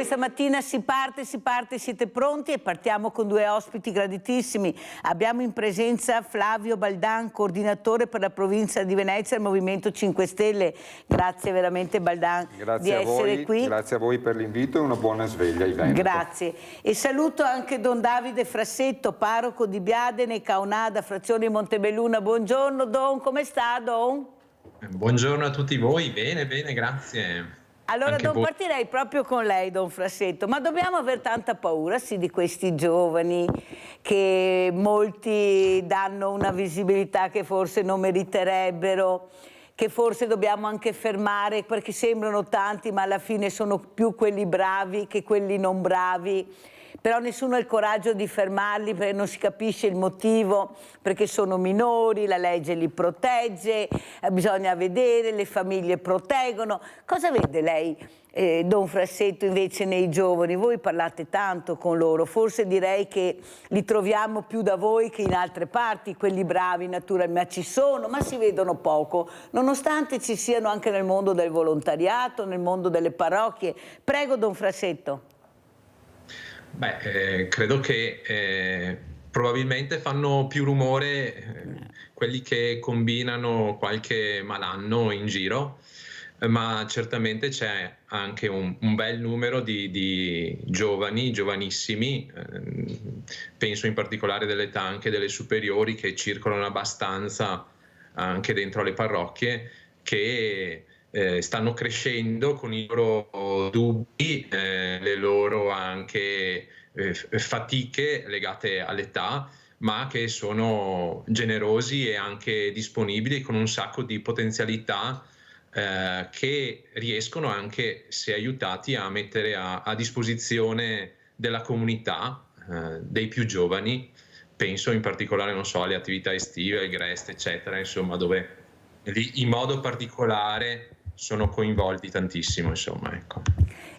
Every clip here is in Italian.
questa mattina si parte, siete pronti e partiamo con due ospiti graditissimi. Abbiamo in presenza Flavio Baldan, coordinatore per la provincia di Venezia del Movimento 5 Stelle. Grazie veramente Baldan di essere qui. Grazie a voi per l'invito e una buona sveglia ai Veneto. Grazie. E saluto anche Don Davide Frassetto, parroco di Biadene, Caonada, frazione Montebelluna. Buongiorno Don, come sta Don? Buongiorno a tutti voi, bene, grazie. Allora, Don, partirei proprio con lei, Don Frassetto, ma dobbiamo aver tanta paura, sì, di questi giovani che molti danno una visibilità che forse non meriterebbero, che forse dobbiamo anche fermare perché sembrano tanti, ma alla fine sono più quelli bravi che quelli non bravi. Però nessuno ha il coraggio di fermarli perché non si capisce il motivo, perché sono minori, la legge li protegge, bisogna vedere, le famiglie proteggono. Cosa vede lei, Don Frassetto, invece nei giovani? Voi parlate tanto con loro, forse direi che li troviamo più da voi che in altre parti, quelli bravi naturalmente, ma ci sono, ma si vedono poco, nonostante ci siano anche nel mondo del volontariato, nel mondo delle parrocchie. Prego, Don Frassetto. Credo che probabilmente fanno più rumore quelli che combinano qualche malanno in giro, ma certamente c'è anche un bel numero di giovani, giovanissimi, penso in particolare dell'età anche delle superiori, che circolano abbastanza anche dentro le parrocchie, che stanno crescendo con i loro dubbi, le loro anche fatiche legate all'età, ma che sono generosi e anche disponibili, con un sacco di potenzialità che riescono, anche se aiutati, a mettere a disposizione della comunità, dei più giovani. Penso in particolare, non so, alle attività estive, al Grest, eccetera, insomma, dove in modo particolare sono coinvolti tantissimo, insomma, ecco.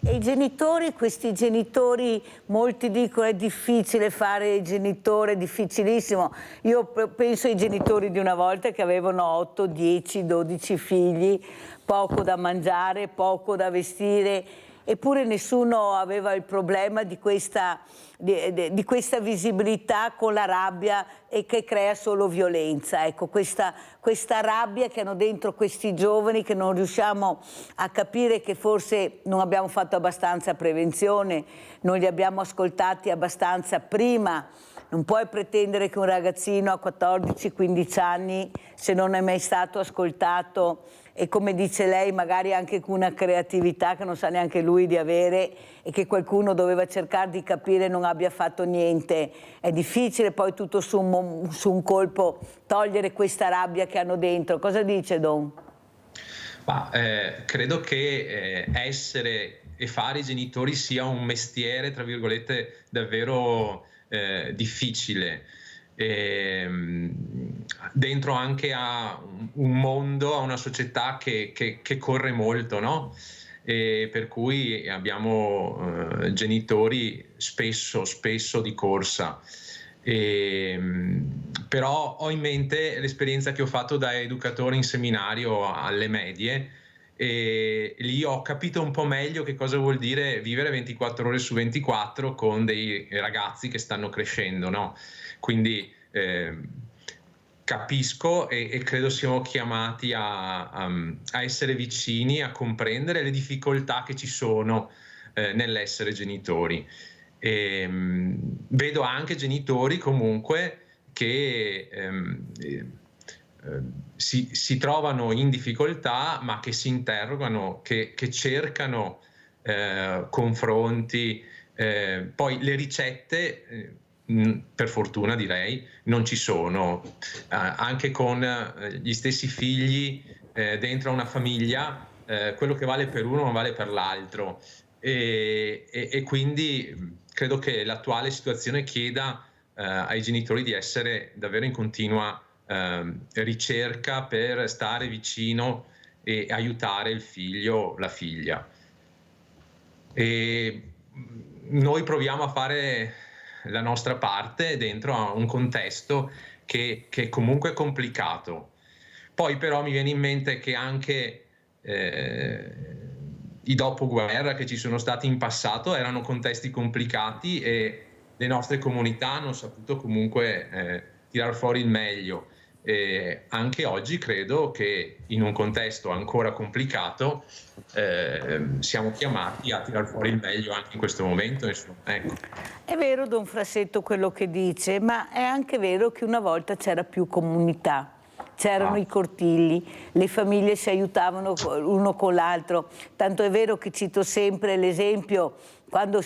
E i genitori, questi genitori, molti dicono è difficile fare il genitore, è difficilissimo. Io penso ai genitori di una volta che avevano 8, 10, 12 figli, poco da mangiare, poco da vestire, eppure nessuno aveva il problema di questa visibilità con la rabbia e che crea solo violenza. Ecco, questa rabbia che hanno dentro questi giovani, che non riusciamo a capire, che forse non abbiamo fatto abbastanza prevenzione, non li abbiamo ascoltati abbastanza prima. Non puoi pretendere che un ragazzino a 14-15 anni, se non è mai stato ascoltato, e come dice lei, magari anche con una creatività che non sa neanche lui di avere e che qualcuno doveva cercare di capire, non abbia fatto niente. È difficile poi tutto su un colpo togliere questa rabbia che hanno dentro. Cosa dice Don? Credo che essere e fare i genitori sia un mestiere, tra virgolette, davvero difficile. Dentro anche a un mondo, a una società che corre molto, no? E per cui abbiamo genitori spesso di corsa. Però ho in mente l'esperienza che ho fatto da educatore in seminario alle medie, e lì ho capito un po' meglio che cosa vuol dire vivere 24 ore su 24 con dei ragazzi che stanno crescendo, no? Quindi capisco e credo siamo chiamati a essere vicini, a comprendere le difficoltà che ci sono nell'essere genitori. Vedo anche genitori comunque che si trovano in difficoltà, ma che si interrogano, che cercano confronti. Poi le ricette, per fortuna direi, non ci sono. Anche con gli stessi figli dentro una famiglia, quello che vale per uno non vale per l'altro, e quindi credo che l'attuale situazione chieda ai genitori di essere davvero in continua ricerca per stare vicino e aiutare il figlio, la figlia. E noi proviamo a fare la nostra parte dentro a un contesto che comunque è complicato. Poi però mi viene in mente che anche i dopoguerra che ci sono stati in passato erano contesti complicati e le nostre comunità hanno saputo comunque tirar fuori il meglio. E anche oggi credo che in un contesto ancora complicato siamo chiamati a tirar fuori il meglio anche in questo momento. Insomma, ecco. È vero, Don Frassetto, quello che dice, ma è anche vero che una volta c'era più comunità. C'erano i cortigli, le famiglie si aiutavano uno con l'altro, tanto è vero che cito sempre l'esempio quando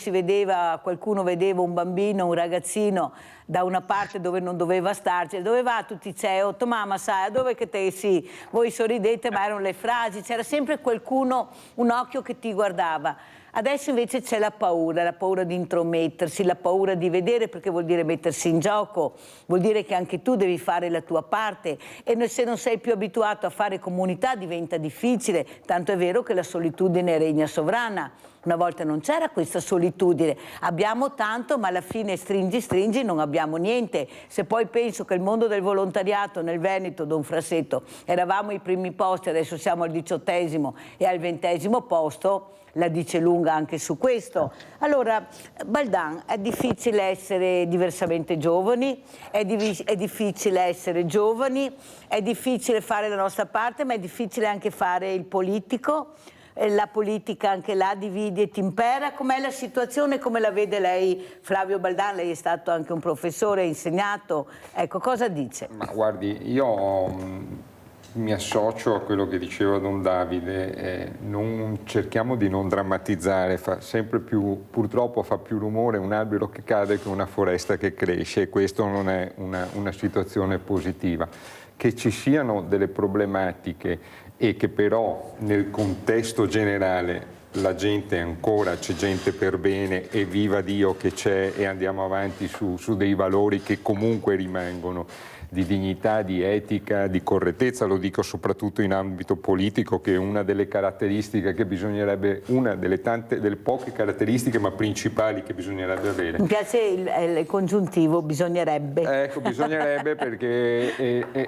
qualcuno vedeva un bambino, un ragazzino da una parte dove non doveva starci, dove va tutti c'è, mamma sai, dove che te sì, voi sorridete ma erano le frasi, c'era sempre qualcuno, un occhio che ti guardava. Adesso invece c'è la paura di intromettersi, la paura di vedere, perché vuol dire mettersi in gioco, vuol dire che anche tu devi fare la tua parte e se non sei più abituato a fare comunità diventa difficile, tanto è vero che la solitudine regna sovrana. Una volta non c'era questa solitudine, abbiamo tanto ma alla fine stringi non abbiamo niente. Se poi penso che il mondo del volontariato nel Veneto, Don Frassetto, eravamo ai primi posti, adesso siamo al 18° e al 20° posto, la dice lunga anche su questo. Allora, Baldan, è difficile essere diversamente giovani, è difficile essere giovani, è difficile fare la nostra parte, ma è difficile anche fare il politico. La politica anche là divide e timpera. Com'è la situazione, come la vede lei, Flavio Baldan? Lei è stato anche un professore, ha insegnato, ecco, cosa dice? Ma guardi, io mi associo a quello che diceva Don Davide, cerchiamo di non drammatizzare, purtroppo fa più rumore un albero che cade che una foresta che cresce e questo non è una situazione positiva. Che ci siano delle problematiche e che però nel contesto generale c'è gente per bene e viva Dio che c'è e andiamo avanti su dei valori che comunque rimangono di dignità, di etica, di correttezza, lo dico soprattutto in ambito politico, che è una delle caratteristiche che bisognerebbe, una delle poche caratteristiche ma principali che bisognerebbe avere. Mi piace il congiuntivo, bisognerebbe. Ecco, bisognerebbe perché,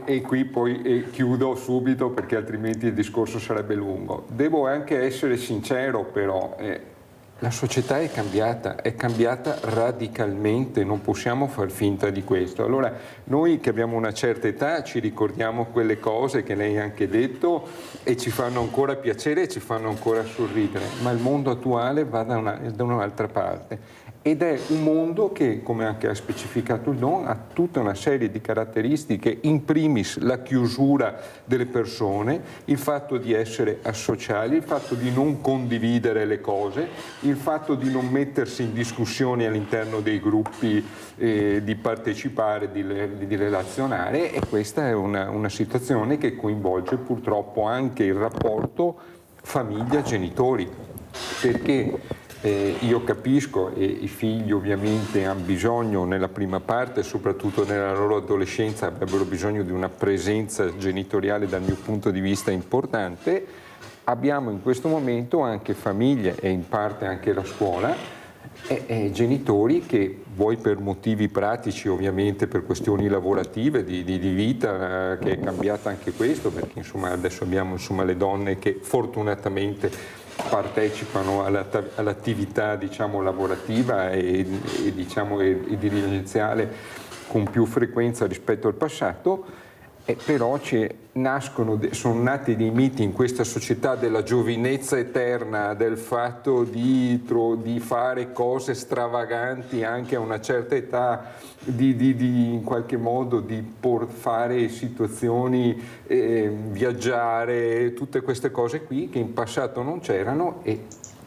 e qui poi chiudo subito perché altrimenti il discorso sarebbe lungo. Devo anche essere sincero però, la società è cambiata radicalmente, non possiamo far finta di questo. Allora, noi che abbiamo una certa età ci ricordiamo quelle cose che lei ha anche detto e ci fanno ancora piacere e ci fanno ancora sorridere, ma il mondo attuale va da un'altra parte. Ed è un mondo che, come anche ha specificato il Don, ha tutta una serie di caratteristiche, in primis la chiusura delle persone, il fatto di essere asociali, il fatto di non condividere le cose, il fatto di non mettersi in discussione all'interno dei gruppi, di partecipare, di relazionare, e questa è una situazione che coinvolge purtroppo anche il rapporto famiglia-genitori, perché io capisco e i figli ovviamente hanno bisogno nella prima parte, soprattutto nella loro adolescenza, avrebbero bisogno di una presenza genitoriale dal mio punto di vista importante. Abbiamo in questo momento anche famiglie e in parte anche la scuola e genitori che, vuoi per motivi pratici ovviamente, per questioni lavorative, di vita, che è cambiata anche questo, perché insomma adesso abbiamo insomma le donne che fortunatamente partecipano all'attività diciamo lavorativa e dirigenziale con più frequenza rispetto al passato, però sono nati dei miti in questa società della giovinezza eterna, del fatto di fare cose stravaganti anche a una certa età, in qualche modo di fare situazioni, viaggiare, tutte queste cose qui che in passato non c'erano e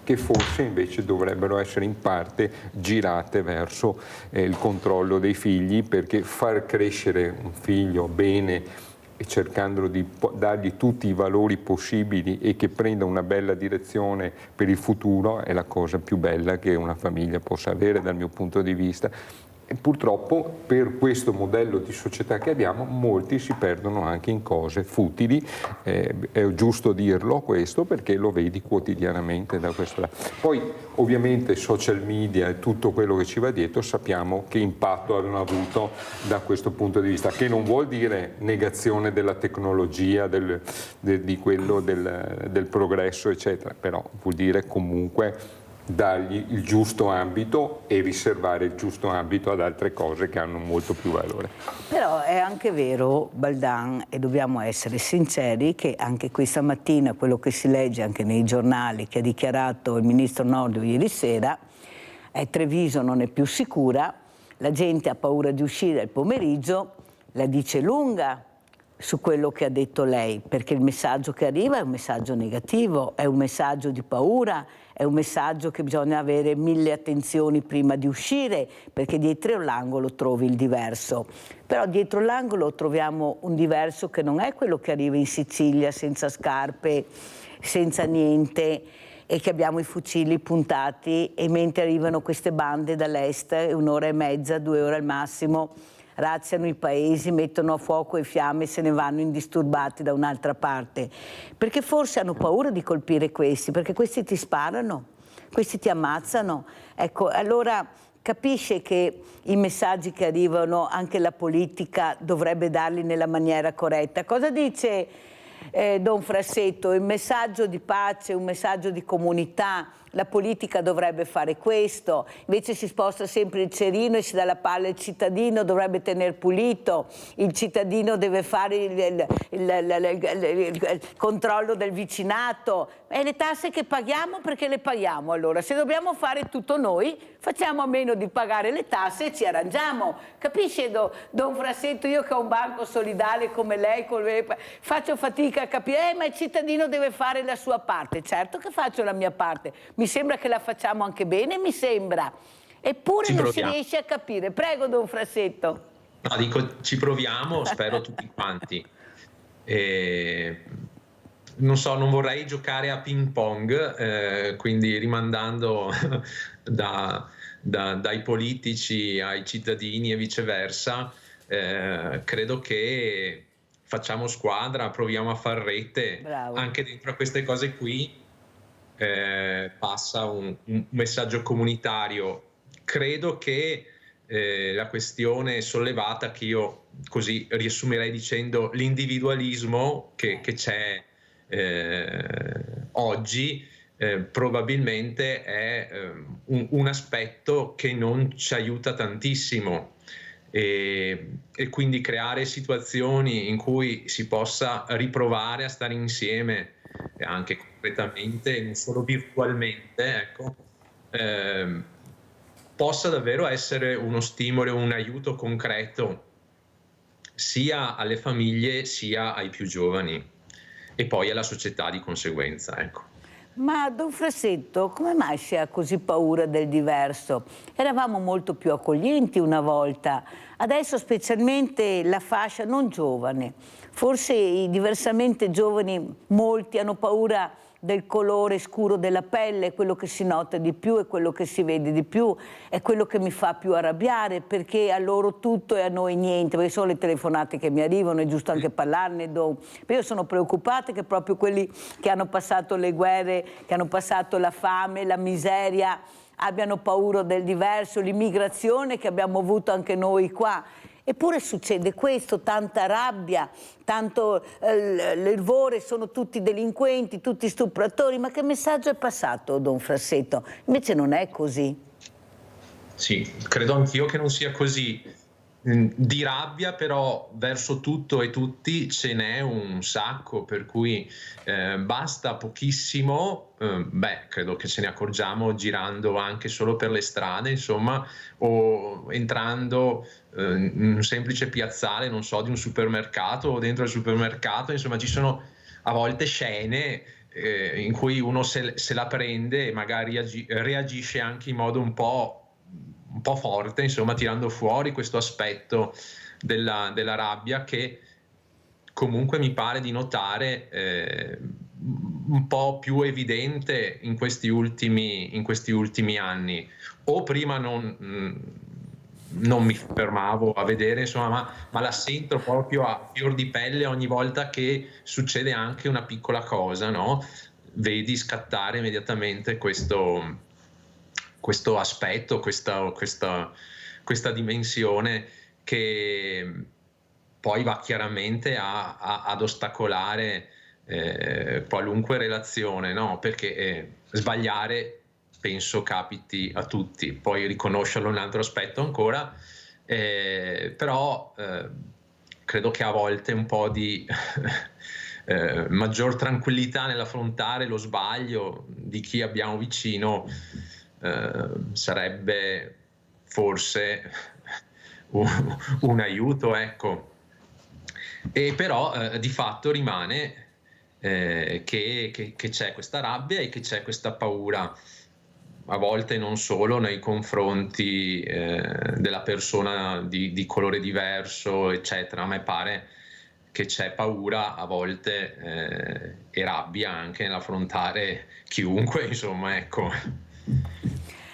che forse invece dovrebbero essere in parte girate verso il controllo dei figli, perché far crescere un figlio bene e cercando di dargli tutti i valori possibili e che prenda una bella direzione per il futuro è la cosa più bella che una famiglia possa avere dal mio punto di vista. E purtroppo per questo modello di società che abbiamo molti si perdono anche in cose futili, è giusto dirlo questo perché lo vedi quotidianamente da questa. Poi ovviamente social media e tutto quello che ci va dietro sappiamo che impatto hanno avuto da questo punto di vista, che non vuol dire negazione della tecnologia, del progresso eccetera, però vuol dire comunque dargli il giusto ambito e riservare il giusto ambito ad altre cose che hanno molto più valore. Però è anche vero, Baldan, e dobbiamo essere sinceri, che anche questa mattina quello che si legge anche nei giornali che ha dichiarato il ministro Nordio ieri sera, Treviso non è più sicura, la gente ha paura di uscire al pomeriggio, la dice lunga su quello che ha detto lei, perché il messaggio che arriva è un messaggio negativo, è un messaggio di paura, è un messaggio che bisogna avere 1000 attenzioni prima di uscire, perché dietro l'angolo trovi il diverso. Però dietro l'angolo troviamo un diverso che non è quello che arriva in Sicilia senza scarpe, senza niente, e che abbiamo i fucili puntati, e mentre arrivano queste bande dall'est, 1 ora e mezza, 2 ore al massimo, razziano i paesi, mettono a fuoco e fiamme e se ne vanno indisturbati da un'altra parte. Perché forse hanno paura di colpire questi, perché questi ti sparano, questi ti ammazzano. Ecco, allora capisce che i messaggi che arrivano anche la politica dovrebbe darli nella maniera corretta. Cosa dice Don Frassetto? Il messaggio di pace, un messaggio di comunità. La politica dovrebbe fare questo, invece si sposta sempre il cerino e si dà la palla al cittadino, dovrebbe tenere pulito, il cittadino deve fare il controllo del vicinato, e le tasse che paghiamo perché le paghiamo? Allora, se dobbiamo fare tutto noi, facciamo a meno di pagare le tasse e ci arrangiamo. Capisce Don Frassetto? Io che ho un banco solidale come lei, faccio fatica a capire, ma il cittadino deve fare la sua parte. Certo che faccio la mia parte, mi sembra che la facciamo anche bene, mi sembra. Eppure non si riesce a capire. Prego, Don Frassetto. No, dico, ci proviamo, spero tutti quanti. Non so, non vorrei giocare a ping pong, quindi rimandando dai politici ai cittadini e viceversa, credo che facciamo squadra, proviamo a far rete. Bravo. Anche dentro a queste cose qui passa un messaggio comunitario. Credo che la questione sollevata, che io così riassumerei dicendo l'individualismo che c'è oggi, probabilmente è un aspetto che non ci aiuta tantissimo, e quindi creare situazioni in cui si possa riprovare a stare insieme anche concretamente, non solo virtualmente, ecco, possa davvero essere uno stimolo, un aiuto concreto sia alle famiglie sia ai più giovani e poi alla società di conseguenza, ecco. Ma Don Frassetto, come mai si ha così paura del diverso? Eravamo molto più accoglienti una volta, adesso specialmente la fascia non giovane, forse i diversamente giovani, molti hanno paura del colore scuro della pelle, è quello che si nota di più, è quello che si vede di più, è quello che mi fa più arrabbiare, perché a loro tutto e a noi niente, perché sono le telefonate che mi arrivano, è giusto anche parlarne, io sono preoccupata che proprio quelli che hanno passato le guerre, che hanno passato la fame, la miseria, abbiano paura del diverso, l'immigrazione che abbiamo avuto anche noi qua. Eppure succede questo, tanta rabbia, tanto nervore, sono tutti delinquenti, tutti stupratori. Ma che messaggio è passato, Don Frassetto? Invece non è così. Sì, credo anch'io che non sia così. Di rabbia però verso tutto e tutti ce n'è un sacco, per cui basta pochissimo, credo che ce ne accorgiamo girando anche solo per le strade, insomma, o entrando in un semplice piazzale, non so, di un supermercato o dentro al supermercato, insomma ci sono a volte scene in cui uno se la prende e magari reagisce anche in modo un po' forte, insomma, tirando fuori questo aspetto della rabbia che comunque mi pare di notare un po' più evidente in questi ultimi anni. O prima non non mi fermavo a vedere, insomma, ma la sento proprio a fior di pelle ogni volta che succede anche una piccola cosa, no? Vedi scattare immediatamente questo aspetto, questa dimensione che poi va chiaramente ad ostacolare qualunque relazione, no? Perché sbagliare penso capiti a tutti, poi riconoscerlo è un altro aspetto ancora, però credo che a volte un po' di maggior tranquillità nell'affrontare lo sbaglio di chi abbiamo vicino sarebbe forse un aiuto, ecco. E però di fatto rimane che c'è questa rabbia e che c'è questa paura, a volte non solo nei confronti della persona di colore diverso, eccetera. A me pare che c'è paura a volte e rabbia anche nell'affrontare chiunque, insomma, ecco.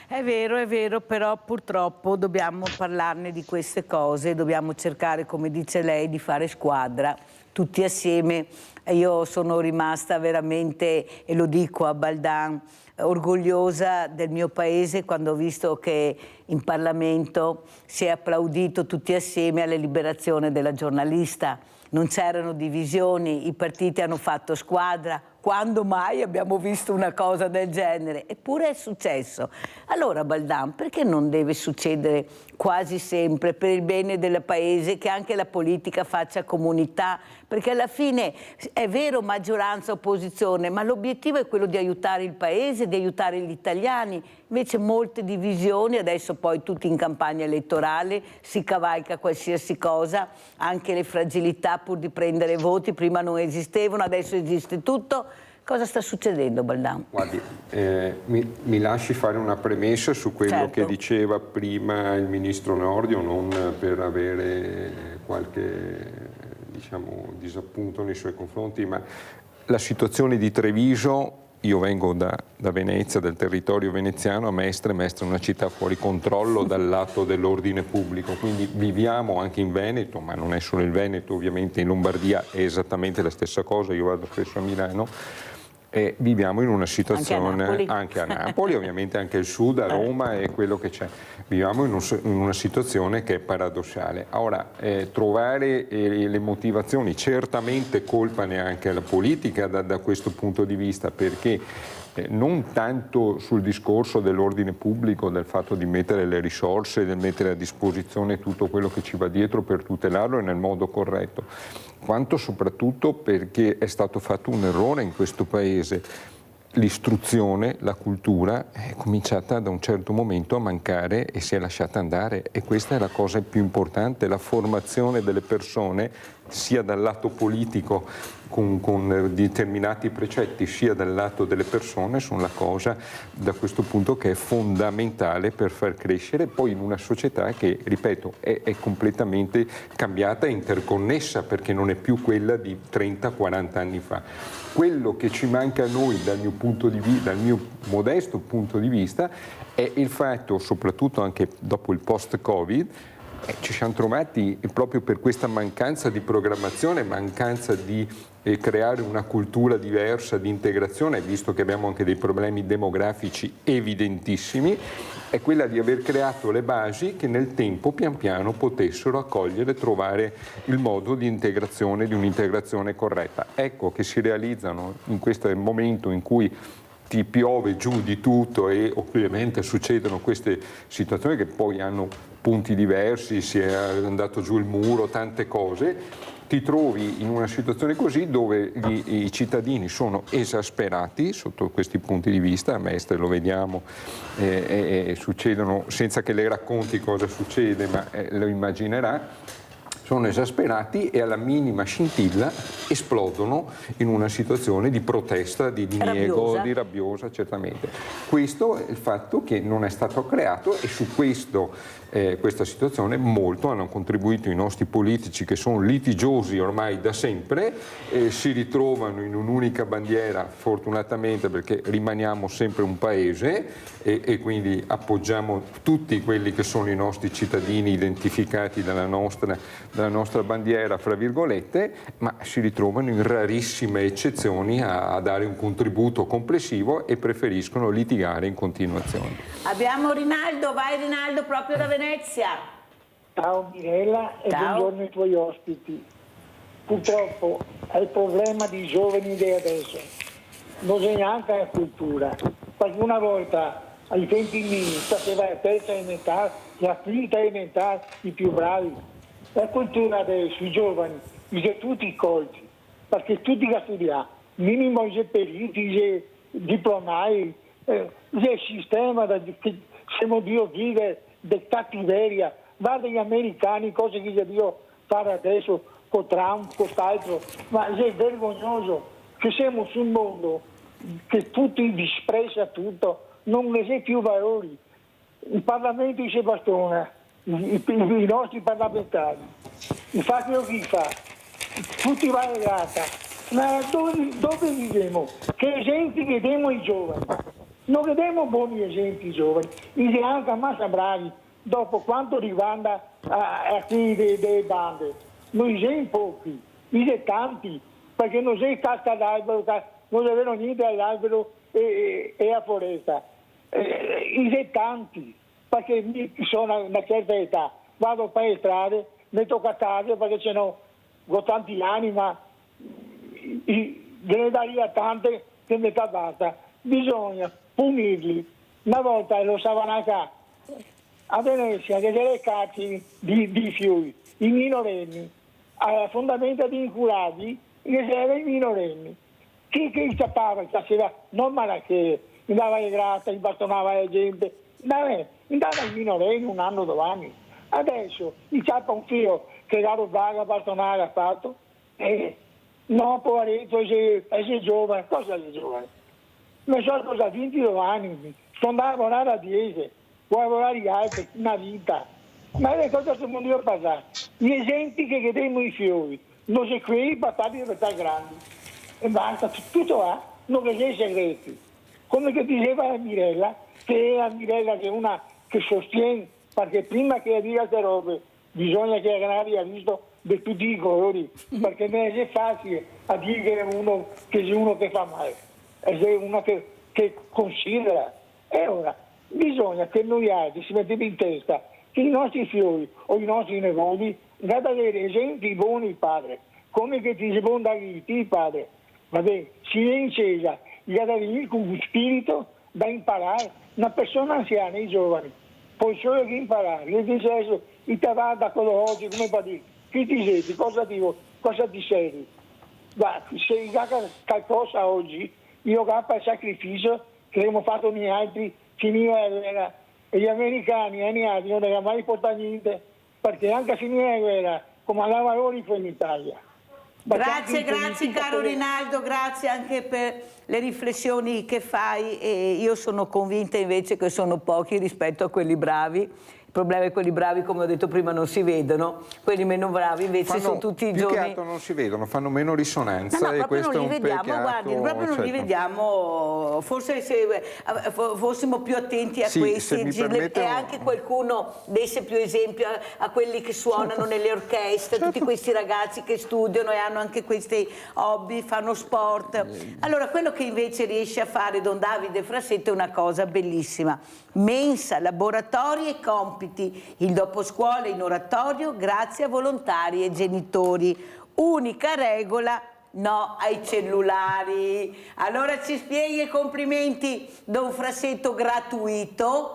È vero, però purtroppo dobbiamo parlarne di queste cose, dobbiamo cercare, come dice lei, di fare squadra, tutti assieme. Io sono rimasta veramente, e lo dico a Baldan, orgogliosa del mio paese quando ho visto che in Parlamento si è applaudito tutti assieme alla liberazione della giornalista. Non c'erano divisioni, i partiti hanno fatto squadra. Quando mai abbiamo visto una cosa del genere? Eppure è successo. Allora, Baldan, perché non deve succedere quasi sempre per il bene del paese che anche la politica faccia comunità? Perché alla fine è vero maggioranza, opposizione, ma l'obiettivo è quello di aiutare il paese, di aiutare gli italiani. Invece molte divisioni, adesso poi tutti in campagna elettorale, si cavalca qualsiasi cosa, anche le fragilità pur di prendere voti, prima non esistevano, adesso esiste tutto. Cosa sta succedendo, Baldan? Guardi, mi lasci fare una premessa su quello Certo. che diceva prima il ministro Nordio, non per avere qualche disappunto nei suoi confronti, ma la situazione di Treviso, io vengo da Venezia, del territorio veneziano, a Mestre è una città fuori controllo dal lato dell'ordine pubblico, quindi viviamo anche in Veneto, ma non è solo il Veneto, ovviamente in Lombardia è esattamente la stessa cosa, io vado spesso a Milano. E viviamo in una situazione, anche a Napoli, ovviamente anche il sud, a Roma e quello che c'è, viviamo in una situazione che è paradossale. Ora, trovare le motivazioni, certamente colpa neanche alla politica da questo punto di vista, perché non tanto sul discorso dell'ordine pubblico, del fatto di mettere le risorse, di mettere a disposizione tutto quello che ci va dietro per tutelarlo nel modo corretto, quanto soprattutto perché è stato fatto un errore in questo paese. L'istruzione, la cultura è cominciata da un certo momento a mancare e si è lasciata andare, e questa è la cosa più importante, la formazione delle persone sia dal lato politico con determinati precetti sia dal lato delle persone sono la cosa da questo punto che è fondamentale per far crescere poi in una società che, ripeto, è completamente cambiata e interconnessa, perché non è più quella di 30-40 anni fa. Quello che ci manca a noi dal mio modesto punto di vista è il fatto, soprattutto anche dopo il post-Covid, ci siamo trovati proprio per questa mancanza di programmazione, mancanza di creare una cultura diversa di integrazione, visto che abbiamo anche dei problemi demografici evidentissimi, è quella di aver creato le basi che nel tempo pian piano potessero accogliere e trovare il modo di integrazione, di un'integrazione corretta. Ecco che si realizzano in questo momento in cui ti piove giù di tutto e ovviamente succedono queste situazioni che poi hanno punti diversi, si è andato giù il muro, tante cose, ti trovi in una situazione così dove i cittadini sono esasperati sotto questi punti di vista, a Mestre lo vediamo, succedono senza che le racconti cosa succede, ma lo immaginerà. sono esasperati e alla minima scintilla esplodono in una situazione di protesta, di diniego, di rabbiosa, certamente. Questo è il fatto che non è stato creato, e su questa situazione molto hanno contribuito i nostri politici, che sono litigiosi ormai da sempre, si ritrovano in un'unica bandiera fortunatamente, perché rimaniamo sempre un paese e quindi appoggiamo tutti quelli che sono i nostri cittadini identificati dalla nostra bandiera, fra virgolette, ma si ritrovano in rarissime eccezioni a dare un contributo complessivo e preferiscono litigare in continuazione. Abbiamo Rinaldo, vai Rinaldo, proprio da Venezia. Ciao Mirella e Ciao. buongiorno ai tuoi ospiti. Purtroppo è il problema dei giovani di adesso. Non c'è neanche la cultura. Perché una volta ai tempi miei faceva la terza elementare, la quinta elementare, i più bravi. La cultura adesso, i giovani, sono tutti colti, perché tutti che studiano, minimo i periti, i diplomati, il sistema che siamo Dio vive di cattiveria. Guarda gli americani, cose che Dio fare adesso con Trump, con quest'altro, ma è vergognoso che siamo sul mondo, che tutti disprezza tutto, non ne c'è più valori. Il Parlamento si bastona, i nostri parlamentari, il fatto che fa, tutti vanno grata, ma dove viviamo? Che esempi che diamo ai giovani? Non vediamo buoni esempi ai giovani, i anche ammazza bravi, dopo quanto riguarda a chi delle bande. Noi siamo pochi, siamo tanti, perché non sei casca d'albero, non è vero niente all'albero e a foresta. Siamo tanti, perché sono a una certa età, vado per le strade, mi tocca a casa perché ce n'ho con tanti anni, ma ne daria tante che metà basta. Bisogna punirli. Una volta lo stavano a Venezia, che c'erano le carceri di fiumi, i minorenni, alla fondamenta di incurati, che c'erano i minorenni. Chi tappava, faceva, non malacché, andava le grata, bastonava la gente, andava ai minorenni 1 anno, 2 anni. Adesso gli tappa un filo che la robaga, bastonare ha fatto, e no, poveretto, sei giovane, cosa è giovane? Non so cosa ha 22 anni, sto andando a lavorare a 10, vuoi lavorare gli altri, una vita. Ma le cose che non devo passare. Gli esempi che vediamo i fiori, non c'è qui, patate di realtà grandi. E basta, tutto là, non c'è segreti. Come che diceva la Mirella, che è la Mirella che è una che sostiene, perché prima che dire queste robe bisogna che l'abbia visto di tutti i colori, perché non è facile a dire che è uno che fa male, è uno che considera. E ora bisogna che noi altri si mettiamo in testa che i nostri fiori o i nostri nipoti devono avere esempi buoni, padre, come che ti si può dare il padre. Vabbè, si è incesa, gli ha da venire con un spirito da imparare. Una persona anziana, i giovani, puoi solo che imparare. Io dice adesso, il tabaco da quello oggi, come fa dire? Chi ti sei? Cosa ti sei? Guarda, se hai qualcosa oggi, io capo il sacrificio che abbiamo fatto noi altri, finiva la guerra, e gli americani e gli altri non avevano mai portato niente, perché anche se finiva la guerra, comandava loro in Italia. Grazie caro Rinaldo, grazie anche per le riflessioni che fai, e io sono convinta invece che sono pochi rispetto a quelli bravi. Il problema è che quelli bravi, come ho detto prima, non si vedono, quelli meno bravi invece sono tutti i giorni. Più che altro non si vedono, fanno meno risonanza, no, e questo non è li un vediamo, peccato. guardi, proprio non li vediamo, forse se fossimo più attenti a questi e anche qualcuno desse più esempio a quelli che suonano nelle orchestre, tutti questi ragazzi che studiano e hanno anche questi hobby, fanno sport. Allora quello che invece riesce a fare Don Davide Frassetto è una cosa bellissima: mensa, laboratori e compiti, il doposcuola in oratorio grazie a volontari e genitori. Unica regola: no ai cellulari. Allora ci spieghi, e complimenti Don Frassetto, gratuito,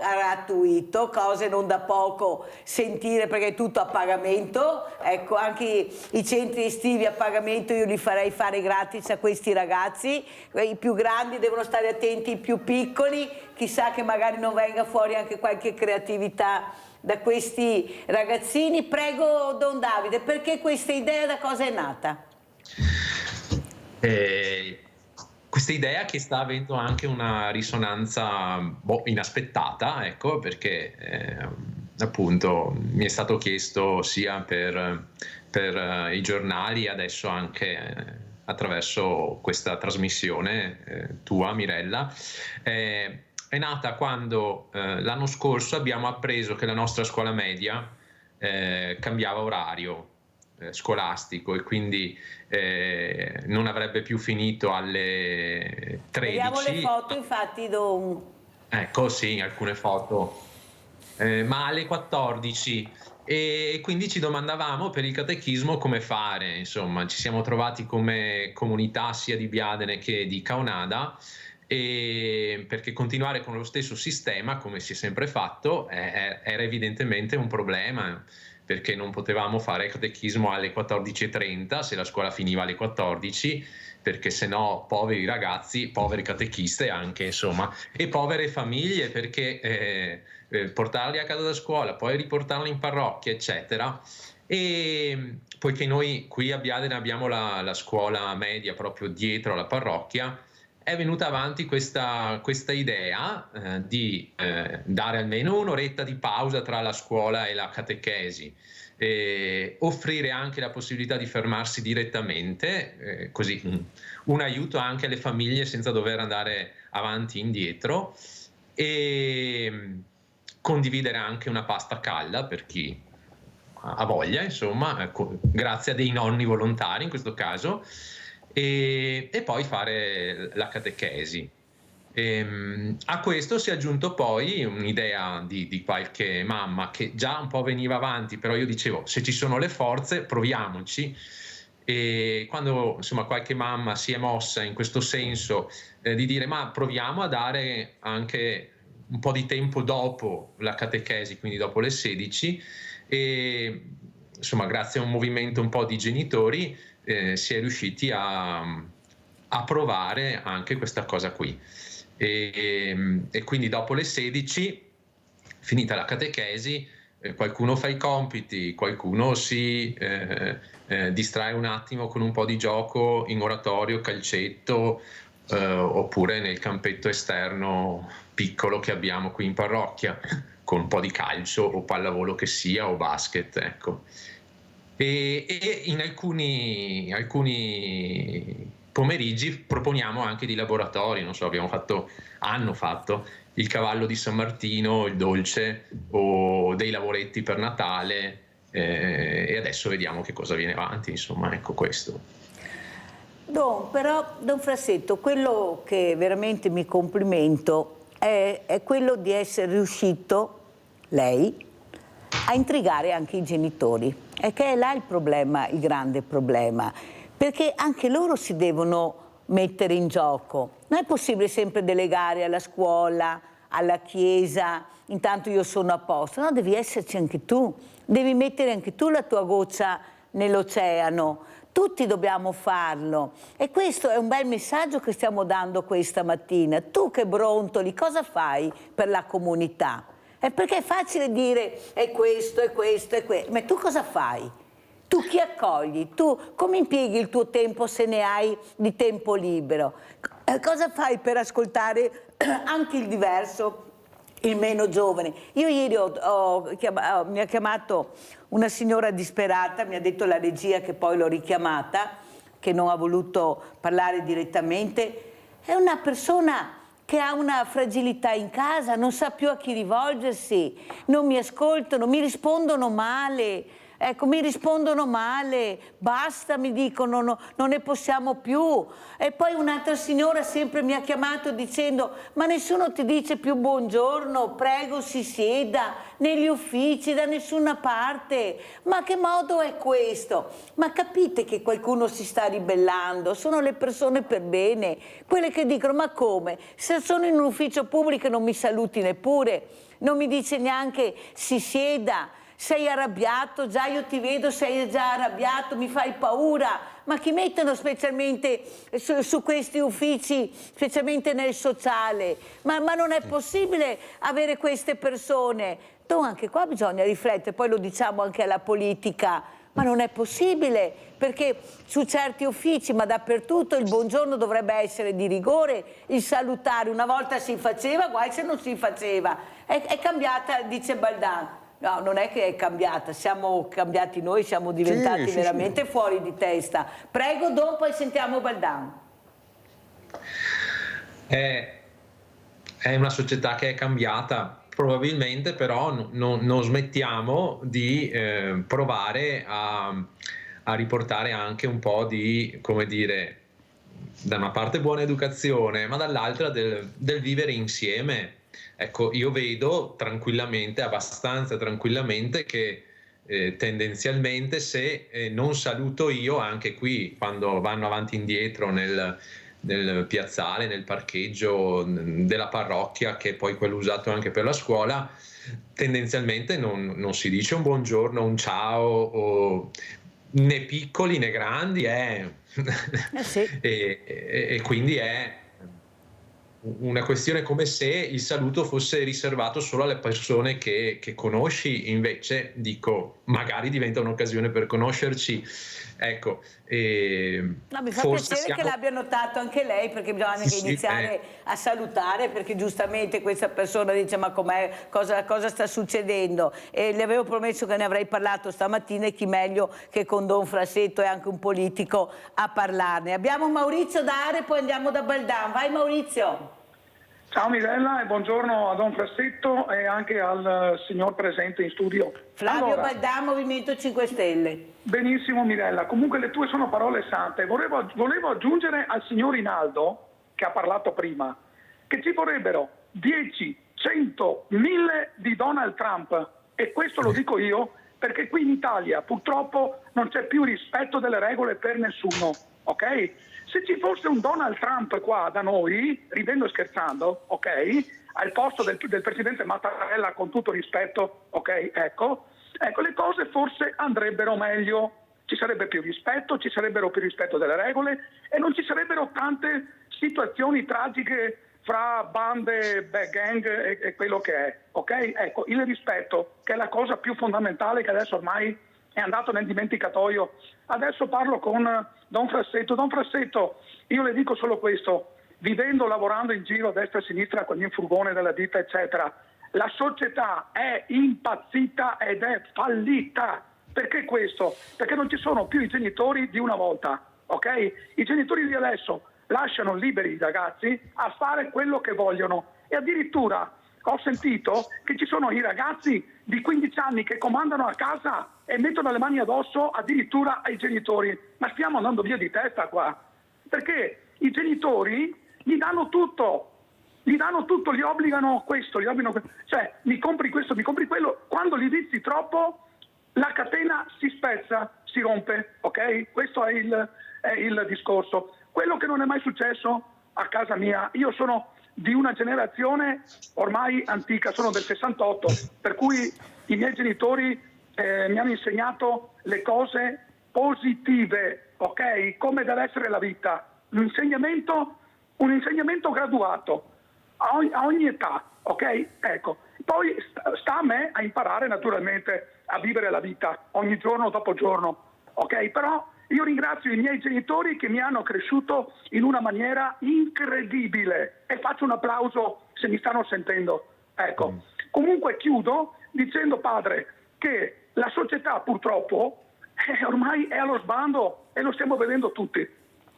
cose non da poco sentire, perché è tutto a pagamento. Ecco, anche i centri estivi a pagamento io li farei fare gratis a questi ragazzi. I più grandi devono stare attenti, i più piccoli, chissà che magari non venga fuori anche qualche creatività da questi ragazzini. Prego Don Davide, perché questa idea da cosa è nata? Questa idea che sta avendo anche una risonanza inaspettata, ecco, perché appunto mi è stato chiesto sia per i giornali, adesso anche attraverso questa trasmissione tua, Mirella. È nata quando l'anno scorso abbiamo appreso che la nostra scuola media cambiava orario scolastico e quindi non avrebbe più finito alle 13. Vediamo le foto, infatti, Don. Ecco, sì, alcune foto, ma alle 14. E quindi ci domandavamo per il catechismo come fare, insomma, ci siamo trovati come comunità sia di Biadene che di Caonada, e perché continuare con lo stesso sistema, come si è sempre fatto, era evidentemente un problema, perché non potevamo fare catechismo alle 14:30 se la scuola finiva alle 14, perché sennò poveri ragazzi, poveri catechiste anche, insomma, e povere famiglie, perché portarli a casa da scuola, poi riportarli in parrocchia, eccetera. E poiché noi qui a Biadene abbiamo la scuola media proprio dietro alla parrocchia, è venuta avanti questa idea di dare almeno un'oretta di pausa tra la scuola e la catechesi, offrire anche la possibilità di fermarsi direttamente, così un aiuto anche alle famiglie senza dover andare avanti e indietro, e condividere anche una pasta calda per chi ha voglia, insomma, grazie a dei nonni volontari in questo caso. E poi fare la catechesi. A questo si è aggiunto poi un'idea di qualche mamma che già un po' veniva avanti, però io dicevo, se ci sono le forze proviamoci, e quando insomma qualche mamma si è mossa in questo senso, di dire ma proviamo a dare anche un po' di tempo dopo la catechesi, quindi dopo le 16, e insomma grazie a un movimento un po' di genitori si è riusciti a provare anche questa cosa qui, e quindi dopo le 16, finita la catechesi, qualcuno fa i compiti, qualcuno si distrae un attimo con un po' di gioco in oratorio, calcetto, oppure nel campetto esterno piccolo che abbiamo qui in parrocchia, con un po' di calcio o pallavolo che sia, o basket, ecco. E in alcuni pomeriggi proponiamo anche di laboratori, non so, hanno fatto il cavallo di San Martino, il dolce, o dei lavoretti per Natale, e adesso vediamo che cosa viene avanti, insomma, ecco questo. Però, Don Frassetto, quello che veramente mi complimento è quello di essere riuscito, lei, a intrigare anche i genitori. E che è là il problema, il grande problema, perché anche loro si devono mettere in gioco. Non è possibile sempre delegare alla scuola, alla chiesa, intanto io sono a posto. No, devi esserci anche tu, devi mettere anche tu la tua goccia nell'oceano. Tutti dobbiamo farlo, e questo è un bel messaggio che stiamo dando questa mattina. Tu che brontoli, cosa fai per la comunità? Perché è facile dire è questo, è questo, è questo, ma tu cosa fai? Tu chi accogli? Tu come impieghi il tuo tempo, se ne hai di tempo libero? Cosa fai per ascoltare anche il diverso, il meno giovane? Io ieri mi ha chiamato una signora disperata, mi ha detto la regia, che poi l'ho richiamata, che non ha voluto parlare direttamente. È una persona che ha una fragilità in casa, non sa più a chi rivolgersi, non mi ascoltano, mi rispondono male. Ecco, mi rispondono male, basta, mi dicono, non ne possiamo più. E poi un'altra signora sempre mi ha chiamato dicendo ma nessuno ti dice più buongiorno, prego si sieda, negli uffici, da nessuna parte. Ma che modo è questo? Ma capite che qualcuno si sta ribellando? Sono le persone per bene, quelle che dicono ma come? Se sono in un ufficio pubblico non mi saluti neppure, non mi dice neanche si sieda. Sei arrabbiato, già io ti vedo, sei già arrabbiato, mi fai paura. Ma chi mettono specialmente su questi uffici, specialmente nel sociale? Ma non è possibile avere queste persone. anche qua bisogna riflettere, poi lo diciamo anche alla politica, ma non è possibile, perché su certi uffici, ma dappertutto, il buongiorno dovrebbe essere di rigore, il salutare una volta si faceva, guai se non si faceva. È cambiata, dice Baldan. No, non è che è cambiata, siamo cambiati noi, siamo diventati veramente fuori di testa. Prego, Don, poi sentiamo Baldan. È una società che è cambiata, probabilmente però non smettiamo di provare a riportare anche un po' di, come dire, da una parte buona educazione, ma dall'altra del vivere insieme. Ecco, io vedo tranquillamente, abbastanza tranquillamente, che tendenzialmente se non saluto io, anche qui quando vanno avanti e indietro nel piazzale, nel parcheggio della parrocchia, che è poi quello usato anche per la scuola, tendenzialmente non si dice un buongiorno, un ciao, né piccoli né grandi, Sì. e quindi è una questione come se il saluto fosse riservato solo alle persone che conosci, invece dico, magari diventa un'occasione per conoscerci. Ecco, no, mi fa piacere che l'abbia notato anche lei, perché bisogna anche iniziare a salutare, perché giustamente questa persona dice ma com'è, cosa sta succedendo, e le avevo promesso che ne avrei parlato stamattina, e chi meglio che con Don Frassetto, è anche un politico, a parlarne. Abbiamo Maurizio da Are, poi andiamo da Baldan. Vai Maurizio. Ciao Mirella e buongiorno a Don Frassetto e anche al signor presente in studio. Flavio Baldan, Movimento 5 Stelle. Benissimo Mirella, comunque le tue sono parole sante. Volevo aggiungere al signor Rinaldo, che ha parlato prima, che ci vorrebbero 10, 100, 1000 di Donald Trump, e questo lo dico io perché qui in Italia purtroppo non c'è più rispetto delle regole per nessuno, ok? Se ci fosse un Donald Trump qua da noi, ridendo e scherzando, ok, al posto del presidente Mattarella, con tutto rispetto, ok, ecco, le cose forse andrebbero meglio, ci sarebbe più rispetto, ci sarebbero più rispetto delle regole e non ci sarebbero tante situazioni tragiche fra bande, gang e quello che è, ok? Ecco, il rispetto, che è la cosa più fondamentale, che adesso ormai è andato nel dimenticatoio. Adesso parlo con Don Frassetto. Don Frassetto, io le dico solo questo, vivendo, lavorando in giro a destra e a sinistra con il furgone della ditta, eccetera, la società è impazzita ed è fallita. Perché questo? Perché non ci sono più i genitori di una volta, ok? I genitori di adesso lasciano liberi i ragazzi a fare quello che vogliono, e addirittura ho sentito che ci sono i ragazzi di 15 anni che comandano a casa e mettono le mani addosso addirittura ai genitori. Ma stiamo andando via di testa qua, perché i genitori gli danno tutto, gli obbligano questo, cioè mi compri questo, mi compri quello. Quando li vizi troppo la catena si spezza, si rompe, ok? Questo è il discorso. Quello che non è mai successo a casa mia, io sono di una generazione ormai antica, sono del 68, per cui i miei genitori mi hanno insegnato le cose positive, ok? Come deve essere la vita, un insegnamento graduato a ogni età, ok? Ecco, poi sta a me a imparare naturalmente a vivere la vita ogni giorno dopo giorno, ok? Però io ringrazio i miei genitori che mi hanno cresciuto in una maniera incredibile, e faccio un applauso se mi stanno sentendo. Ecco, comunque chiudo dicendo, padre, che la società purtroppo ormai è allo sbando e lo stiamo vedendo tutti.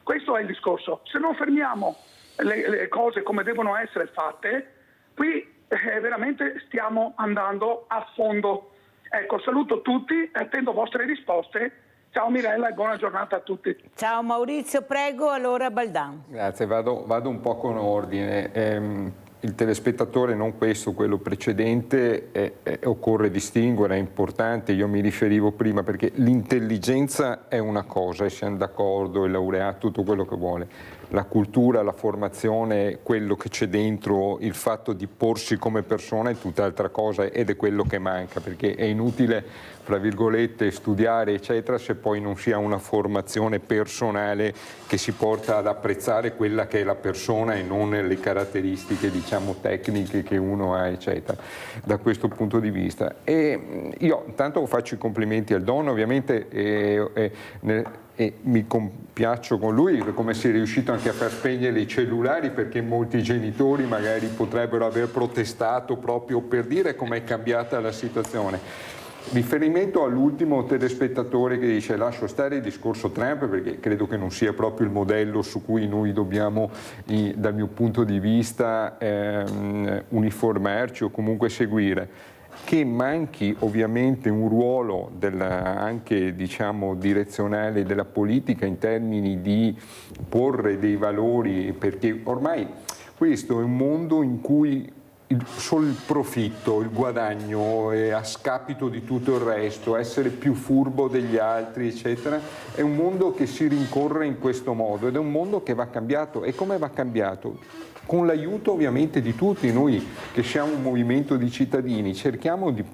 Questo è il discorso. Se non fermiamo le cose come devono essere fatte, qui veramente stiamo andando a fondo. Ecco, saluto tutti e attendo vostre risposte. Ciao Mirella e buona giornata a tutti. Ciao Maurizio, prego, allora Baldan. Grazie, vado un po' con ordine. Il telespettatore, non questo, quello precedente, occorre distinguere, è importante, io mi riferivo prima, perché l'intelligenza è una cosa, e siamo d'accordo, il laureato, tutto quello che vuole. la cultura, la formazione, quello che c'è dentro, il fatto di porsi come persona è tutt'altra cosa ed è quello che manca, perché è inutile, fra virgolette, studiare eccetera se poi non si ha una formazione personale che si porta ad apprezzare quella che è la persona e non le caratteristiche, diciamo, tecniche che uno ha eccetera, da questo punto di vista. E io intanto faccio i complimenti al Don, ovviamente, e mi compiaccio con lui come si è riuscito anche a far spegnere i cellulari, perché molti genitori magari potrebbero aver protestato proprio per dire com'è cambiata la situazione. Riferimento all'ultimo telespettatore che dice lascio stare il discorso Trump, perché credo che non sia proprio il modello su cui noi dobbiamo, dal mio punto di vista, uniformarci o comunque seguire. Che manchi ovviamente un ruolo anche, diciamo, direzionale della politica in termini di porre dei valori, perché ormai questo è un mondo in cui solo il profitto, il guadagno a scapito di tutto il resto, essere più furbo degli altri eccetera, è un mondo che si rincorre in questo modo ed è un mondo che va cambiato. E come va cambiato? Con l'aiuto ovviamente di tutti noi che siamo un movimento di cittadini, cerchiamo di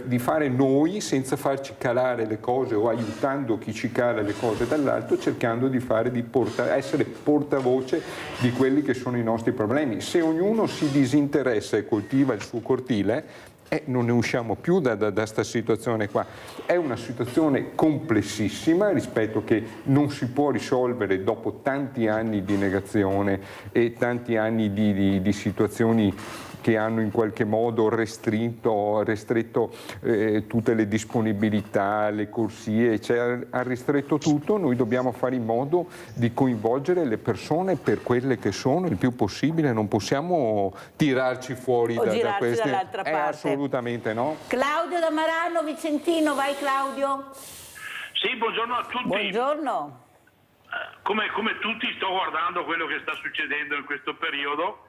di fare noi senza farci calare le cose o aiutando chi ci cala le cose dall'alto, cercando di essere portavoce di quelli che sono i nostri problemi. Se ognuno si disinteressa e coltiva il suo cortile, non ne usciamo più da questa situazione qua. È una situazione complessissima, rispetto che non si può risolvere dopo tanti anni di negazione e tanti anni di situazioni che hanno in qualche modo restretto tutte le disponibilità, le corsie, cioè ha ristretto tutto. Noi dobbiamo fare in modo di coinvolgere le persone per quelle che sono il più possibile, non possiamo tirarci fuori da queste. Dall'altra parte. Assolutamente no. Claudio da Marano, Vicentino, vai Claudio. Sì, buongiorno a tutti. Buongiorno. Come tutti sto guardando quello che sta succedendo in questo periodo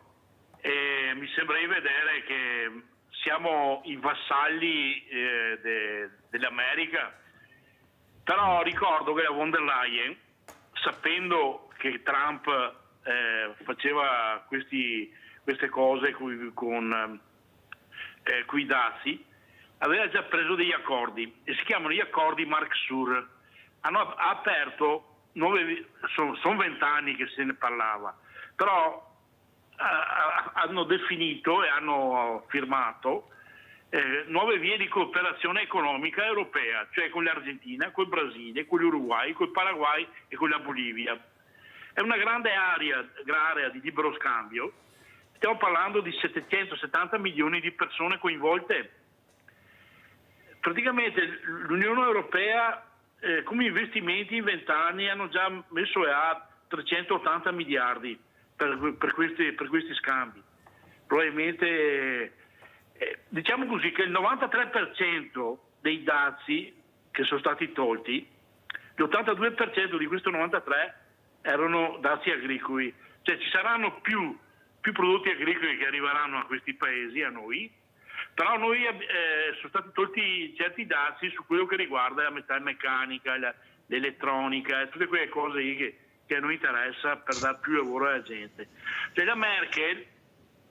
e mi sembra di vedere che siamo i vassalli dell'America, però ricordo che la von der Leyen, sapendo che Trump faceva queste cose con i dazi, aveva già preso degli accordi e si chiamano gli accordi Marc-Sur. Hanno aperto sono 20 anni che se ne parlava, però hanno definito e hanno firmato nuove vie di cooperazione economica europea, cioè con l'Argentina, col Brasile, con l'Uruguay, col Paraguay e con la Bolivia. È una grande area di libero scambio. Stiamo parlando di 770 milioni di persone coinvolte. Praticamente l'Unione Europea come investimenti in 20 anni hanno già messo a 380 miliardi per questi scambi. Probabilmente diciamo così che il 93% dei dazi che sono stati tolti, l'82% di questo 93% erano dazi agricoli, cioè ci saranno più prodotti agricoli che arriveranno a questi paesi, a noi, però noi sono stati tolti certi dazi su quello che riguarda la metalmeccanica, l'elettronica e tutte quelle cose che a noi interessa per dare più lavoro alla gente. Cioè la Merkel,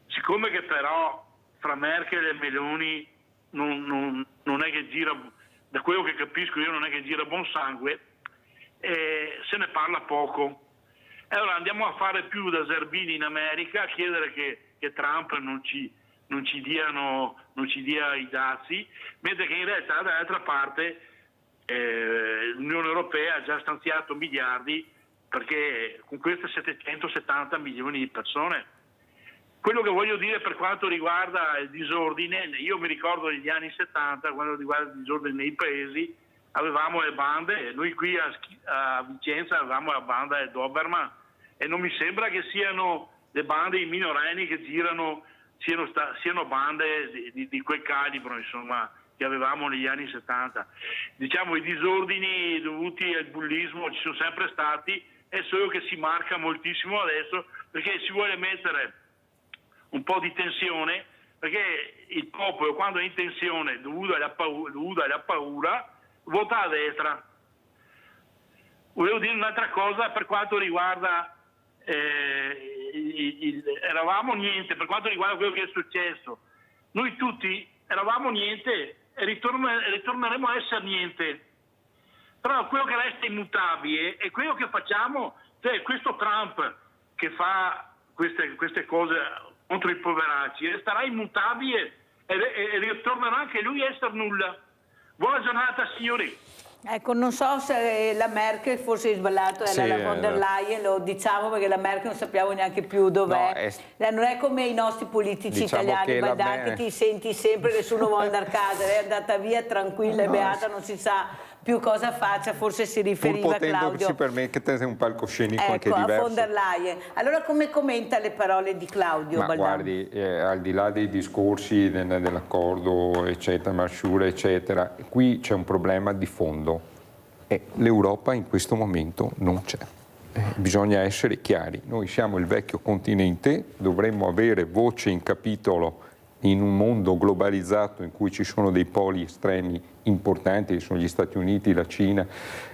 siccome che però fra Merkel e Meloni non è che gira, da quello che capisco io non è che gira buon sangue, se ne parla poco. E allora andiamo a fare più da zerbini in America, a chiedere che Trump non ci dia i dazi, mentre che in realtà dall'altra parte l'Unione Europea ha già stanziato miliardi, perché con queste 770 milioni di persone. Quello che voglio dire per quanto riguarda il disordine, io mi ricordo negli anni 70, quando riguarda il disordine nei paesi, avevamo le bande, noi qui a Vicenza avevamo la banda del Doberman e non mi sembra che siano le bande i minorenni che girano siano bande di quel calibro, insomma, che avevamo negli anni 70. Diciamo i disordini dovuti al bullismo ci sono sempre stati, è solo che si marca moltissimo adesso perché si vuole mettere un po' di tensione, perché il popolo quando è in tensione dovuta alla paura vota a destra. volevo dire un'altra cosa per quanto riguarda eravamo niente, per quanto riguarda quello che è successo. Noi tutti eravamo niente e ritorneremo a essere niente. Però quello che resta immutabile è quello che facciamo, cioè questo Trump che fa queste cose contro i poveracci resterà immutabile e ritornerà anche lui a essere nulla. Buona giornata signori. Ecco, non so se la Merkel, forse è sbagliato, era la von der Leyen, lo diciamo perché la Merkel non sappiamo neanche più dov'è. No, non è come i nostri politici italiani, badati, ti senti sempre che sono vuole andare a casa, è andata via tranquilla e beata, non si sa più cosa faccia, forse si riferiva a Claudio. Potendosi permettere un palcoscenico anche diverso. diverso. Von der Leyen. Allora come commenta le parole di Claudio Baldan? Guardi, al di là dei discorsi dell'accordo, eccetera, Marsure, eccetera, qui c'è un problema di fondo. L'Europa in questo momento non c'è. Bisogna essere chiari. Noi siamo il vecchio continente, dovremmo avere voce in capitolo in un mondo globalizzato in cui ci sono dei poli estremi importanti, che sono gli Stati Uniti, la Cina,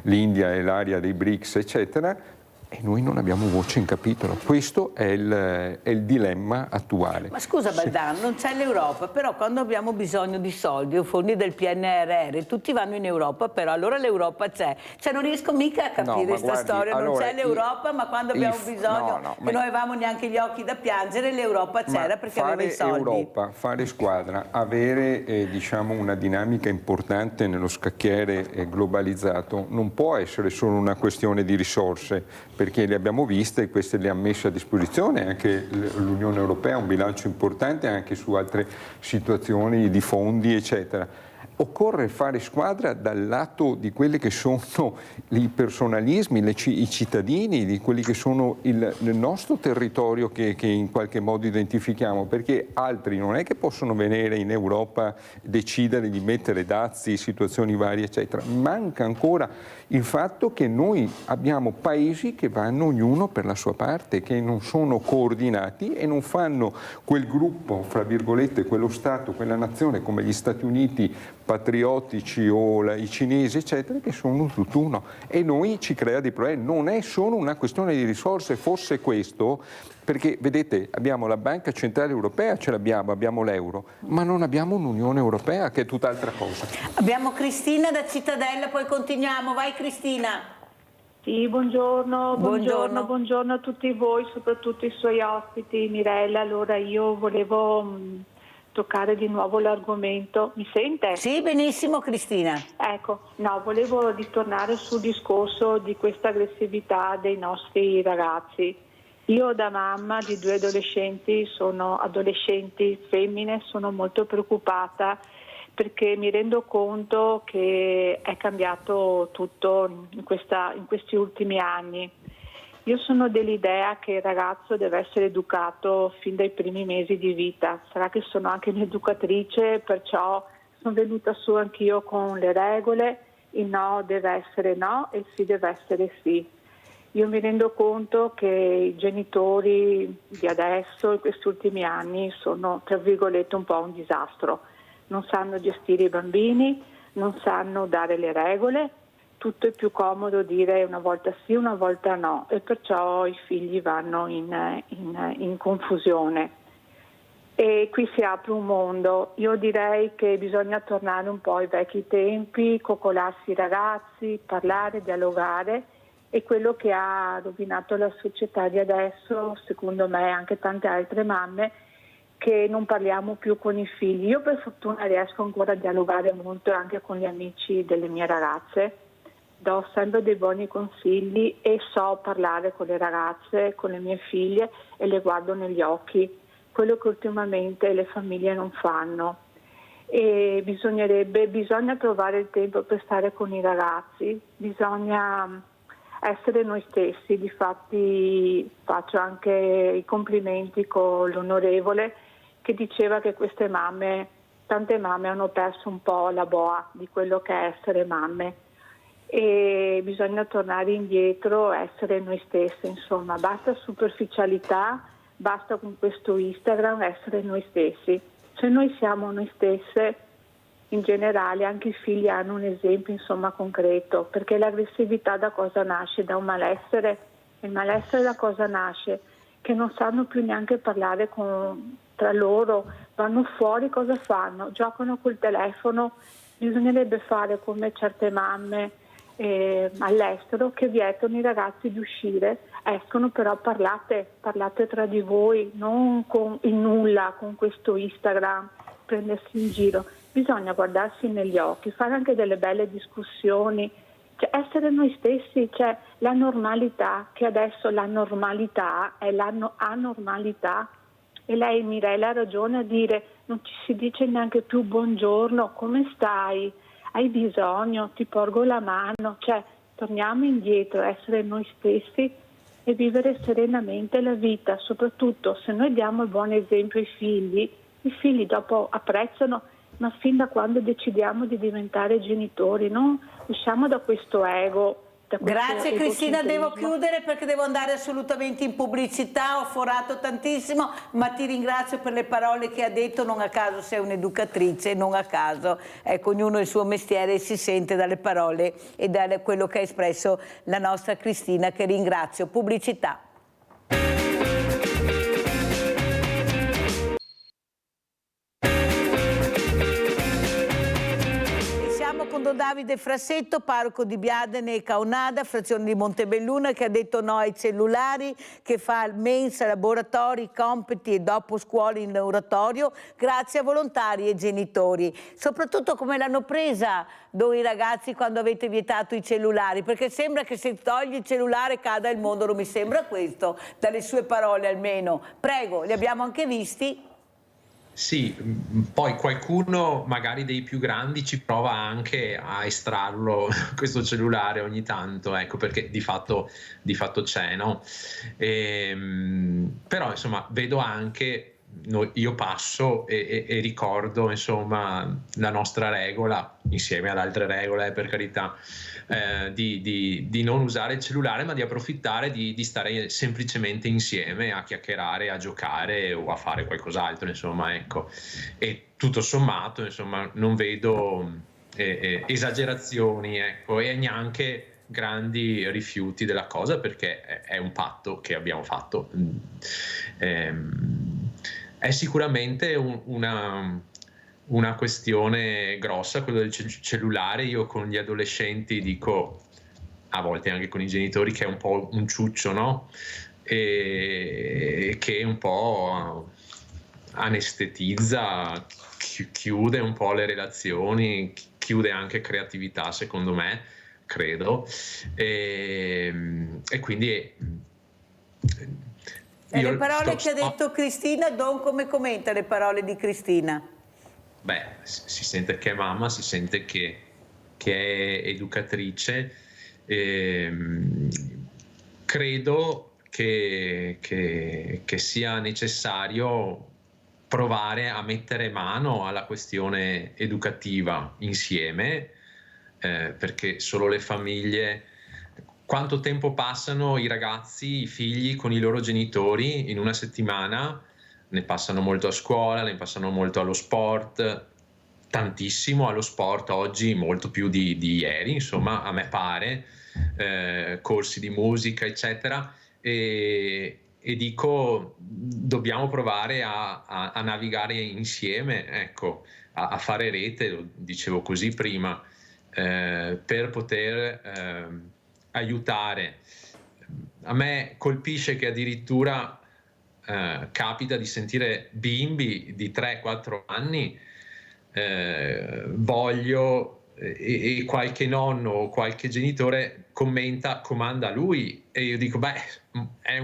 l'India e l'area dei BRICS, eccetera, e noi non abbiamo voce in capitolo. Questo è il dilemma attuale. Ma scusa Baldan, non c'è l'Europa, però quando abbiamo bisogno di soldi o fondi del PNRR, tutti vanno in Europa, però allora l'Europa c'è. Cioè non riesco mica a capire questa storia, non c'è l'Europa, ma quando abbiamo bisogno, che non avevamo neanche gli occhi da piangere, l'Europa c'era perché aveva i soldi. Europa, fare squadra, avere diciamo una dinamica importante nello scacchiere globalizzato non può essere solo una questione di risorse, perché le abbiamo viste e queste le ha messe a disposizione anche l'Unione Europea, un bilancio importante anche su altre situazioni di fondi, eccetera. Occorre fare squadra dal lato di quelli che sono i personalismi, i cittadini, di quelli che sono il nostro territorio che in qualche modo identifichiamo, perché altri non è che possono venire in Europa, decidere di mettere dazi, situazioni varie, eccetera. Manca ancora il fatto che noi abbiamo paesi che vanno ognuno per la sua parte, che non sono coordinati e non fanno quel gruppo, fra virgolette, quello Stato, quella nazione come gli Stati Uniti patriottici o i cinesi, eccetera, che sono tutt'uno. E noi ci crea dei problemi. Non è solo una questione di risorse, fosse questo, perché vedete abbiamo la Banca Centrale Europea, ce l'abbiamo, abbiamo l'euro, ma non abbiamo un'Unione Europea che è tutt'altra cosa. Abbiamo Cristina da Cittadella, poi continuiamo. Vai Cristina. Sì, buongiorno a tutti voi, soprattutto i suoi ospiti, Mirella. Allora io volevo toccare di nuovo l'argomento. Mi sente? Sì, benissimo Cristina. Ecco, no, volevo ritornare sul discorso di questa aggressività dei nostri ragazzi. Io da mamma di 2 adolescenti femmine, sono molto preoccupata perché mi rendo conto che è cambiato tutto in questi ultimi anni. Io sono dell'idea che il ragazzo deve essere educato fin dai primi mesi di vita. Sarà che sono anche un'educatrice, perciò sono venuta su anch'io con le regole, il no deve essere no e il sì deve essere sì. Io mi rendo conto che i genitori di adesso, in questi ultimi anni, sono, tra virgolette, un po' un disastro. Non sanno gestire i bambini, non sanno dare le regole, tutto è più comodo dire una volta sì, una volta no, e perciò i figli vanno in confusione. E qui si apre un mondo. Io direi che bisogna tornare un po' ai vecchi tempi, coccolarsi i ragazzi, parlare, dialogare, e quello che ha rovinato la società di adesso, secondo me, anche tante altre mamme, che non parliamo più con i figli. Io per fortuna riesco ancora a dialogare molto anche con gli amici delle mie ragazze, do sempre dei buoni consigli e so parlare con le ragazze, con le mie figlie, e le guardo negli occhi, quello che ultimamente le famiglie non fanno. E bisogna trovare il tempo per stare con i ragazzi, bisogna essere noi stessi. Difatti faccio anche i complimenti con l'onorevole che diceva che tante mamme hanno perso un po' la boa di quello che è essere mamme, e bisogna tornare indietro, essere noi stessi, insomma, basta superficialità, basta con questo Instagram essere noi stessi. Se noi siamo noi stesse in generale anche i figli hanno un esempio insomma concreto, perché l'aggressività da cosa nasce? Da un malessere. Il malessere da cosa nasce? Che non sanno più neanche parlare tra loro, vanno fuori, cosa fanno? Giocano col telefono. Bisognerebbe fare come certe mamme all'estero che vietano i ragazzi di uscire, escono, però parlate tra di voi, non con il nulla, con questo Instagram, prendersi in giro. Bisogna guardarsi negli occhi, fare anche delle belle discussioni, cioè essere noi stessi, cioè la normalità, che adesso la normalità è l'anormalità. E lei, Mirella, ha ragione a dire non ci si dice neanche più buongiorno, come stai? Hai bisogno? Ti porgo la mano. Cioè, torniamo indietro, essere noi stessi e vivere serenamente la vita. Soprattutto se noi diamo il buon esempio ai figli, i figli dopo apprezzano, ma fin da quando decidiamo di diventare genitori, no? Usciamo da questo ego. Grazie Cristina, devo chiudere perché devo andare assolutamente in pubblicità, ho forato tantissimo, ma ti ringrazio per le parole che ha detto. Non a caso sei un'educatrice, non a caso, ecco, ognuno il suo mestiere e si sente dalle parole e da quello che ha espresso la nostra Cristina, che ringrazio. Pubblicità. Con Don Davide Frassetto, parroco di Biadene e Caonada, frazione di Montebelluna, che ha detto no ai cellulari, che fa mensa, laboratori, compiti e dopo scuola in oratorio, grazie a volontari e genitori. Soprattutto come l'hanno presa voi ragazzi quando avete vietato i cellulari, perché sembra che se togli il cellulare cada il mondo, non mi sembra questo, dalle sue parole almeno. Prego, li abbiamo anche visti. Sì, poi qualcuno, magari dei più grandi, ci prova anche a estrarlo questo cellulare ogni tanto, ecco, perché di fatto c'è, no? Però insomma vedo anche, io passo e ricordo insomma la nostra regola, insieme ad altre regole per carità, di non usare il cellulare, ma di approfittare di stare semplicemente insieme a chiacchierare, a giocare o a fare qualcos'altro, insomma, ecco. E tutto sommato insomma non vedo esagerazioni, ecco, e neanche grandi rifiuti della cosa, perché è un patto che abbiamo fatto. È sicuramente una questione grossa quello del cellulare. Io con gli adolescenti dico, a volte anche con i genitori, che è un po' un ciuccio, no? E che un po' anestetizza, chiude un po' le relazioni, chiude anche creatività, secondo me, credo, e quindi e le parole che ha detto Cristina, Don, come commenta le parole di Cristina? Beh, si sente che è mamma, si sente che è educatrice. Credo che sia necessario provare a mettere mano alla questione educativa insieme, perché solo le famiglie... Quanto tempo passano i ragazzi, i figli con i loro genitori in una settimana? Ne passano molto a scuola, ne passano molto allo sport, tantissimo allo sport oggi, molto più di ieri, insomma, a me pare, corsi di musica, eccetera, e dico, dobbiamo provare a navigare insieme, ecco, a fare rete, lo dicevo così prima, per poter aiutare. A me colpisce che addirittura capita di sentire bimbi di 3-4 anni, e qualche nonno o qualche genitore comanda lui, e io dico, beh, è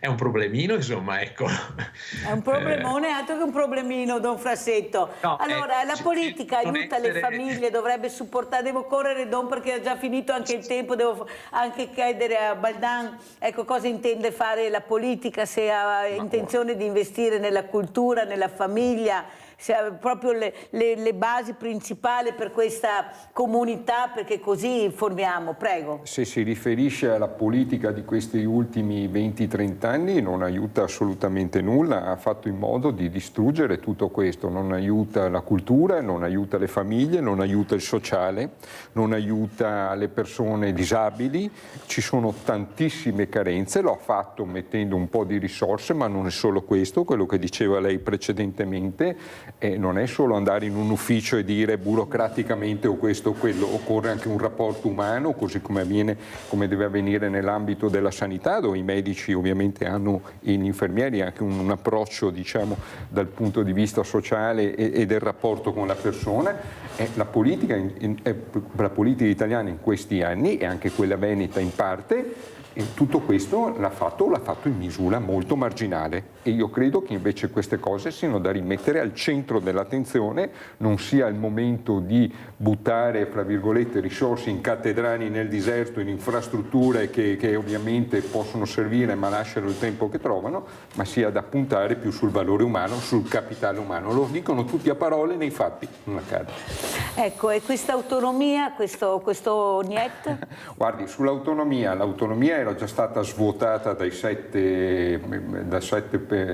un problemino, insomma, ecco. È un problemone, altro che un problemino, Don Frassetto. No, allora, la politica aiuta le famiglie, dovrebbe supportare. Devo correre, Don, perché è già finito anche il tempo. Devo anche chiedere a Baldan, ecco, cosa intende fare la politica, se ha intenzione di investire nella cultura, nella famiglia, proprio le basi principali per questa comunità, perché così formiamo. Prego. Se si riferisce alla politica di questi ultimi 20-30 anni non aiuta assolutamente nulla, ha fatto in modo di distruggere tutto questo, non aiuta la cultura, non aiuta le famiglie, non aiuta il sociale, non aiuta le persone disabili, ci sono tantissime carenze, lo ha fatto mettendo un po' di risorse, ma non è solo questo, quello che diceva lei precedentemente, non è solo andare in un ufficio e dire burocraticamente o questo o quello, occorre anche un rapporto umano, così come avviene, come deve avvenire nell'ambito della sanità, dove i medici ovviamente hanno, e gli infermieri anche un approccio, diciamo, dal punto di vista sociale e del rapporto con la persona. La politica italiana in questi anni, e anche quella veneta in parte, e tutto questo l'ha fatto in misura molto marginale, e io credo che invece queste cose siano da rimettere al centro dell'attenzione, non sia il momento di buttare, fra virgolette, risorse in cattedrali nel deserto, in infrastrutture che ovviamente possono servire ma lasciano il tempo che trovano, ma sia da puntare più sul valore umano, sul capitale umano. Lo dicono tutti a parole, nei fatti non accade. Ecco, e questa autonomia, questo niet? Guardi, sull'autonomia, l'autonomia era già stata svuotata dai sette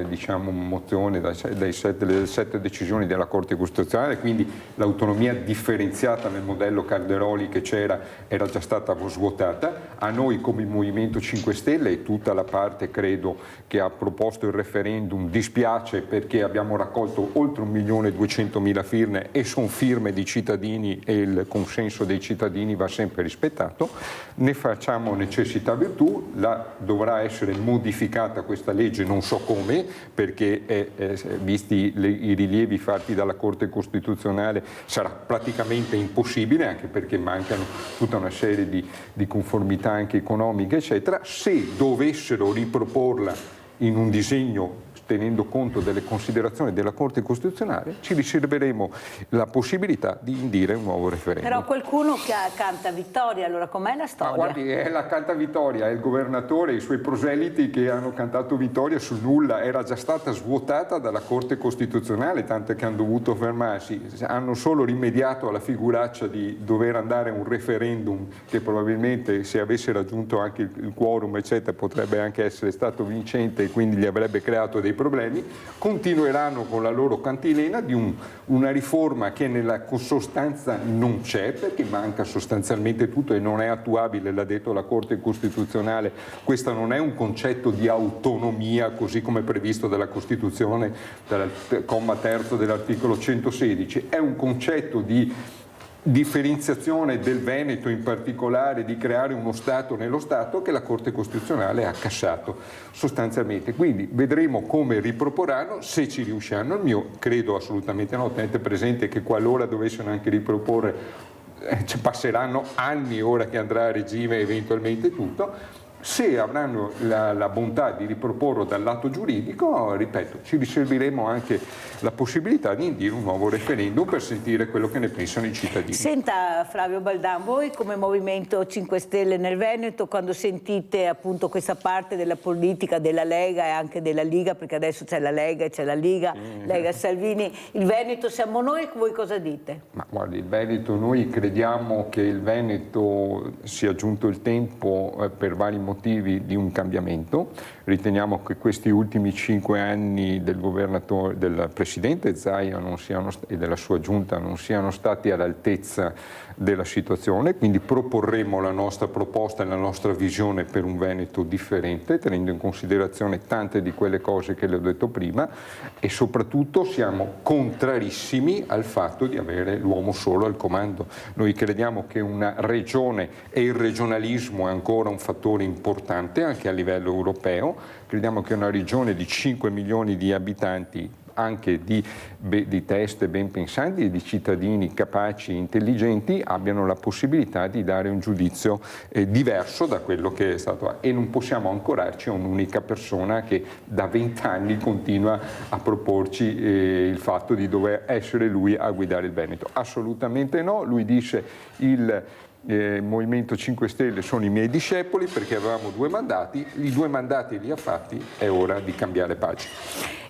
diciamo, mozioni, dalle sette decisioni della Corte Costituzionale, quindi l'autonomia differenziata nel modello Calderoli che c'era era già stata svuotata. A noi come Movimento 5 Stelle e tutta la parte, credo, che ha proposto il referendum dispiace, perché abbiamo raccolto oltre 1.200.000 firme e sono firme di cittadini e il consenso dei cittadini va sempre rispettato. Ne facciamo necessità virtù. Dovrà essere modificata questa legge, non so come, perché visti i rilievi fatti dalla Corte Costituzionale sarà praticamente impossibile, anche perché mancano tutta una serie di conformità anche economiche, eccetera. Se dovessero riproporla in un disegno tenendo conto delle considerazioni della Corte Costituzionale, ci riserveremo la possibilità di indire un nuovo referendum. Però qualcuno che canta vittoria, allora com'è la storia? Ma guardi, è la canta vittoria, è il governatore e i suoi proseliti che hanno cantato vittoria sul nulla, era già stata svuotata dalla Corte Costituzionale, tant'è che hanno dovuto fermarsi, hanno solo rimediato alla figuraccia di dover andare a un referendum che probabilmente, se avesse raggiunto anche il quorum eccetera, potrebbe anche essere stato vincente e quindi gli avrebbe creato dei problemi. Continueranno con la loro cantilena di una riforma che nella sostanza non c'è, perché manca sostanzialmente tutto e non è attuabile, l'ha detto la Corte Costituzionale. Questo non è un concetto di autonomia così come previsto dalla Costituzione, dal comma terzo dell'articolo 116, è un concetto di differenziazione del Veneto, in particolare di creare uno Stato nello Stato, che la Corte Costituzionale ha cassato sostanzialmente. Quindi vedremo come riproporranno, se ci riusciranno. Il mio credo assolutamente no. Tenete presente che qualora dovessero anche riproporre, passeranno anni ora che andrà a regime eventualmente tutto. Se avranno la bontà di riproporlo dal lato giuridico, ripeto, ci riserveremo anche la possibilità di indire un nuovo referendum per sentire quello che ne pensano i cittadini. Senta Flavio Baldan, voi come Movimento 5 Stelle nel Veneto, quando sentite appunto questa parte della politica della Lega e anche della Liga, perché adesso c'è la Lega e c'è la Liga, Lega Salvini, il Veneto siamo noi, voi cosa dite? Ma guardi, il Veneto, noi crediamo che il Veneto sia giunto il tempo per vari motivi di un cambiamento. Riteniamo che questi ultimi 5 anni del governatore, del presidente Zaia e della sua giunta non siano stati all'altezza della situazione, quindi proporremo la nostra proposta e la nostra visione per un Veneto differente, tenendo in considerazione tante di quelle cose che le ho detto prima, e soprattutto siamo contrarissimi al fatto di avere l'uomo solo al comando. Noi crediamo che una regione e il regionalismo è ancora un fattore importante anche a livello europeo. Crediamo che una regione di 5 milioni di abitanti, anche di teste ben pensanti e di cittadini capaci e intelligenti, abbiano la possibilità di dare un giudizio diverso da quello che è stato, e non possiamo ancorarci a un'unica persona che da 20 anni continua a proporci il fatto di dover essere lui a guidare il Veneto. Assolutamente no. Lui dice il Movimento 5 Stelle sono i miei discepoli perché avevamo 2 mandati, i 2 mandati li ha fatti, è ora di cambiare pagina.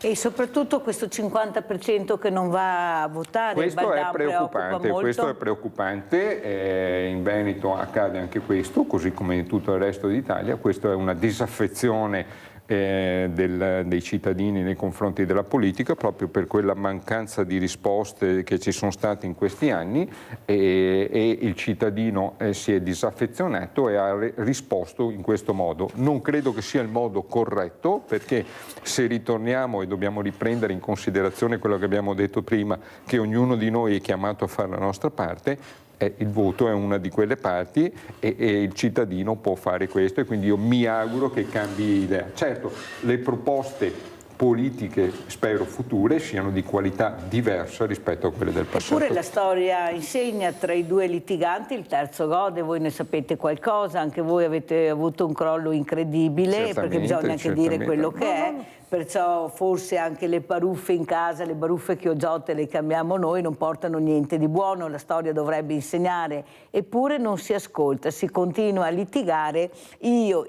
E soprattutto questo 50% che non va a votare, questo è molto. preoccupante, in Veneto accade anche questo, così come in tutto il resto d'Italia, questo è una disaffezione dei cittadini nei confronti della politica proprio per quella mancanza di risposte che ci sono state in questi anni e il cittadino si è disaffezionato e ha risposto in questo modo. Non credo che sia il modo corretto, perché se ritorniamo e dobbiamo riprendere in considerazione quello che abbiamo detto prima, che ognuno di noi è chiamato a fare la nostra parte, il voto è una di quelle parti e il cittadino può fare questo, e quindi io mi auguro che cambi idea. Certo, le proposte politiche, spero future, siano di qualità diversa rispetto a quelle del passato. Eppure la storia insegna, tra i 2 litiganti il terzo gode, voi ne sapete qualcosa, anche voi avete avuto un crollo incredibile, perché bisogna anche dire quello che è. Perciò forse anche le baruffe in casa, le baruffe chiogiotte le chiamiamo noi, non portano niente di buono, la storia dovrebbe insegnare, eppure non si ascolta, si continua a litigare, io,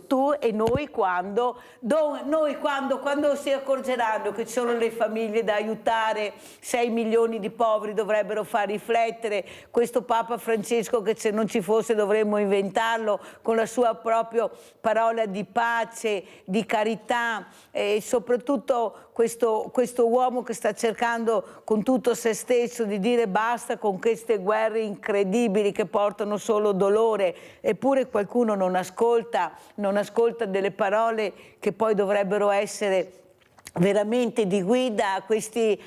tu e noi quando si accorgeranno che ci sono le famiglie da aiutare, 6 milioni di poveri dovrebbero far riflettere, questo Papa Francesco che se non ci fosse dovremmo inventarlo con la sua propria parola di pace, di carità, e soprattutto questo uomo che sta cercando con tutto se stesso di dire basta con queste guerre incredibili che portano solo dolore, eppure qualcuno non ascolta delle parole che poi dovrebbero essere veramente di guida a questi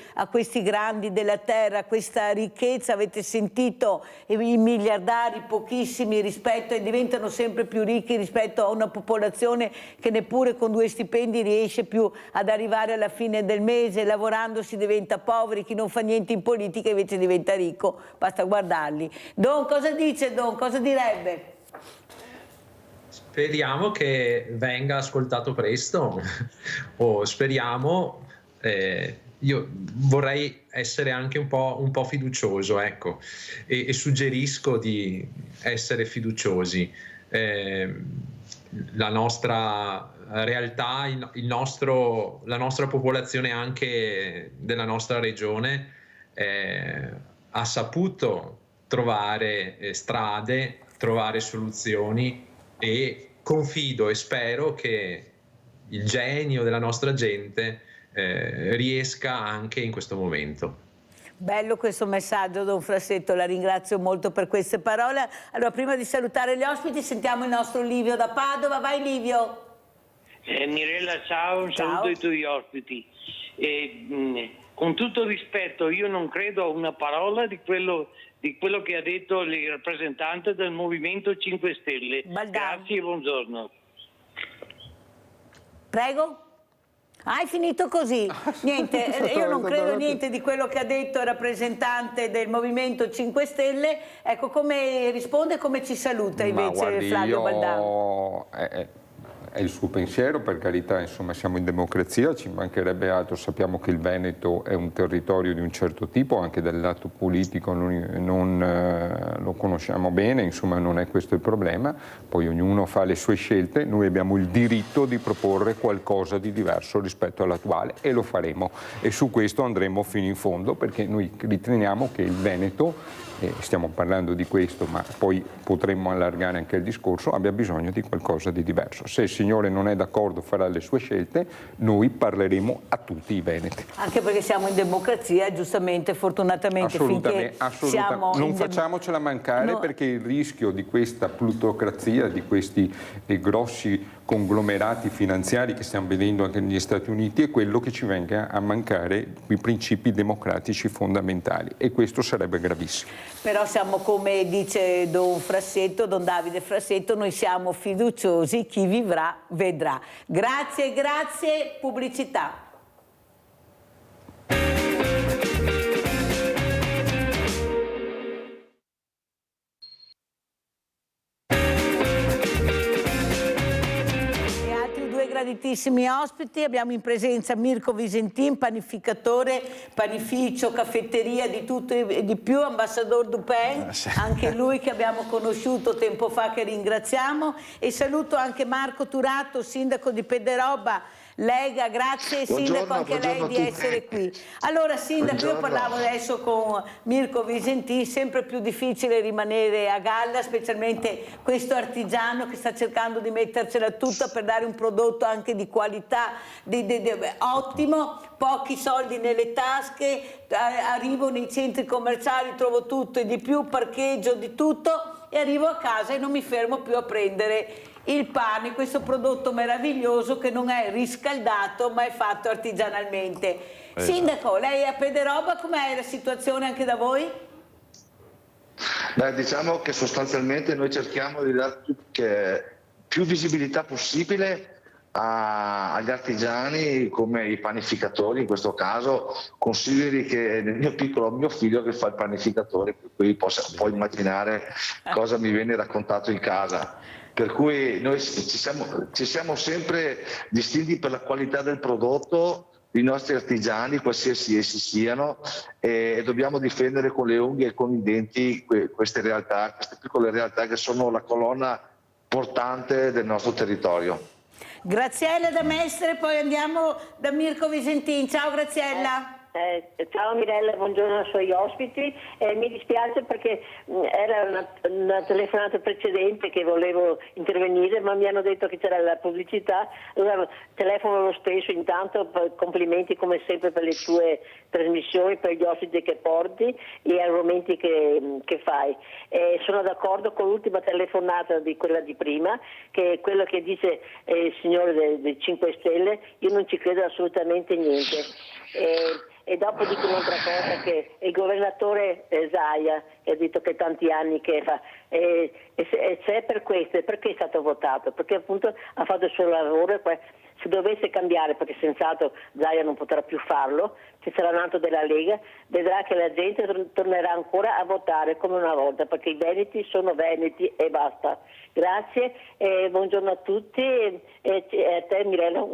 grandi della terra, a questa ricchezza. Avete sentito i miliardari pochissimi rispetto, e diventano sempre più ricchi rispetto a una popolazione che neppure con 2 stipendi riesce più ad arrivare alla fine del mese, lavorando si diventa poveri, chi non fa niente in politica invece diventa ricco, basta guardarli. Don, cosa dice Don? Cosa direbbe? Speriamo che venga ascoltato presto, o speriamo, io vorrei essere anche un po' fiducioso, ecco, e suggerisco di essere fiduciosi. La nostra realtà, la nostra popolazione anche della nostra regione ha saputo trovare strade, trovare soluzioni, e confido e spero che il genio della nostra gente riesca anche in questo momento. Bello questo messaggio, Don Frassetto, la ringrazio molto per queste parole. Allora, prima di salutare gli ospiti, sentiamo il nostro Livio da Padova. Vai Livio! Mirella, ciao, un saluto ai tuoi ospiti. Con tutto rispetto, io non credo a una parola di quello che ha detto il rappresentante del Movimento 5 Stelle. Grazie e buongiorno. Prego? Hai finito così? Niente, io non credo niente di quello che ha detto il rappresentante del Movimento 5 Stelle. Ecco, come risponde, come ci saluta invece Flavio Baldano? È il suo pensiero, per carità, insomma siamo in democrazia, ci mancherebbe altro, sappiamo che il Veneto è un territorio di un certo tipo, anche dal lato politico non lo conosciamo bene, insomma non è questo il problema, poi ognuno fa le sue scelte, noi abbiamo il diritto di proporre qualcosa di diverso rispetto all'attuale e lo faremo, e su questo andremo fino in fondo, perché noi riteniamo che il Veneto, stiamo parlando di questo ma poi potremmo allargare anche il discorso, abbia bisogno di qualcosa di diverso. Se il Signore non è d'accordo, farà le sue scelte, noi parleremo a tutti i veneti. Anche perché siamo in democrazia, giustamente, fortunatamente, finché siamo non facciamocela mancare, perché il rischio di questa plutocrazia, di questi grossi conglomerati finanziari che stiamo vedendo anche negli Stati Uniti, è quello che ci venga a mancare i principi democratici fondamentali, e questo sarebbe gravissimo. Però siamo, come dice Don Frassetto, Don Davide Frassetto, noi siamo fiduciosi, chi vivrà vedrà. Grazie, grazie, pubblicità. graditissimi ospiti. Abbiamo in presenza Mirko Visentin, panificatore, panificio, caffetteria, di tutto e di più, ambassador du pain, anche lui che abbiamo conosciuto tempo fa, che ringraziamo, e saluto anche Marco Turato, sindaco di Pederoba, Lega. Grazie sindaco anche lei di essere qui. Allora sindaco, io parlavo adesso con Mirko Visentin, sempre più difficile rimanere a galla, specialmente questo artigiano che sta cercando di mettercela tutta per dare un prodotto anche di qualità ottimo, pochi soldi nelle tasche, arrivo nei centri commerciali, trovo tutto e di più, parcheggio di tutto e arrivo a casa e non mi fermo più a prendere il pane, questo prodotto meraviglioso che non è riscaldato ma è fatto artigianalmente. Sindaco, lei è a Pederoba, com'è la situazione anche da voi? Beh, diciamo che sostanzialmente noi cerchiamo di dare più visibilità possibile agli artigiani, come i panificatori in questo caso. Consideri che nel mio piccolo mio figlio che fa il panificatore, per cui puoi immaginare cosa mi viene raccontato in casa. Per cui noi ci siamo sempre distinti per la qualità del prodotto, i nostri artigiani, qualsiasi essi siano, e dobbiamo difendere con le unghie e con i denti queste realtà, queste piccole realtà che sono la colonna portante del nostro territorio. Graziella da Mestre, poi andiamo da Mirko Visentin. Ciao Graziella. Ciao Mirella, buongiorno ai suoi ospiti. Mi dispiace perché era una telefonata precedente che volevo intervenire, ma mi hanno detto che c'era la pubblicità, allora telefono lo stesso. Intanto complimenti come sempre per le tue trasmissioni, per gli ospiti che porti e gli argomenti che fai. Sono d'accordo con l'ultima telefonata di quella di prima, che quello che dice il signore dei 5 Stelle, io non ci credo assolutamente niente. E dopo dico un'altra cosa, che il governatore Zaia, che ha detto che tanti anni che fa, se per questo, perché è stato votato? Perché appunto ha fatto il suo lavoro, e poi se dovesse cambiare, perché senz'altro Zaia non potrà più farlo, ci sarà un altro della Lega, vedrà che la gente tornerà ancora a votare come una volta, perché i veneti sono veneti e basta. Grazie, buongiorno a tutti e a te Mirella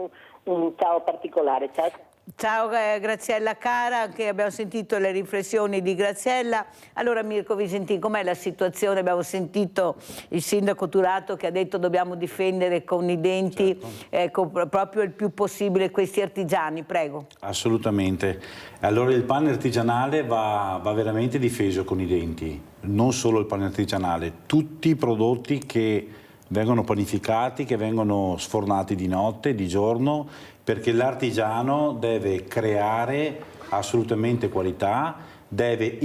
un ciao particolare. Ciao. Ciao Graziella cara, anche abbiamo sentito le riflessioni di Graziella. Allora Mirko Visentin, com'è la situazione? Abbiamo sentito il sindaco Turato che ha detto dobbiamo difendere con i denti, ecco, proprio il più possibile questi artigiani, prego. Assolutamente. Allora il pane artigianale va veramente difeso con i denti, non solo il pane artigianale, tutti i prodotti che vengono panificati, che vengono sfornati di notte, di giorno, perché l'artigiano deve creare assolutamente qualità, deve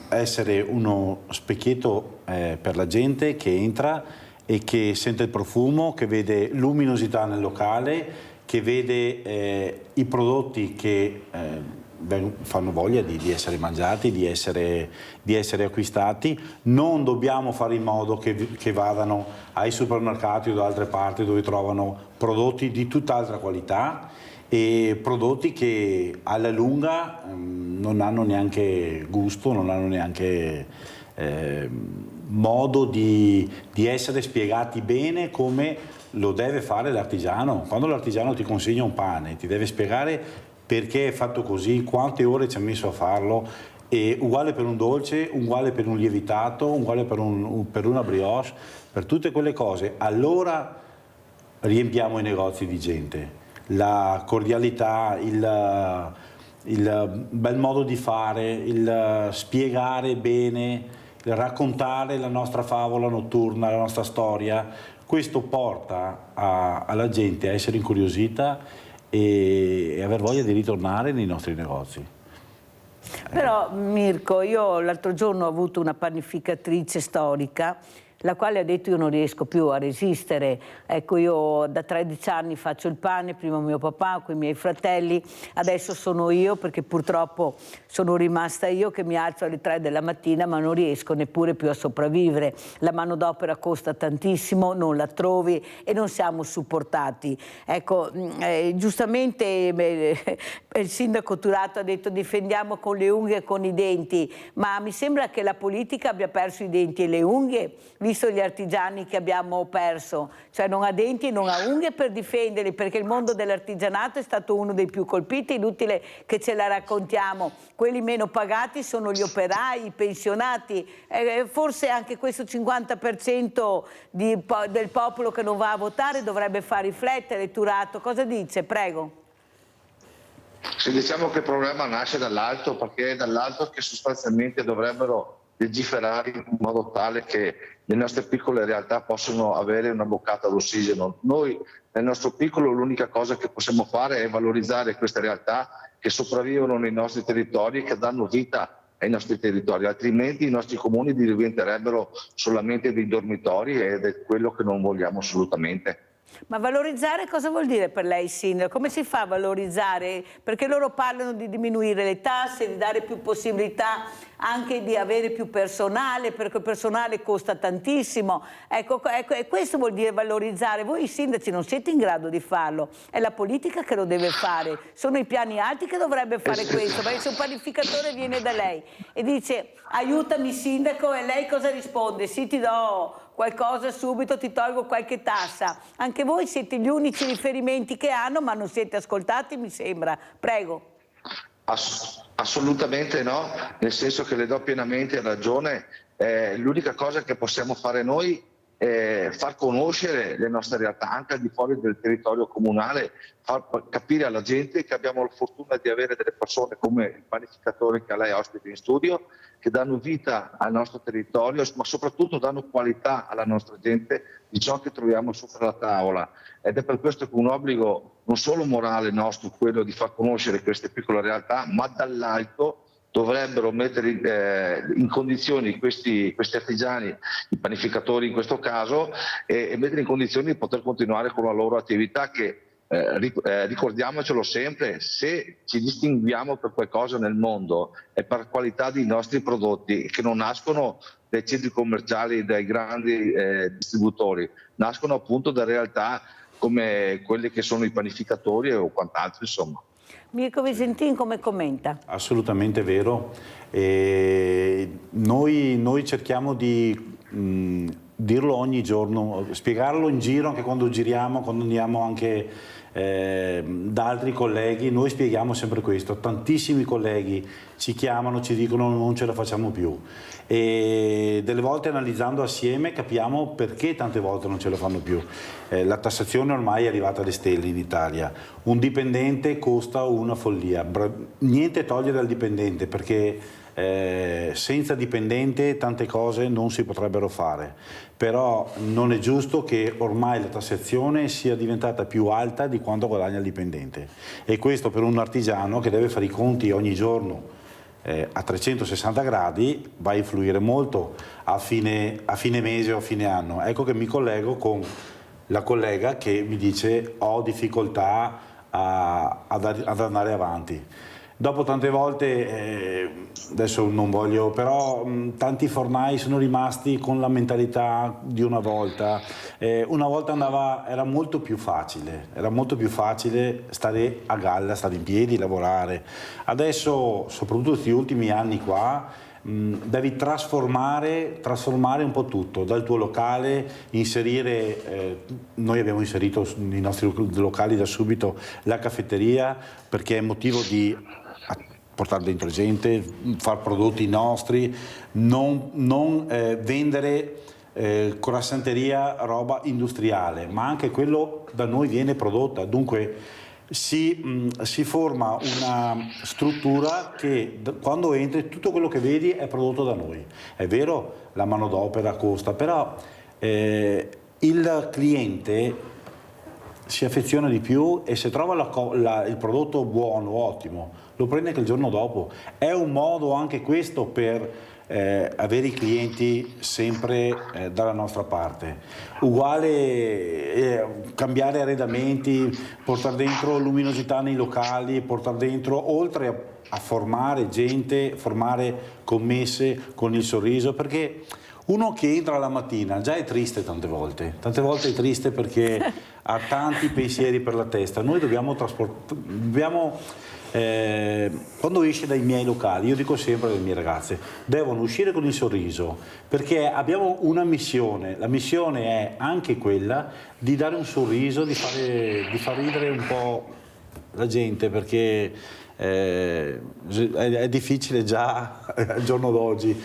essere uno specchietto per la gente che entra e che sente il profumo, che vede luminosità nel locale, che vede i prodotti che fanno voglia di essere mangiati, di essere acquistati. Non dobbiamo fare in modo che vadano ai supermercati o da altre parti dove trovano prodotti di tutt'altra qualità e prodotti che alla lunga non hanno neanche gusto, non hanno neanche modo di essere spiegati bene come lo deve fare l'artigiano. Quando l'artigiano ti consiglia un pane, ti deve spiegare perché è fatto così, quante ore ci ha messo a farlo, e uguale per un dolce, uguale per un lievitato, uguale per una brioche, per tutte quelle cose. Allora riempiamo i negozi di gente. La cordialità, il bel modo di fare, il spiegare bene, il raccontare la nostra favola notturna, la nostra storia, questo porta alla gente a essere incuriosita e aver voglia di ritornare nei nostri negozi. Però Mirko, io l'altro giorno ho avuto una panificatrice storica la quale ha detto io non riesco più a resistere, ecco io da 13 anni faccio il pane, prima mio papà, poi i miei fratelli, adesso sono io perché purtroppo sono rimasta io che mi alzo alle 3 della mattina ma non riesco neppure più a sopravvivere, la manodopera costa tantissimo, non la trovi e non siamo supportati. Ecco, giustamente il sindaco Turato ha detto difendiamo con le unghie e con i denti, ma mi sembra che la politica abbia perso i denti e le unghie, visto gli artigiani che abbiamo perso, cioè non ha denti e non ha unghie per difenderli, perché il mondo dell'artigianato è stato uno dei più colpiti, inutile che ce la raccontiamo. Quelli meno pagati sono gli operai, i pensionati, forse anche questo 50% del popolo che non va a votare dovrebbe far riflettere Turato. Cosa dice? Prego. Sì, diciamo che il problema nasce dall'alto, perché è dall'alto che sostanzialmente dovrebbero legiferare in modo tale che le nostre piccole realtà possano avere una boccata d'ossigeno. Noi nel nostro piccolo l'unica cosa che possiamo fare è valorizzare queste realtà che sopravvivono nei nostri territori e che danno vita ai nostri territori, altrimenti i nostri comuni diventerebbero solamente dei dormitori ed è quello che non vogliamo assolutamente. Ma valorizzare cosa vuol dire per lei, sindaco? Come si fa a valorizzare? Perché loro parlano di diminuire le tasse, di dare più possibilità anche di avere più personale, perché il personale costa tantissimo. Ecco, questo vuol dire valorizzare. Voi sindaci non siete in grado di farlo, è la politica che lo deve fare. Sono i piani alti che dovrebbe fare questo, perché se un pianificatore viene da lei e dice aiutami sindaco, e lei cosa risponde? Sì, ti do qualcosa subito, ti tolgo qualche tassa. Anche voi siete gli unici riferimenti che hanno, ma non siete ascoltati, mi sembra. Prego. Assolutamente no, nel senso che le do pienamente ragione. L'unica cosa che possiamo fare noi è far conoscere le nostre realtà anche al di fuori del territorio comunale, far capire alla gente che abbiamo la fortuna di avere delle persone come il panificatore che lei ospita in studio, che danno vita al nostro territorio, ma soprattutto danno qualità alla nostra gente di ciò che troviamo sopra la tavola. Ed è per questo che un obbligo non solo morale nostro, quello di far conoscere queste piccole realtà, ma dall'alto dovrebbero mettere in condizioni questi artigiani, i panificatori in questo caso, e mettere in condizioni di poter continuare con la loro attività che, ricordiamocelo sempre, se ci distinguiamo per qualcosa nel mondo è per qualità dei nostri prodotti che non nascono dai centri commerciali, dai grandi distributori, nascono appunto da realtà come quelle che sono i panificatori o quant'altro, insomma. Mirko Visentin come commenta? Assolutamente vero. Noi cerchiamo di dirlo ogni giorno, spiegarlo in giro anche quando giriamo, quando andiamo anche da altri colleghi, noi spieghiamo sempre questo. Tantissimi colleghi ci chiamano, ci dicono non ce la facciamo più, e delle volte analizzando assieme capiamo perché tante volte non ce la fanno più. La tassazione ormai è arrivata alle stelle in Italia, un dipendente costa una follia, niente togliere al dipendente, perché senza dipendente tante cose non si potrebbero fare, però non è giusto che ormai la tassazione sia diventata più alta di quanto guadagna il dipendente, e questo per un artigiano che deve fare i conti ogni giorno a 360 gradi va a influire molto a fine mese o a fine anno. Ecco che mi collego con la collega che mi dice ho difficoltà ad andare avanti. Dopo tante volte, adesso non voglio, però tanti fornai sono rimasti con la mentalità di una volta. Una volta era molto più facile stare a galla, stare in piedi, lavorare. Adesso, soprattutto questi ultimi anni qua, devi trasformare un po' tutto, dal tuo locale, inserire, noi abbiamo inserito nei nostri locali da subito la caffetteria, perché è motivo di portare dentro gente, fare prodotti nostri, non vendere croissanteria, roba industriale, ma anche quello da noi viene prodotta. Dunque si forma una struttura che quando entri tutto quello che vedi è prodotto da noi. È vero, la manodopera costa, però il cliente si affeziona di più e se trova il prodotto buono, ottimo, lo prende anche il giorno dopo. È un modo anche questo per avere i clienti sempre dalla nostra parte. Uguale cambiare arredamenti, portare dentro luminosità nei locali, portare dentro, oltre a formare gente, formare commesse con il sorriso, perché Uno che entra la mattina già è triste tante volte è triste perché ha tanti pensieri per la testa. Noi dobbiamo quando esce dai miei locali, io dico sempre alle mie ragazze, devono uscire con il sorriso, perché abbiamo una missione. La missione è anche quella di dare un sorriso, di far ridere un po' la gente, perché è difficile già al giorno d'oggi.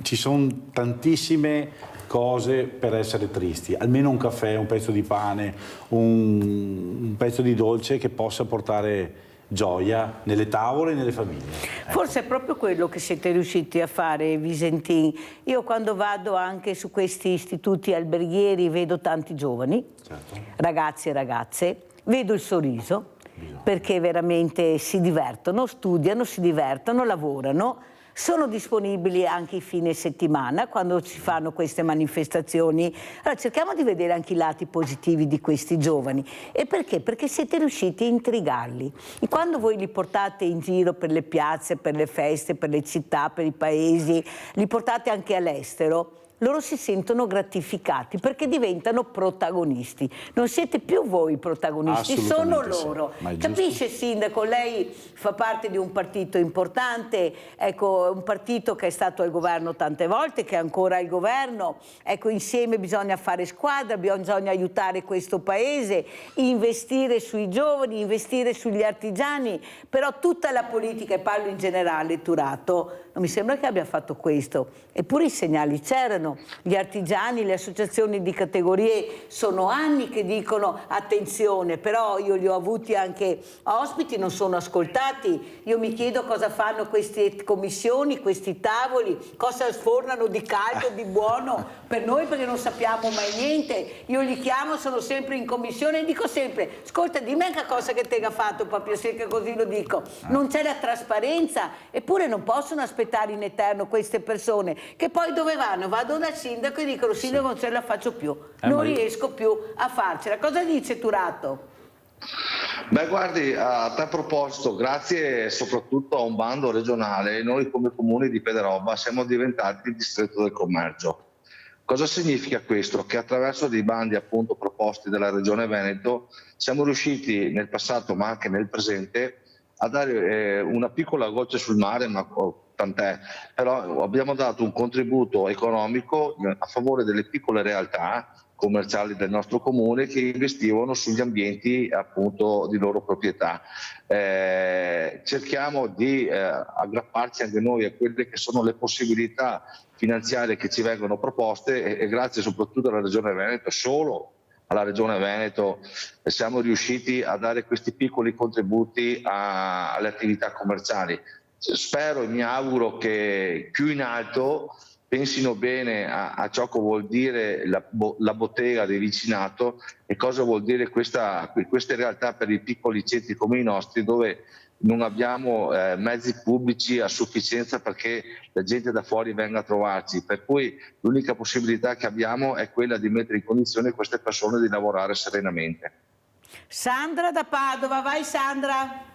Ci sono tantissime cose per essere tristi, almeno un caffè, un pezzo di pane, un pezzo di dolce che possa portare gioia nelle tavole e nelle famiglie. Forse è proprio quello che siete riusciti a fare, Visentin. Io quando vado anche su questi istituti alberghieri vedo tanti giovani, ragazzi e ragazze, vedo il sorriso, perché veramente si divertono, studiano, si divertono, lavorano, sono disponibili anche i fine settimana quando si fanno queste manifestazioni. Allora cerchiamo di vedere anche i lati positivi di questi giovani. E perché? Perché siete riusciti a intrigarli. E quando voi li portate in giro per le piazze, per le feste, per le città, per i paesi, li portate anche all'estero, loro si sentono gratificati perché diventano protagonisti. Non siete più voi i protagonisti, sono loro. Sì. Capisce, Sindaco? Lei fa parte di un partito importante, ecco, un partito che è stato al governo tante volte, che è ancora al governo. Ecco, insieme bisogna fare squadra, bisogna aiutare questo paese, investire sui giovani, investire sugli artigiani, però tutta la politica, e parlo in generale, Turato, non mi sembra che abbia fatto questo. Eppure i segnali c'erano. Gli artigiani, le associazioni di categorie sono anni che dicono attenzione, però io li ho avuti anche ospiti, non sono ascoltati. Io mi chiedo cosa fanno queste commissioni, questi tavoli, cosa sfornano di caldo, di buono per noi, perché non sappiamo mai niente. Io li chiamo, sono sempre in commissione e dico sempre: ascolta, dimmi anche cosa che te ha fatto, proprio se che così lo dico. Non c'è la trasparenza, eppure non possono aspettare in eterno queste persone, che poi dove vanno? Vado dal sindaco e dicono: sindaco, non ce la faccio più, non riesco più a farcela. Cosa dice Turato? Beh, guardi, a tal proposito, grazie soprattutto a un bando regionale, noi come comune di Pederobba siamo diventati il distretto del commercio. Cosa significa questo? Che attraverso dei bandi appunto proposti dalla Regione Veneto siamo riusciti nel passato ma anche nel presente a dare una piccola goccia sul mare, ma tant'è, però abbiamo dato un contributo economico a favore delle piccole realtà commerciali del nostro comune che investivano sugli ambienti appunto di loro proprietà. Cerchiamo di aggrapparci anche noi a quelle che sono le possibilità finanziarie che ci vengono proposte e grazie soprattutto alla Regione Veneto, solo alla Regione Veneto, siamo riusciti a dare questi piccoli contributi alle attività commerciali. Spero e mi auguro che più in alto pensino bene a ciò che vuol dire la bottega del vicinato e cosa vuol dire queste realtà per i piccoli centri come i nostri, dove non abbiamo mezzi pubblici a sufficienza perché la gente da fuori venga a trovarci, per cui l'unica possibilità che abbiamo è quella di mettere in condizione queste persone di lavorare serenamente. Sandra da Padova, vai Sandra.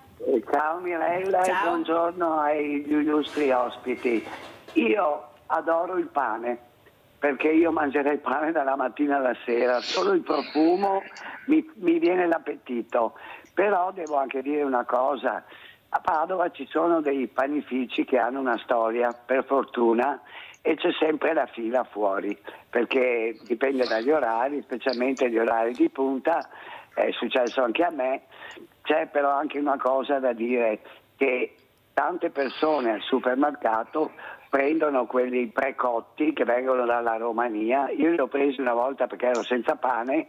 Ciao Mirella. Ciao. E buongiorno ai illustri ospiti. Io adoro il pane, perché io mangerei pane dalla mattina alla sera, solo il profumo mi viene l'appetito. Però devo anche dire una cosa: a Padova ci sono dei panifici che hanno una storia, per fortuna, e c'è sempre la fila fuori, perché dipende dagli orari, specialmente gli orari di punta, è successo anche a me. C'è però anche una cosa da dire, che tante persone al supermercato prendono quelli precotti che vengono dalla Romania. Io li ho presi una volta perché ero senza pane.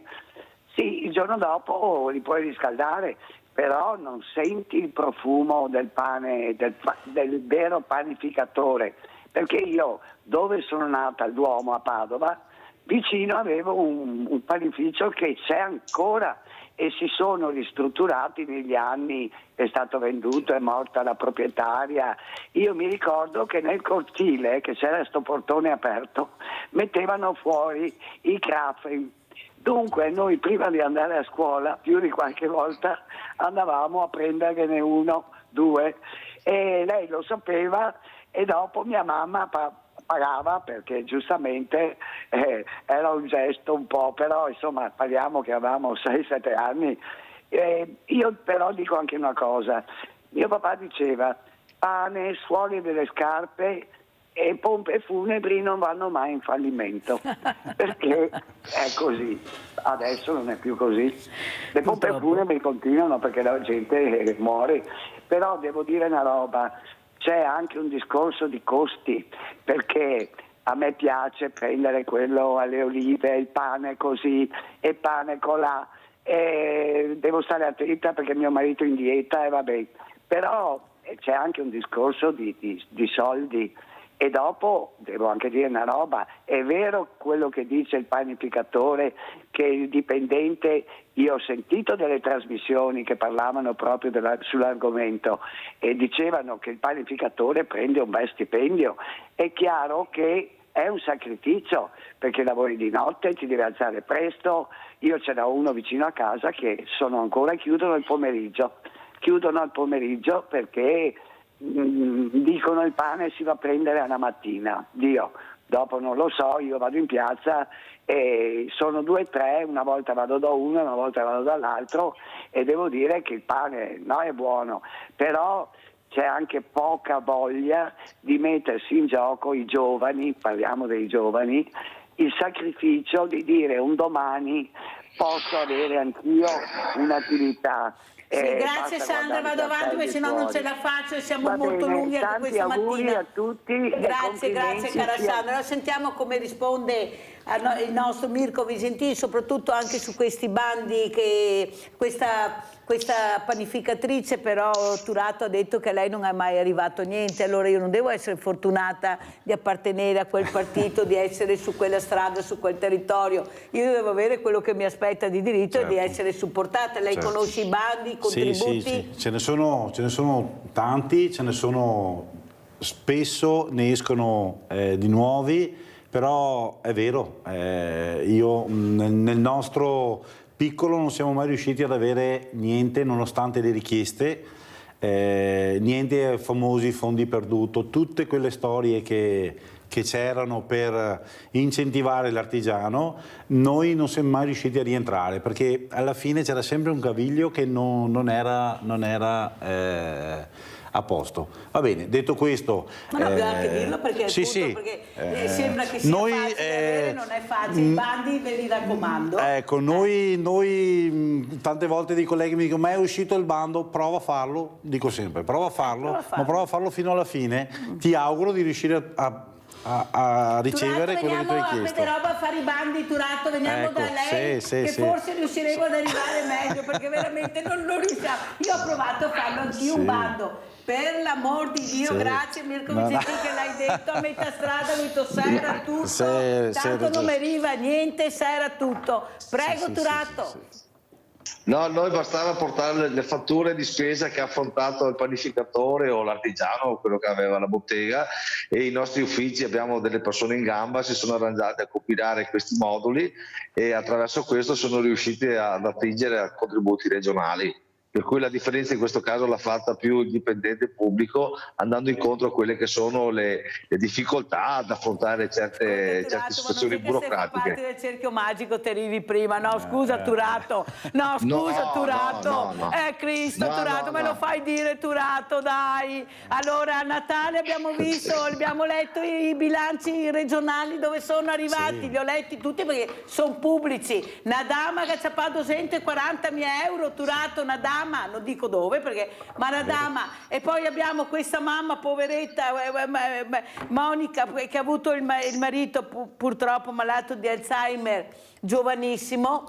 Sì, il giorno dopo li puoi riscaldare, però non senti il profumo del pane, del vero panificatore. Perché io, dove sono nata, al Duomo a Padova, vicino avevo un panificio che c'è ancora e si sono ristrutturati negli anni, è stato venduto, è morta la proprietaria. Io mi ricordo che nel cortile, che c'era sto portone aperto, mettevano fuori i crafri. Dunque noi prima di andare a scuola, più di qualche volta, andavamo a prenderne uno, due, e lei lo sapeva, e dopo mia mamma pagava perché giustamente era un gesto un po', però insomma parliamo che avevamo 6-7 anni. Io però dico anche una cosa, mio papà diceva pane, suoli delle scarpe e pompe funebri non vanno mai in fallimento, perché è così, adesso non è più così. Le pompe funebri continuano perché la gente muore, però devo dire una roba, c'è anche un discorso di costi, perché a me piace prendere quello alle olive, il pane così e il pane colà, devo stare attenta perché mio marito è in dieta e vabbè, però c'è anche un discorso di soldi. E dopo devo anche dire una roba, è vero quello che dice il panificatore, che il dipendente, io ho sentito delle trasmissioni che parlavano proprio sull'argomento e dicevano che il panificatore prende un bel stipendio. È chiaro che è un sacrificio perché lavori di notte, ti devi alzare presto. Io ce n'ho uno vicino a casa che chiudono al pomeriggio perché dicono il pane si va a prendere alla mattina. Dio, dopo non lo so, io vado in piazza e sono 2-3, una volta vado da uno, una volta vado dall'altro e devo dire che il pane no, è buono, però c'è anche poca voglia di mettersi in gioco i giovani, parliamo dei giovani, il sacrificio di dire un domani posso avere anch'io un'attività. Sì, grazie Sandra, vado avanti perché sennò non ce la faccio e siamo molto lunghi anche questa mattina. A tutti. Grazie cara Sandra. Allora, sentiamo come risponde il nostro Mirko Visentini, soprattutto anche su questi bandi che questa panificatrice, però Turato ha detto che a lei non è mai arrivato niente, allora io non devo essere fortunata di appartenere a quel partito, di essere su quella strada, su quel territorio, io devo avere quello che mi aspetta di diritto e di essere supportata. Lei conosce i bandi, i contributi? Sì. Ce ne sono tanti, ce ne sono spesso, ne escono di nuovi, però è vero, io nel nostro piccolo non siamo mai riusciti ad avere niente nonostante le richieste, niente famosi fondi perduto, tutte quelle storie che c'erano per incentivare l'artigiano, noi non siamo mai riusciti a rientrare perché alla fine c'era sempre un caviglio che non era a posto. Va bene, detto questo... Ma no, bisogna anche dirlo perché, perché sembra che sia facile avere, non è facile, i bandi ve li raccomando. Ecco, noi tante volte dei colleghi mi dicono ma è uscito il bando, prova a farlo, dico sempre, prova a farlo, ma prova a farlo fino alla fine, ti auguro di riuscire a ricevere quello che tu hai chiesto. Roba a fare i bandi, Turato, veniamo da lei, forse riusciremo ad arrivare meglio, perché veramente non riusciamo. Io ho provato a farlo anch'io un bando. Per l'amor di Dio, grazie Mirko Visentini che l'hai detto, a metà strada lui serra tutto, tanto non mi arriva niente, serra tutto. Prego Turato. No, noi bastava portare le fatture di spesa che ha affrontato il panificatore o l'artigiano o quello che aveva la bottega, e i nostri uffici, abbiamo delle persone in gamba, si sono arrangiate a compilare questi moduli e attraverso questo sono riusciti ad attingere a contributi regionali. Per cui la differenza in questo caso l'ha fatta più il dipendente pubblico, andando incontro a quelle che sono le difficoltà ad affrontare certe situazioni burocratiche. Sei parte del cerchio magico, te arrivi prima, no scusa Turato, no scusa Turato, Cristo Turato, me lo fai dire Turato, dai. Allora a Natale abbiamo letto i bilanci regionali dove sono arrivati, li ho letti tutti perché sono pubblici. Nadama che ci ha pagato 240.000 euro, Turato, Nadama, non dico dove perché, ma Nadama, e poi abbiamo questa mamma poveretta Monica che ha avuto il marito purtroppo malato di Alzheimer, giovanissimo,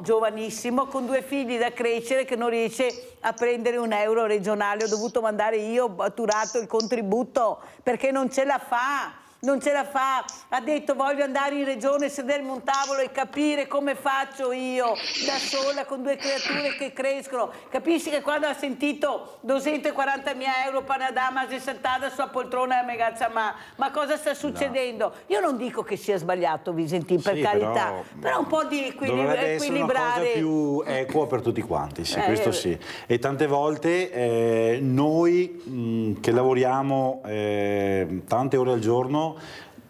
con 2 figli da crescere, che non riesce a prendere un euro regionale. Ho dovuto mandare io a Turato il contributo perché non ce la fa. Ha detto voglio andare in regione, sedermi un tavolo e capire come faccio io da sola con 2 creature che crescono. Capisci che quando ha sentito 240.000 euro Panadama si è sentata sulla poltrona e mi cazza ma cosa sta succedendo? Io non dico che sia sbagliato Visentini, per carità, però un po' di dovrebbe essere una cosa più equa per tutti quanti, questo sì. E tante volte noi che lavoriamo tante ore al giorno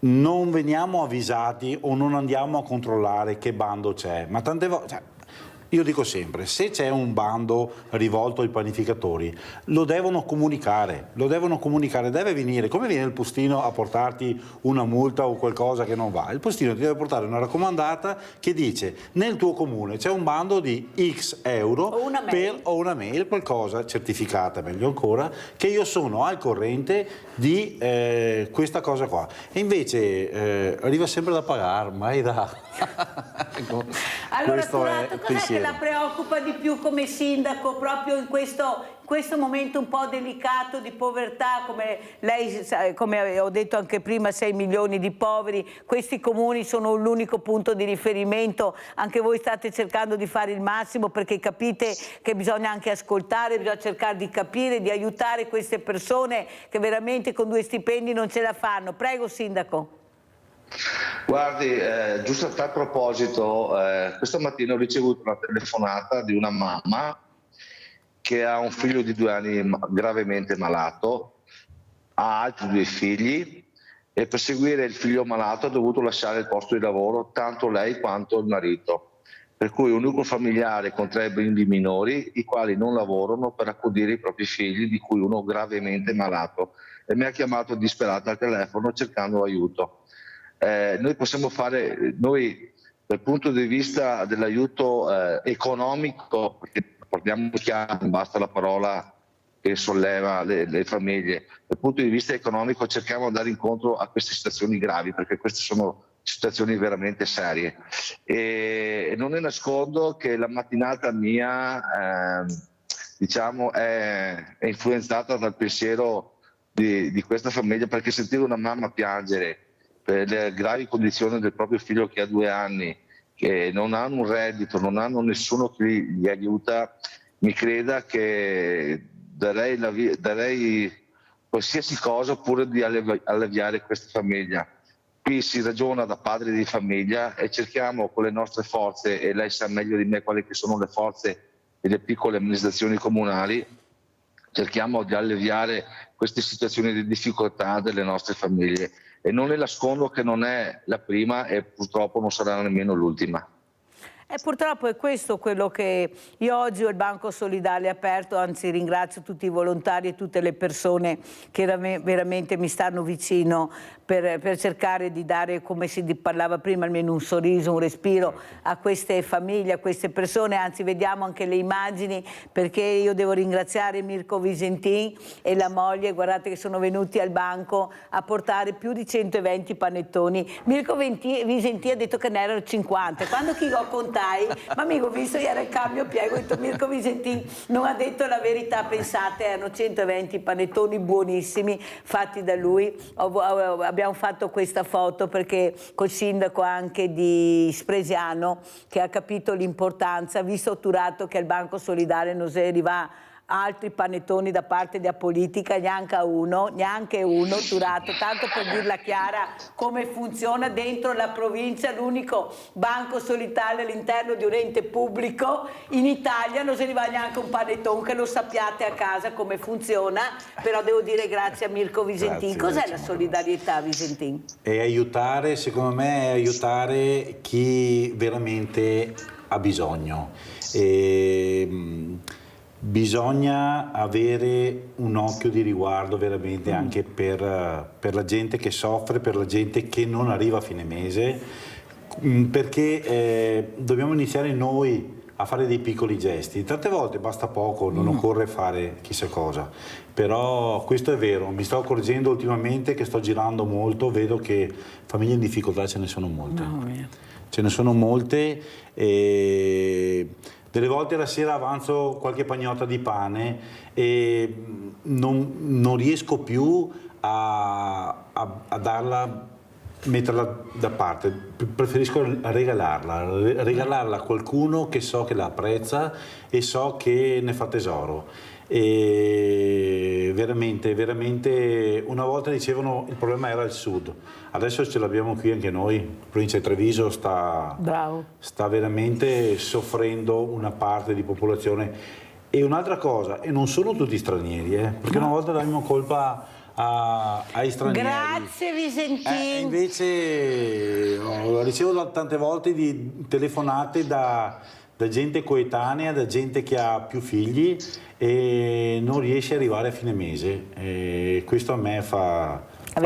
non veniamo avvisati o non andiamo a controllare che bando c'è, ma tante volte... Io dico sempre, se c'è un bando rivolto ai panificatori, lo devono comunicare, deve venire, come viene il postino a portarti una multa o qualcosa che non va? Il postino ti deve portare una raccomandata che dice, nel tuo comune c'è un bando di X euro o una mail, qualcosa certificata, meglio ancora, che io sono al corrente di questa cosa qua. E invece arriva sempre da pagare, mai da... ecco, allora, Turato, cos'è che la preoccupa di più come sindaco proprio in questo momento un po' delicato di povertà, come lei, come ho detto anche prima, 6 milioni di poveri, questi comuni sono l'unico punto di riferimento, anche voi state cercando di fare il massimo perché capite che bisogna anche ascoltare, bisogna cercare di capire, di aiutare queste persone che veramente con 2 stipendi non ce la fanno. Prego, sindaco. Guardi, giusto a tal proposito, questa mattina ho ricevuto una telefonata di una mamma che ha un figlio di 2 anni gravemente malato, ha altri 2 figli e per seguire il figlio malato ha dovuto lasciare il posto di lavoro tanto lei quanto il marito, per cui un nucleo familiare con 3 bimbi minori i quali non lavorano per accudire i propri figli, di cui uno gravemente malato, e mi ha chiamato disperata al telefono cercando aiuto. Noi possiamo fare, dal punto di vista dell'aiuto economico, perché parliamo chiaro, non basta la parola che solleva le famiglie, dal punto di vista economico cerchiamo di andare incontro a queste situazioni gravi, perché queste sono situazioni veramente serie. E non ne nascondo che la mattinata mia diciamo è influenzata dal pensiero di questa famiglia, perché sentire una mamma piangere per le gravi condizioni del proprio figlio che ha 2 anni, che non hanno un reddito, non hanno nessuno che li aiuta, mi creda che darei qualsiasi cosa pure di alleviare questa famiglia. Qui si ragiona da padri di famiglia e cerchiamo con le nostre forze, e lei sa meglio di me quali che sono le forze delle piccole amministrazioni comunali, cerchiamo di alleviare queste situazioni di difficoltà delle nostre famiglie. E non le nascondo che non è la prima e purtroppo non sarà nemmeno l'ultima. Purtroppo è questo quello che io oggi ho il Banco Solidale aperto, anzi ringrazio tutti i volontari e tutte le persone che veramente mi stanno vicino per cercare di dare, come si parlava prima, almeno un sorriso, un respiro a queste famiglie, a queste persone. Anzi, vediamo anche le immagini, perché io devo ringraziare Mirko Visentin e la moglie, guardate che sono venuti al banco a portare più di 120 panettoni. Mirko Visentin ha detto che ne erano 50, quando chi ho contai, ma amico, visto che era il cambio piego, ho detto Mirko Visentin non ha detto la verità, pensate, erano 120 panettoni buonissimi fatti da lui. Abbiamo fatto questa foto perché col sindaco anche di Spresiano, che ha capito l'importanza, visto Turato che al Banco Solidale non si arriva altri panettoni da parte della politica, neanche uno, Turato, tanto per dirla chiara come funziona dentro la provincia, l'unico banco solidale all'interno di un ente pubblico in Italia, non si arriva neanche un panettone, che lo sappiate a casa come funziona, però devo dire grazie a Mirko Visentin. Cos'è la solidarietà, Visentin? È aiutare, secondo me è aiutare chi veramente ha bisogno. Bisogna avere un occhio di riguardo veramente anche per la gente che soffre, per la gente che non arriva a fine mese, perché dobbiamo iniziare noi a fare dei piccoli gesti. Tante volte basta poco, non occorre fare chissà cosa, però questo è vero. Mi sto accorgendo ultimamente che sto girando molto, vedo che famiglie in difficoltà ce ne sono molte. Ce ne sono molte e delle volte la sera avanzo qualche pagnotta di pane e non riesco più a darla, metterla da parte, preferisco regalarla a qualcuno che so che la apprezza e so che ne fa tesoro. E veramente una volta dicevano il problema era il sud, adesso ce l'abbiamo qui anche noi. La provincia di Treviso sta veramente soffrendo una parte di popolazione. E un'altra cosa, e non sono tutti stranieri, perché una volta davamo colpa ai stranieri. Grazie Visentin. Invece ricevo tante volte di telefonate da gente coetanea, da gente che ha più figli e non riesce ad arrivare a fine mese. E questo a me fa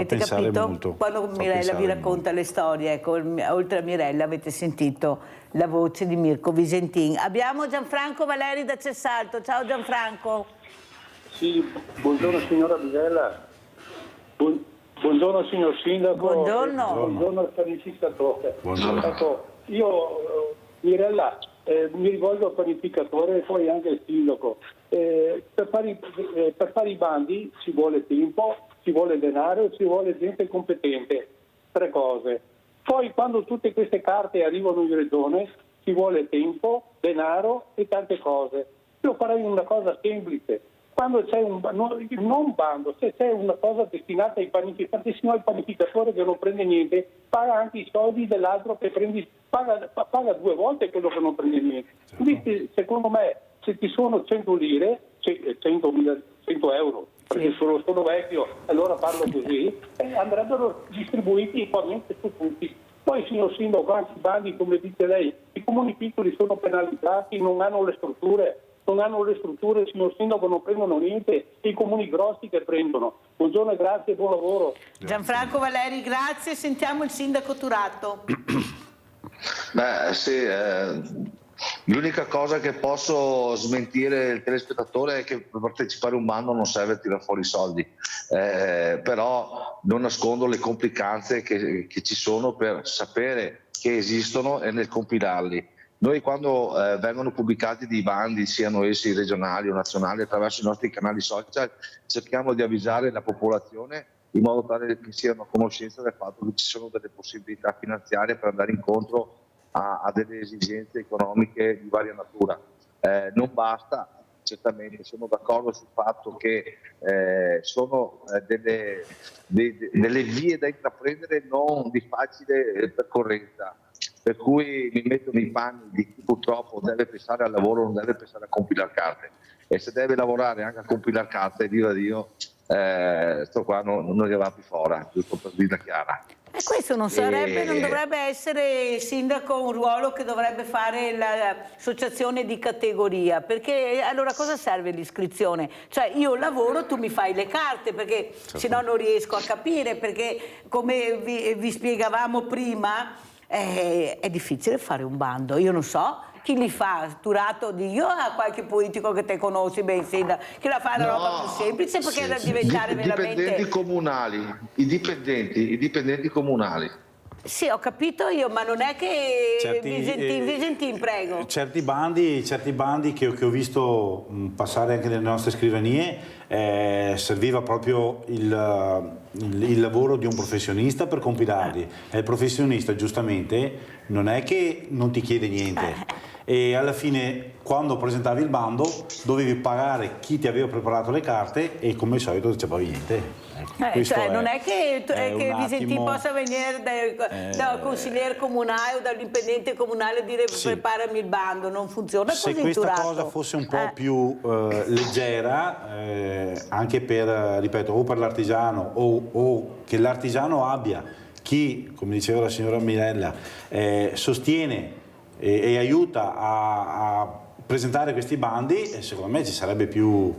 pensare capito? molto. Quando Mirella vi racconta le storie, ecco, oltre a Mirella avete sentito la voce di Mirko Visentin. Abbiamo Gianfranco Valeri da Cessalto. Ciao Gianfranco. Sì, buongiorno signora Mirella. Buongiorno signor Sindaco. Buongiorno. Buongiorno al pianificatore. Buongiorno. Ecco, io, Mirella, mi rivolgo al pianificatore e poi anche al sindaco. Per fare i bandi ci vuole tempo, ci vuole denaro e ci vuole gente competente. 3 cose. Poi quando tutte queste carte arrivano in regione ci vuole tempo, denaro e tante cose. Io farei una cosa semplice. Quando c'è non bando, se c'è una cosa destinata ai panificatori, se no il panificatore che non prende niente paga anche i soldi dell'altro che paga 2 volte quello che non prende niente. Quindi secondo me se ci sono 100 lire, 100 euro, perché sono vecchio, allora parlo così, andrebbero distribuiti equamente su tutti. Poi signor Sindaco, anche i bandi, come dice lei, i comuni piccoli sono penalizzati, non hanno le strutture, signor Sindaco, non prendono niente, i comuni grossi che prendono. Buongiorno e grazie, buon lavoro. Gianfranco Valeri, grazie. Sentiamo il sindaco Turatto. Beh, sì, l'unica cosa che posso smentire il telespettatore è che per partecipare a un bando non serve tirare fuori i soldi, però non nascondo le complicanze che ci sono per sapere che esistono e nel compilarli. Noi quando vengono pubblicati dei bandi, siano essi regionali o nazionali, attraverso i nostri canali social, cerchiamo di avvisare la popolazione in modo tale che siano a conoscenza del fatto che ci sono delle possibilità finanziarie per andare incontro a delle esigenze economiche di varia natura. Non basta, certamente sono d'accordo sul fatto che sono delle vie da intraprendere non di facile percorrenza, per cui mi metto nei panni di chi purtroppo deve pensare al lavoro, non deve pensare a compilare carte, e se deve lavorare anche a compilare carte, viva Dio, sto qua non ne va più fuori, giusto per dirla chiara. E questo non dovrebbe essere, sindaco, un ruolo che dovrebbe fare l'associazione di categoria, perché allora cosa serve l'iscrizione? Cioè io lavoro, tu mi fai le carte, perché se no non riesco a capire, perché come vi spiegavamo prima è difficile fare un bando, io non so. Chi li fa? Turatto di io a qualche politico che te conosci ben, sindaco, che la fa una roba più semplice, perché da diventare veramente... I dipendenti comunali. Sì, ho capito io, ma non è che Visentin, prego. Certi bandi che ho visto passare anche nelle nostre scrivanie, serviva proprio il lavoro di un professionista per compilarli. E il professionista giustamente non è che non ti chiede niente. E alla fine, quando presentavi il bando, dovevi pagare chi ti aveva preparato le carte e come al solito non c'è poi niente. Cioè, non è che Visentin possa venire dal consigliere comunale o dall'indipendente comunale e dire preparami il bando, non funziona così. Se questa cosa fosse un po' più leggera, anche per, ripeto, o per l'artigiano o che l'artigiano abbia chi, come diceva la signora Mirella, sostiene e aiuta a presentare questi bandi, secondo me ci sarebbe più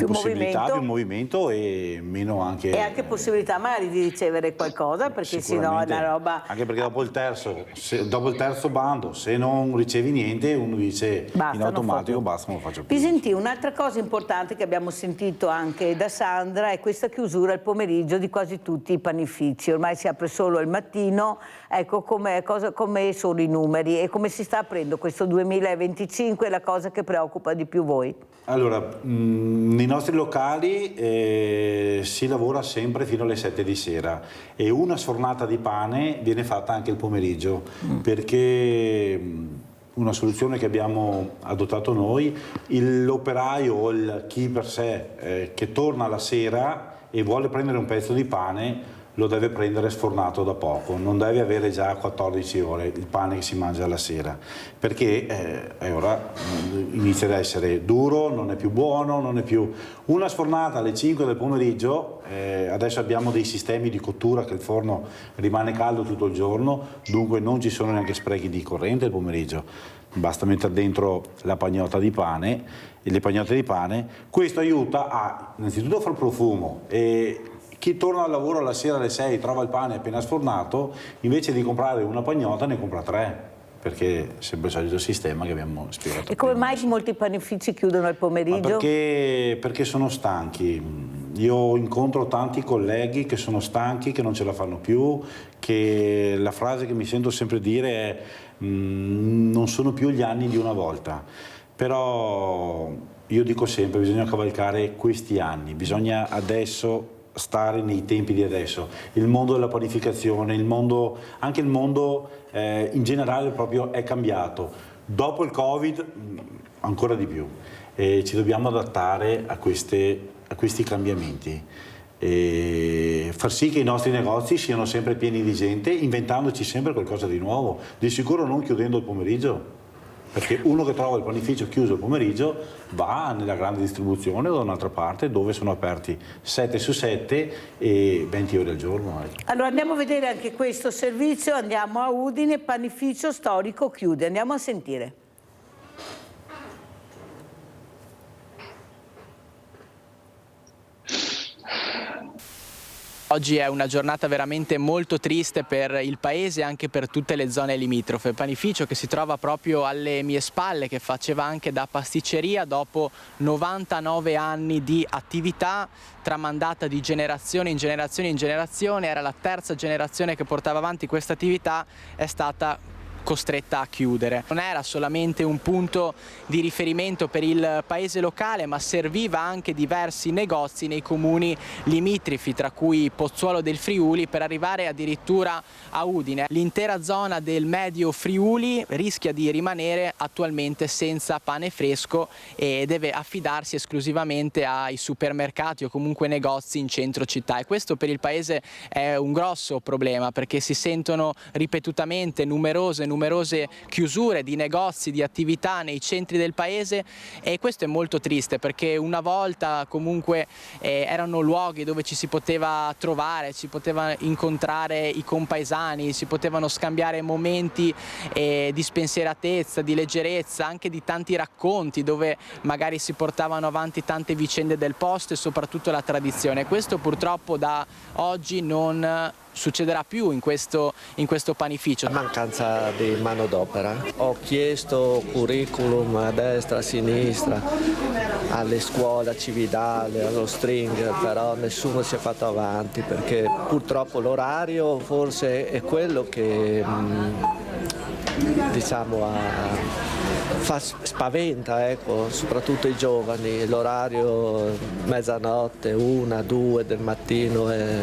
possibilità, più movimento e meno anche... E anche possibilità magari di ricevere qualcosa, perché sennò è una roba... Anche perché dopo il terzo bando, se non ricevi niente, uno dice basta, in automatico basta, non lo faccio più. Visentin, un'altra cosa importante che abbiamo sentito anche da Sandra è questa chiusura al pomeriggio di quasi tutti i panifici. Ormai si apre solo al mattino, ecco come sono i numeri e come si sta aprendo questo 2025, è la cosa che preoccupa di più voi? Allora, nei nostri locali si lavora sempre fino alle 7 di sera e una sfornata di pane viene fatta anche il pomeriggio, perché una soluzione che abbiamo adottato noi, l'operaio o chi per sé che torna la sera e vuole prendere un pezzo di pane lo deve prendere sfornato da poco, non deve avere già 14 ore il pane che si mangia alla sera, perché ora inizia ad essere duro, non è più buono, non è più... Una sfornata alle 5 del pomeriggio, adesso abbiamo dei sistemi di cottura che il forno rimane caldo tutto il giorno, dunque non ci sono neanche sprechi di corrente il pomeriggio, basta mettere dentro la pagnotta di pane, le pagnotte di pane, questo aiuta a innanzitutto a far profumo e chi torna al lavoro alla sera alle 6 trova il pane appena sfornato, invece di comprare una pagnotta ne compra 3, perché è sempre il solito sistema che abbiamo spiegato. E come mai molti panifici chiudono al pomeriggio? Perché sono stanchi. Io incontro tanti colleghi che sono stanchi, che non ce la fanno più, che la frase che mi sento sempre dire è non sono più gli anni di una volta. Però io dico sempre, bisogna cavalcare questi anni, bisogna adesso stare nei tempi di adesso. Il mondo della panificazione, anche il mondo in generale proprio è cambiato. Dopo il Covid ancora di più. Ci dobbiamo adattare a questi cambiamenti. E far sì che i nostri negozi siano sempre pieni di gente, inventandoci sempre qualcosa di nuovo, di sicuro non chiudendo il pomeriggio. Perché uno che trova il panificio chiuso il pomeriggio va nella grande distribuzione o da un'altra parte dove sono aperti 7 su 7 e 20 ore al giorno. Allora andiamo a vedere anche questo servizio, andiamo a Udine, panificio storico chiude, andiamo a sentire. Oggi è una giornata veramente molto triste per il paese e anche per tutte le zone limitrofe. Panificio che si trova proprio alle mie spalle, che faceva anche da pasticceria dopo 99 anni di attività tramandata di generazione in generazione, era la terza generazione che portava avanti questa attività, è stata costretta a chiudere. Non era solamente un punto di riferimento per il paese locale, ma serviva anche diversi negozi nei comuni limitrofi, tra cui Pozzuolo del Friuli, per arrivare addirittura a Udine. L'intera zona del Medio Friuli rischia di rimanere attualmente senza pane fresco e deve affidarsi esclusivamente ai supermercati o comunque negozi in centro città, e questo per il paese è un grosso problema, perché si sentono ripetutamente numerose chiusure di negozi, di attività nei centri del paese, e questo è molto triste, perché una volta comunque erano luoghi dove ci si poteva trovare, ci poteva incontrare i compaesani, si potevano scambiare momenti di spensieratezza, di leggerezza, anche di tanti racconti dove magari si portavano avanti tante vicende del posto e soprattutto la tradizione. Questo purtroppo da oggi non succederà più in questo panificio. Mancanza di manodopera. Ho chiesto curriculum a destra, a sinistra, alle scuole, a Cividale, allo String, però nessuno si è fatto avanti, perché purtroppo l'orario forse è quello che spaventa, ecco, soprattutto i giovani. L'orario mezzanotte, 1, 2 del mattino è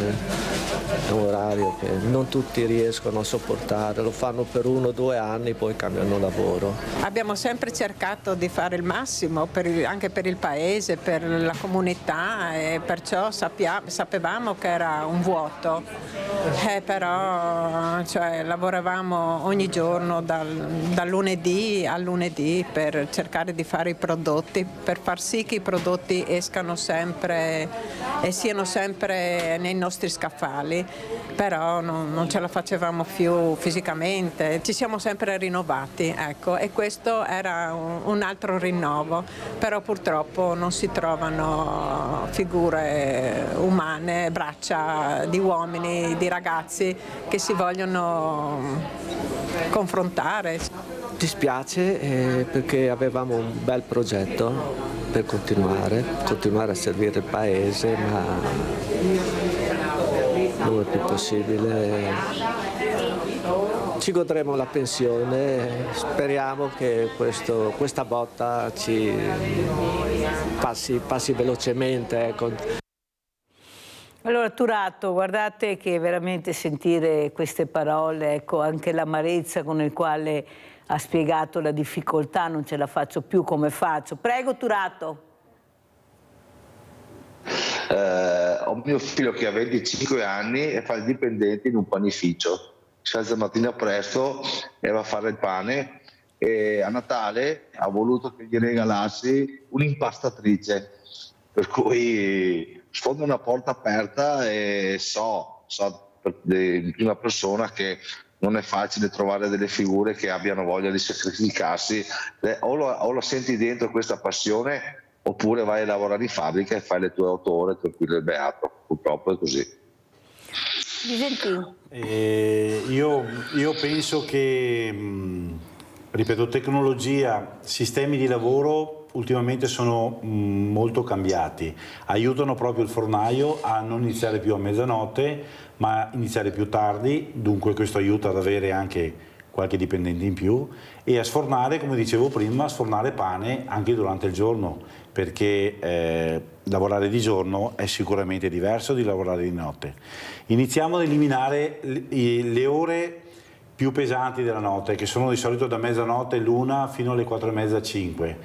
un orario che non tutti riescono a sopportare, lo fanno per 1 o 2 anni, poi cambiano lavoro. Abbiamo sempre cercato di fare il massimo anche per il paese, per la comunità, e perciò sapevamo che era un vuoto, però lavoravamo ogni giorno dal lunedì al lunedì per cercare di fare i prodotti, per far sì che i prodotti escano sempre e siano sempre nei nostri scaffali, però non ce la facevamo più fisicamente, ci siamo sempre rinnovati, ecco, e questo era un altro rinnovo, però purtroppo non si trovano figure umane, braccia di uomini, di ragazzi che si vogliono confrontare. Dispiace perché avevamo un bel progetto per continuare a servire il paese, ma non è più possibile. Ci godremo la pensione, speriamo che questa botta ci passi velocemente. Ecco. Allora Turato, guardate che veramente sentire queste parole, ecco, anche l'amarezza con il quale ha spiegato la difficoltà, non ce la faccio più, come faccio? Prego Turato. ho mio figlio che ha 25 anni e fa il dipendente in un panificio, si alza mattina presto e va a fare il pane, e a Natale ha voluto che gli regalassi un'impastatrice, per cui sfondo una porta aperta e so in prima persona che non è facile trovare delle figure che abbiano voglia di sacrificarsi. O la senti dentro questa passione, oppure vai a lavorare in fabbrica e fai le tue 8 ore tranquillo e beato. Purtroppo è così. Io penso che, ripeto, tecnologia, sistemi di lavoro ultimamente sono molto cambiati, aiutano proprio il fornaio a non iniziare più a mezzanotte ma iniziare più tardi, dunque questo aiuta ad avere anche qualche dipendente in più e a sfornare, come dicevo prima, a sfornare pane anche durante il giorno, perché lavorare di giorno è sicuramente diverso di lavorare di notte. Iniziamo ad eliminare le ore più pesanti della notte, che sono di solito da mezzanotte l'1 fino alle 4:30, 5.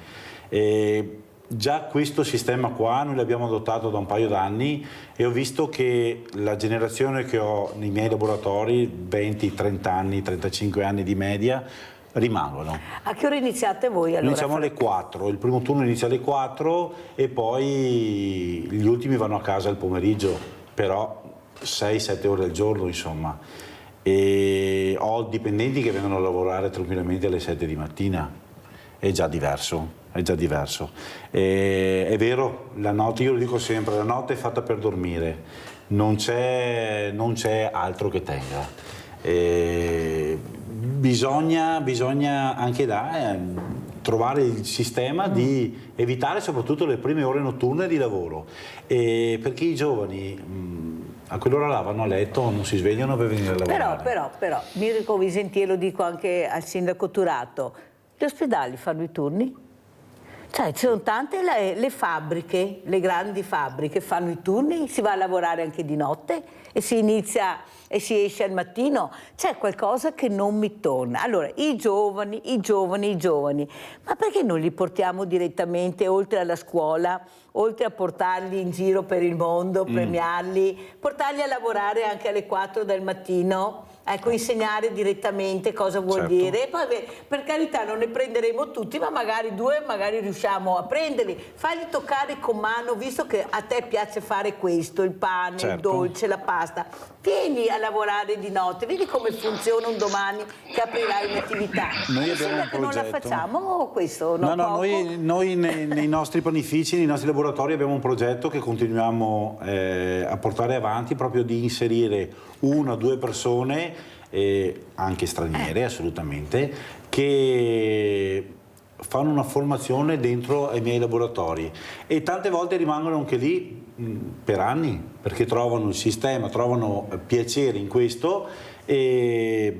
Già questo sistema qua noi l'abbiamo adottato da un paio d'anni e ho visto che la generazione che ho nei miei laboratori, 20, 30 anni, 35 anni di media, rimangono. A che ora iniziate voi allora? Iniziamo alle 4, il primo turno inizia alle 4 e poi gli ultimi vanno a casa il pomeriggio, però 6-7 ore al giorno insomma. E ho dipendenti che vengono a lavorare tranquillamente alle 7 di mattina, è già diverso. È già diverso. È vero, la notte, io lo dico sempre, la notte è fatta per dormire, non c'è altro che tenga. Bisogna anche là trovare il sistema di evitare soprattutto le prime ore notturne di lavoro, perché i giovani a quell'ora là vanno a letto, non si svegliano per venire a lavorare. Però, Mirko Visentini, lo dico anche al sindaco Turato, gli ospedali fanno i turni? Cioè, ci sono tante le fabbriche, le grandi fabbriche fanno i turni, si va a lavorare anche di notte e si inizia e si esce al mattino. C'è qualcosa che non mi torna. Allora, i giovani, ma perché non li portiamo direttamente oltre alla scuola, oltre a portarli in giro per il mondo, premiarli, portarli a lavorare anche alle 4 del mattino? Ecco, insegnare direttamente cosa vuol dire. E poi, per carità, non ne prenderemo tutti, ma magari 2 riusciamo a prenderli. Fagli toccare con mano, visto che a te piace fare questo, il pane, il dolce, la pasta. Vieni a lavorare di notte, vedi come funziona un domani che aprirai un'attività. Noi abbiamo un progetto. Non la facciamo questo? Noi nei nostri panifici, nei nostri laboratori abbiamo un progetto che continuiamo a portare avanti, proprio di inserire 1 o 2 persone, anche straniere assolutamente, che fanno una formazione dentro ai miei laboratori e tante volte rimangono anche lì per anni, perché trovano il sistema, trovano piacere in questo e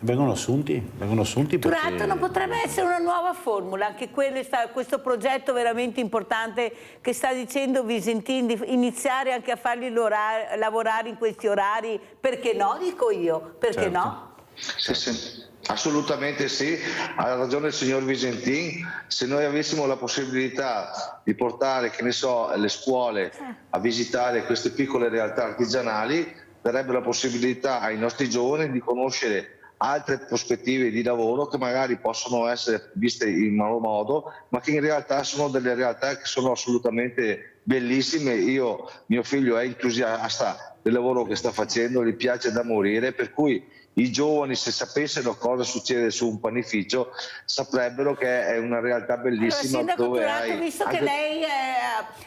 vengono assunti perché... Turato, non potrebbe essere una nuova formula, anche questo progetto veramente importante che sta dicendo Visentini, di iniziare anche a farli lavorare in questi orari, perché no, dico io, perché no? Sì. Assolutamente sì, ha ragione il signor Visentini. Se noi avessimo la possibilità di portare, che ne so, le scuole a visitare queste piccole realtà artigianali, darebbe la possibilità ai nostri giovani di conoscere altre prospettive di lavoro che magari possono essere viste in malo modo, ma che in realtà sono delle realtà che sono assolutamente bellissime. Mio figlio è entusiasta del lavoro che sta facendo, gli piace da morire, per cui i giovani, se sapessero cosa succede su un panificio, saprebbero che è una realtà bellissima. Allora, dove Turato, visto che lei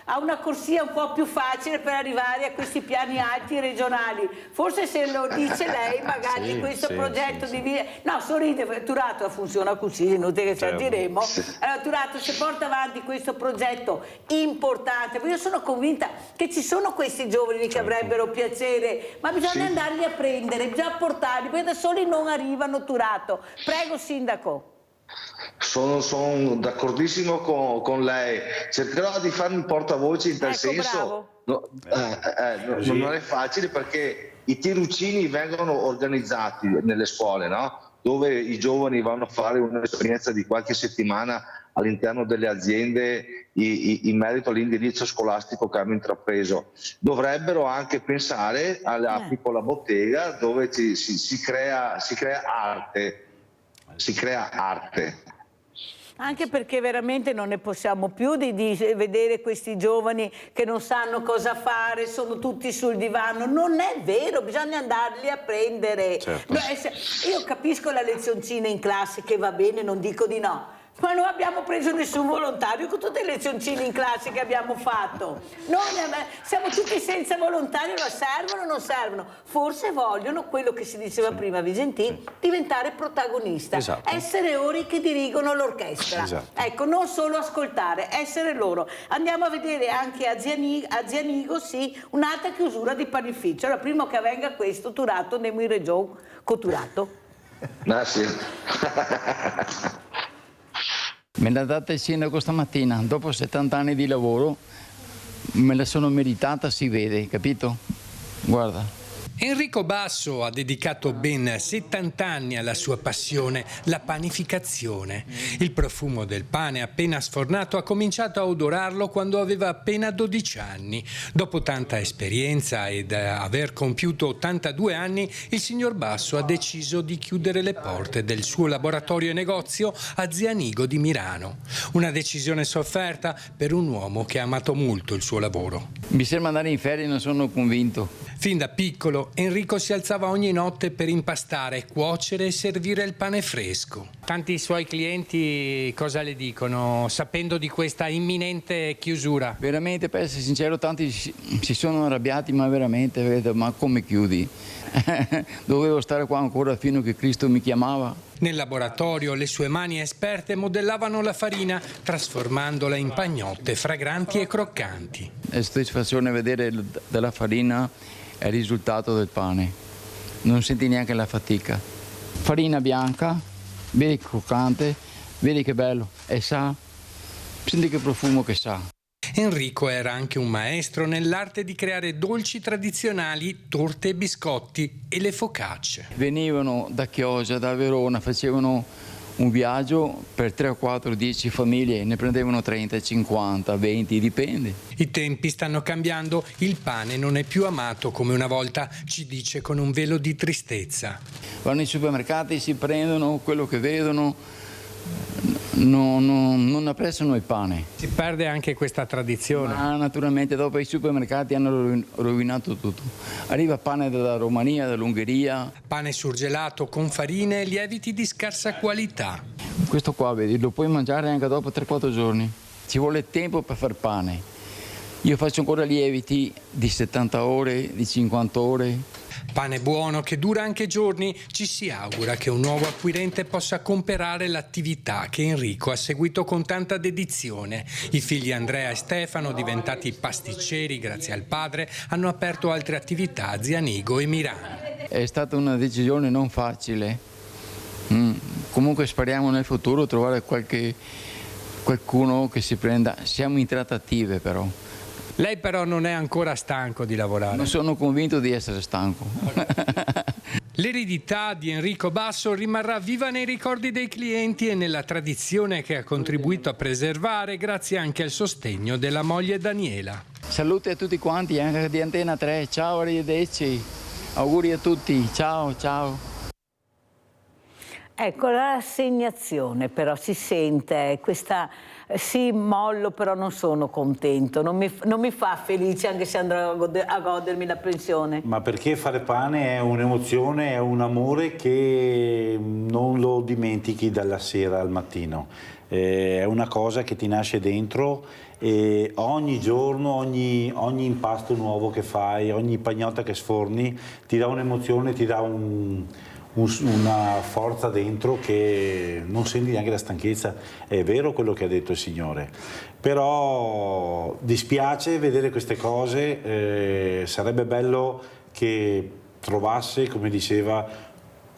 ha una corsia un po' più facile per arrivare a questi piani alti regionali, forse se lo dice lei magari questo progetto di... No, sorride, Turato funziona così, inutile che ci agiremo. Allora, Turato, se porta avanti questo progetto importante, io sono convinta che ci sono questi giovani che avrebbero piacere, ma bisogna andarli a prendere, bisogna portarli, da soli non arrivano. Turato, prego sindaco. Sono d'accordissimo con lei, cercherò di farmi portavoce in tal senso. Non è facile, perché i tirocini vengono organizzati nelle scuole, no? Dove i giovani vanno a fare un'esperienza di qualche settimana all'interno delle aziende in merito all'indirizzo scolastico che hanno intrapreso. Dovrebbero anche pensare alla piccola bottega dove si crea arte. Anche perché veramente non ne possiamo più di vedere questi giovani che non sanno cosa fare, sono tutti sul divano. Non è vero, bisogna andarli a prendere. Certo. Io capisco la lezioncina in classe, che va bene, non dico di no. Ma non abbiamo preso nessun volontario con tutte le lezioncine in classe che abbiamo fatto. Siamo tutti senza volontario, ma servono o non servono? Forse vogliono, quello che si diceva prima Vigentin, diventare protagonista. Esatto. Essere ori che dirigono l'orchestra. Esatto. Ecco, non solo ascoltare, essere loro. Andiamo a vedere anche a Zianigo, sì, un'altra chiusura di panificio. Allora, prima che avvenga questo, Turato, andiamo in regione con Turato. Sì. Me l'ha data il sindaco stamattina, dopo 70 anni di lavoro, me la sono meritata, si vede, capito? Guarda. Enrico Basso ha dedicato ben 70 anni alla sua passione, la panificazione. Il profumo del pane appena sfornato ha cominciato a odorarlo quando aveva appena 12 anni. Dopo tanta esperienza ed aver compiuto 82 anni, il signor Basso ha deciso di chiudere le porte del suo laboratorio e negozio a Zianigo di Milano. Una decisione sofferta per un uomo che ha amato molto il suo lavoro. Mi sembra andare in ferie, non sono convinto. Fin da piccolo Enrico si alzava ogni notte per impastare, cuocere e servire il pane fresco. Tanti suoi clienti cosa le dicono sapendo di questa imminente chiusura? Veramente, per essere sincero, tanti si sono arrabbiati, ma veramente, ma come chiudi? Dovevo stare qua ancora fino a che Cristo mi chiamava. Nel laboratorio le sue mani esperte modellavano la farina, trasformandola in pagnotte fragranti e croccanti. La soddisfazione vedere della farina è il risultato del pane, non senti neanche la fatica. Farina bianca, vedi che croccante, vedi che bello, e sa, senti che profumo che sa. Enrico era anche un maestro nell'arte di creare dolci tradizionali, torte e biscotti e le focacce. Venivano da Chioggia, da Verona, facevano un viaggio per 3 o 4, 10 famiglie, ne prendevano 30, 50, 20, dipende. I tempi stanno cambiando, il pane non è più amato come una volta, ci dice con un velo di tristezza. Vanno ai supermercati, si prendono quello che vedono, non apprezzano il pane. Si perde anche questa tradizione. Ma naturalmente dopo i supermercati hanno rovinato tutto. Arriva pane dalla Romania, dall'Ungheria. Pane surgelato con farine e lieviti di scarsa qualità. Questo qua, vedi, lo puoi mangiare anche dopo 3-4 giorni. Ci vuole tempo per far pane. Io faccio ancora lieviti di 70 ore, di 50 ore. Pane buono che dura anche giorni, ci si augura che un nuovo acquirente possa comprare l'attività che Enrico ha seguito con tanta dedizione. I figli Andrea e Stefano, diventati pasticceri grazie al padre, hanno aperto altre attività a Zianigo e Milano. È stata una decisione non facile. Comunque speriamo nel futuro trovare qualcuno che si prenda. Siamo in trattative però. Lei però non è ancora stanco di lavorare? Non sono convinto di essere stanco. L'eredità di Enrico Basso rimarrà viva nei ricordi dei clienti e nella tradizione che ha contribuito a preservare grazie anche al sostegno della moglie Daniela. Saluti a tutti quanti, anche di Antena 3. Ciao, arrivederci. Auguri a tutti. Ciao, ciao. Ecco, la rassegnazione però si sente, questa sì, mollo, però non sono contento, non mi fa felice anche se andrò a godermi la pensione. Ma perché fare pane è un'emozione, è un amore che non lo dimentichi dalla sera al mattino. È una cosa che ti nasce dentro e ogni giorno, ogni impasto nuovo che fai, ogni pagnotta che sforni ti dà un'emozione, ti dà una forza dentro che non senti neanche la stanchezza. È vero quello che ha detto il Signore, però dispiace vedere queste cose. Sarebbe bello che trovasse, come diceva,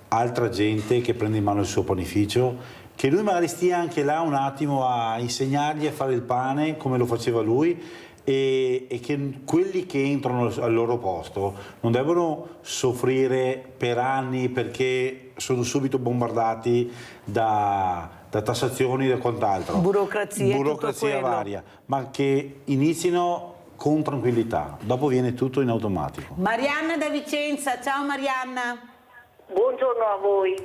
altra gente che prende in mano il suo panificio, che lui magari stia anche là un attimo a insegnargli a fare il pane come lo faceva lui, e che quelli che entrano al loro posto non devono soffrire per anni perché sono subito bombardati da da tassazioni e da quant'altro, burocrazia varia, ma che inizino con tranquillità, dopo viene tutto in automatico. Marianna da Vicenza, ciao Marianna. Buongiorno a voi.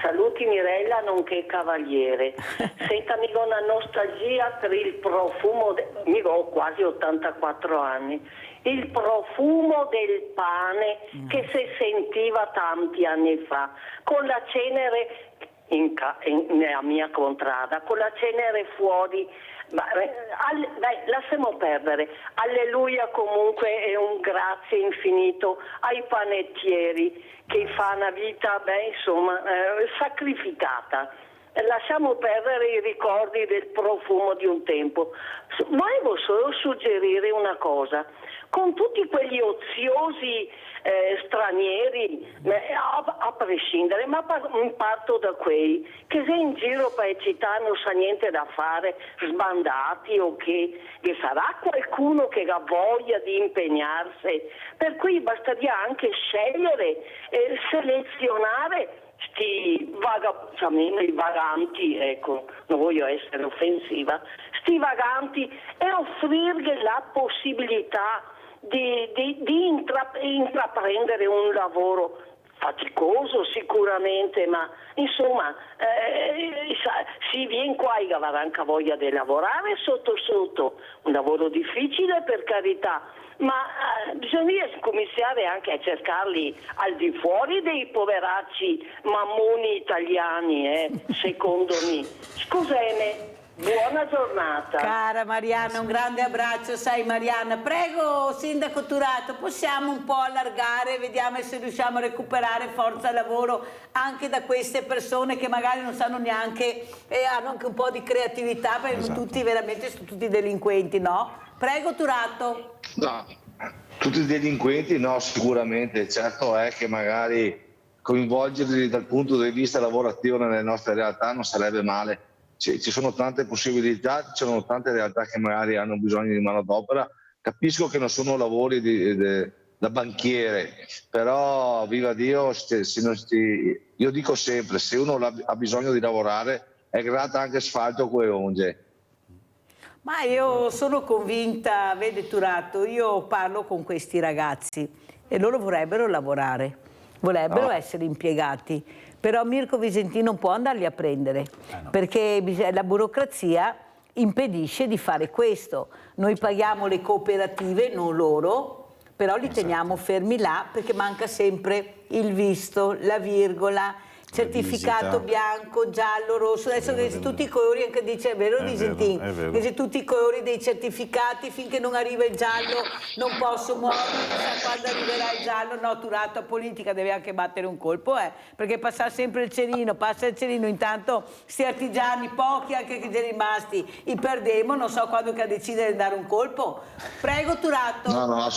Saluti Mirella nonché Cavaliere. Senta, mi do una nostalgia per il profumo, mi ho quasi 84 anni, il profumo del pane che si sentiva tanti anni fa, con la cenere nella mia contrada, con la cenere fuori. Dai, lasciamo perdere. Alleluia, comunque, e un grazie infinito ai panettieri che fa una vita, sacrificata. Lasciamo perdere i ricordi del profumo di un tempo. Volevo solo suggerire una cosa: con tutti quegli oziosi stranieri, a prescindere, ma parto da quei che se in giro per le città non sa niente da fare, sbandati o che sarà qualcuno che ha voglia di impegnarsi, per cui bastaria anche scegliere, selezionare i vaganti, ecco, non voglio essere offensiva, sti vaganti, e offrirgli la possibilità di intraprendere un lavoro faticoso sicuramente, ma insomma si viene qua e avranno anche voglia di lavorare sotto, un lavoro difficile per carità, ma bisogna cominciare anche a cercarli al di fuori dei poveracci mammoni italiani, secondo me. Scusate. Buona giornata. Cara Marianna, un grande abbraccio. Sai Marianna, prego Sindaco Turato, possiamo un po' allargare, vediamo se riusciamo a recuperare forza lavoro anche da queste persone che magari non sanno neanche, hanno anche un po' di creatività, perché esatto. Tutti veramente sono tutti delinquenti, no? Prego Turato. No, tutti delinquenti no, sicuramente. Certo è che magari coinvolgerli dal punto di vista lavorativo nelle nostre realtà non sarebbe male. Ci sono tante possibilità, ci sono tante realtà che magari hanno bisogno di manodopera. Capisco che non sono lavori da banchiere, però viva Dio, io dico sempre, se uno ha bisogno di lavorare è gratta anche asfalto e onge. Ma io sono convinta, vede Turato, io parlo con questi ragazzi e loro vorrebbero lavorare, vorrebbero essere impiegati. Però Mirko Visentini non può andarli a prendere, perché la burocrazia impedisce di fare questo. Noi paghiamo le cooperative, non loro, però li teniamo fermi là perché manca sempre il visto, la virgola, certificato bianco, giallo, rosso. Adesso che tutti i colori, anche dice, è vero Visentini, che tutti i colori dei certificati, finché non arriva il giallo non posso muovermi, chissà quando arriverà il giallo. No, Turato, a politica deve anche battere un colpo, perché passa sempre il cerino, passa il cerino, intanto sti artigiani, pochi anche che sono rimasti, i perdemo, non so quando che decidere di dare un colpo. Prego Turato. No,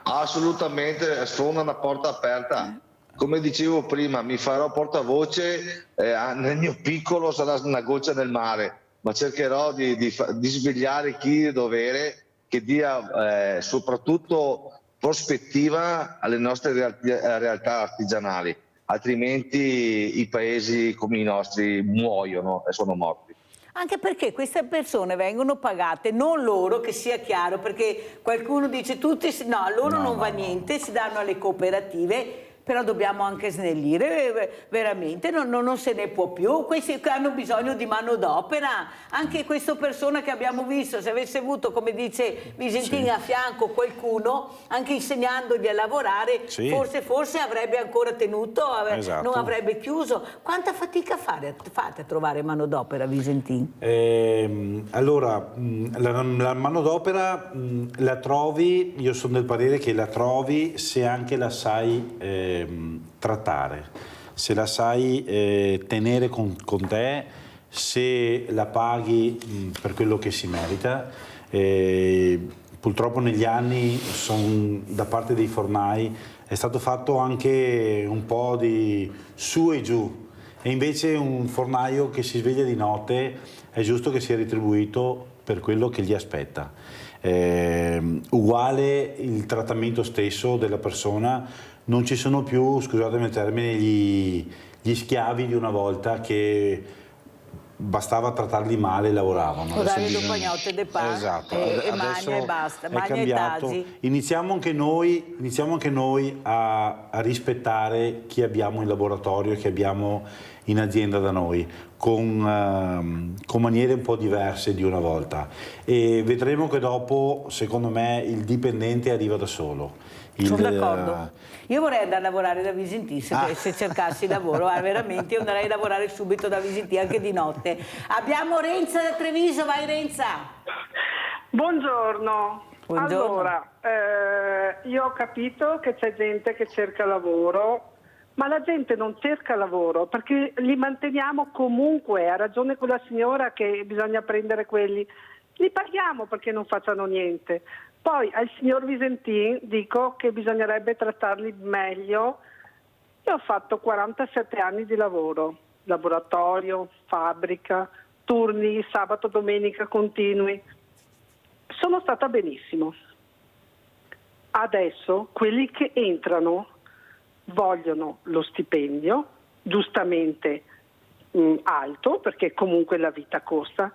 assolutamente, sfonda una porta aperta. Come dicevo prima, mi farò portavoce, nel mio piccolo sarà una goccia nel mare, ma cercherò di svegliare chi di dovere, che dia soprattutto prospettiva alle nostre realtà artigianali, altrimenti i paesi come i nostri muoiono e sono morti. Anche perché queste persone vengono pagate, non loro, che sia chiaro, perché qualcuno dice tutti, no, a loro non va niente, si danno alle cooperative. Però dobbiamo anche snellire, veramente, non se ne può più. Questi hanno bisogno di manodopera. Anche questa persona che abbiamo visto, se avesse avuto, come dice Visentini, a fianco qualcuno, anche insegnandogli a lavorare, forse avrebbe ancora tenuto, non avrebbe chiuso. Quanta fatica fate a trovare manodopera, Visentini? Allora, la manodopera la trovi, io sono del parere che la trovi se anche la sai trattare, se la sai tenere con te, se la paghi per quello che si merita. Purtroppo negli anni da parte dei fornai è stato fatto anche un po' di su e giù, e invece un fornaio che si sveglia di notte è giusto che sia retribuito per quello che gli aspetta. Uguale il trattamento stesso della persona. Non ci sono più, scusatemi il termine, gli schiavi di una volta che bastava trattarli male e lavoravano. Orario do pagnotte de pan, esatto. e Adesso magna e basta, è magna cambiato. e taggi. Iniziamo anche noi a rispettare chi abbiamo in laboratorio, chi abbiamo in azienda da noi, con maniere un po' diverse di una volta, e vedremo che dopo, secondo me, il dipendente arriva da solo. Sono d'accordo. Io vorrei andare a lavorare da Visinti, se cercassi lavoro, veramente io andrei a lavorare subito da Visinti, anche di notte. Abbiamo Renza da Treviso, vai Renza! Buongiorno. Buongiorno. Allora, io ho capito che c'è gente che cerca lavoro, ma la gente non cerca lavoro perché li manteniamo comunque. Ha ragione quella signora che bisogna prendere quelli, li paghiamo perché non facciano niente. Poi al signor Visentin dico che bisognerebbe trattarli meglio. Io ho fatto 47 anni di lavoro, laboratorio, fabbrica, turni, sabato, domenica continui. Sono stata benissimo. Adesso quelli che entrano vogliono lo stipendio, giustamente alto, perché comunque la vita costa,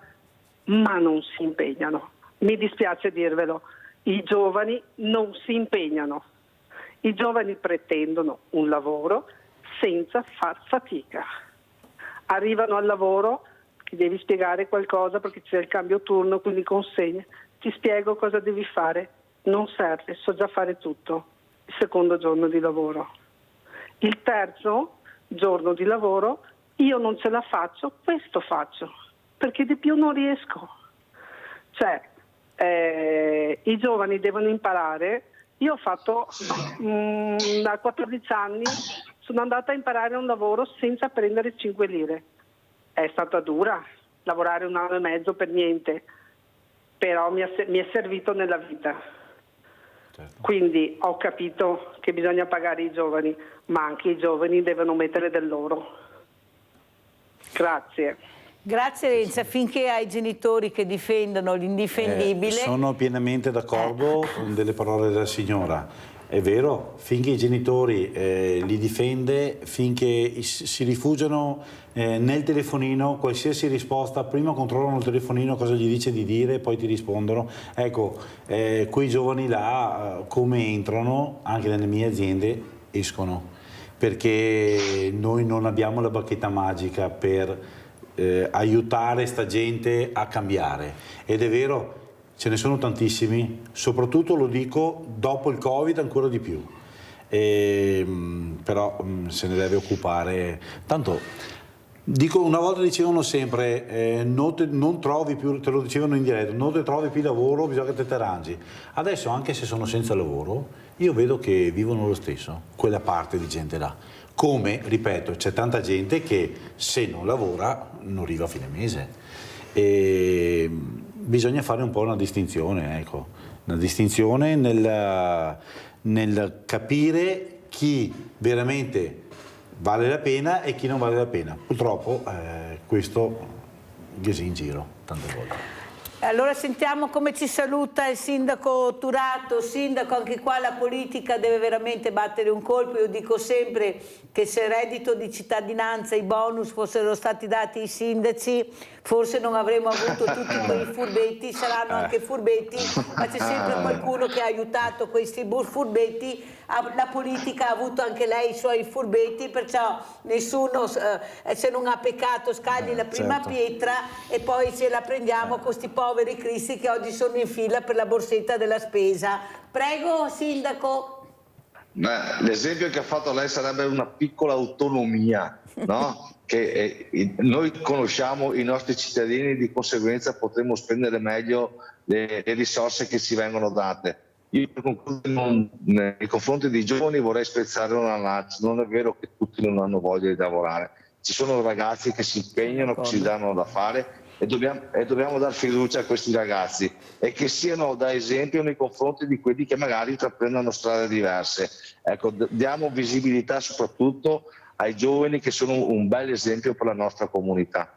ma non si impegnano. Mi dispiace dirvelo, i giovani non si impegnano. I giovani pretendono un lavoro senza far fatica. Arrivano al lavoro, ti devi spiegare qualcosa perché c'è il cambio turno, quindi consegna. Ti spiego cosa devi fare. Non serve, so già fare tutto. Il secondo giorno di lavoro. Il terzo giorno di lavoro io non ce la faccio, questo faccio, perché di più non riesco. Cioè, i giovani devono imparare. Io ho fatto da 14 anni, sono andata a imparare un lavoro senza prendere 5 lire. È stata dura lavorare 1 anno e mezzo per niente, però mi è servito nella vita. Quindi ho capito che bisogna pagare i giovani, ma anche i giovani devono mettere del loro. Grazie. Grazie Renza, finché hai genitori che difendono l'indifendibile. Sono pienamente d'accordo con delle parole della signora. È vero, finché i genitori li difende, finché si rifugiano nel telefonino, qualsiasi risposta, prima controllano il telefonino cosa gli dice di dire, poi ti rispondono. Ecco, quei giovani là, come entrano, anche nelle mie aziende, escono. Perché noi non abbiamo la bacchetta magica per aiutare sta gente a cambiare. Ed è vero, ce ne sono tantissimi, soprattutto lo dico dopo il Covid ancora di più, però se ne deve occupare. Tanto, dico, una volta dicevano sempre, non trovi più, te lo dicevano in diretta, non te trovi più lavoro, bisogna che te arrangi. Adesso, anche se sono senza lavoro, io vedo che vivono lo stesso, quella parte di gente là. Come, ripeto, c'è tanta gente che se non lavora non arriva a fine mese. E bisogna fare un po' una distinzione, ecco, una distinzione nel capire chi veramente vale la pena e chi non vale la pena. Purtroppo questo ghesi in giro tante volte. Allora sentiamo come ci saluta il sindaco Turato. Sindaco, anche qua la politica deve veramente battere un colpo. Io dico sempre che se il reddito di cittadinanza, i bonus fossero stati dati ai sindaci, forse non avremmo avuto tutti quei furbetti, saranno anche furbetti, ma c'è sempre qualcuno che ha aiutato questi furbetti. La politica ha avuto anche lei i suoi furbetti, perciò nessuno, se non ha peccato, scagli la prima pietra e poi ce la prendiamo con questi poveri cristi che oggi sono in fila per la borsetta della spesa. Prego, sindaco. L'esempio che ha fatto lei sarebbe una piccola autonomia, no? Che noi conosciamo i nostri cittadini, di conseguenza potremo spendere meglio le risorse che ci vengono date. Io nei confronti dei giovani vorrei spezzare una lancia. Non è vero che tutti non hanno voglia di lavorare, ci sono ragazzi che si impegnano, che si danno da fare e dobbiamo dar fiducia a questi ragazzi e che siano da esempio nei confronti di quelli che magari intraprendono strade diverse. Ecco, diamo visibilità soprattutto ai giovani che sono un bel esempio per la nostra comunità.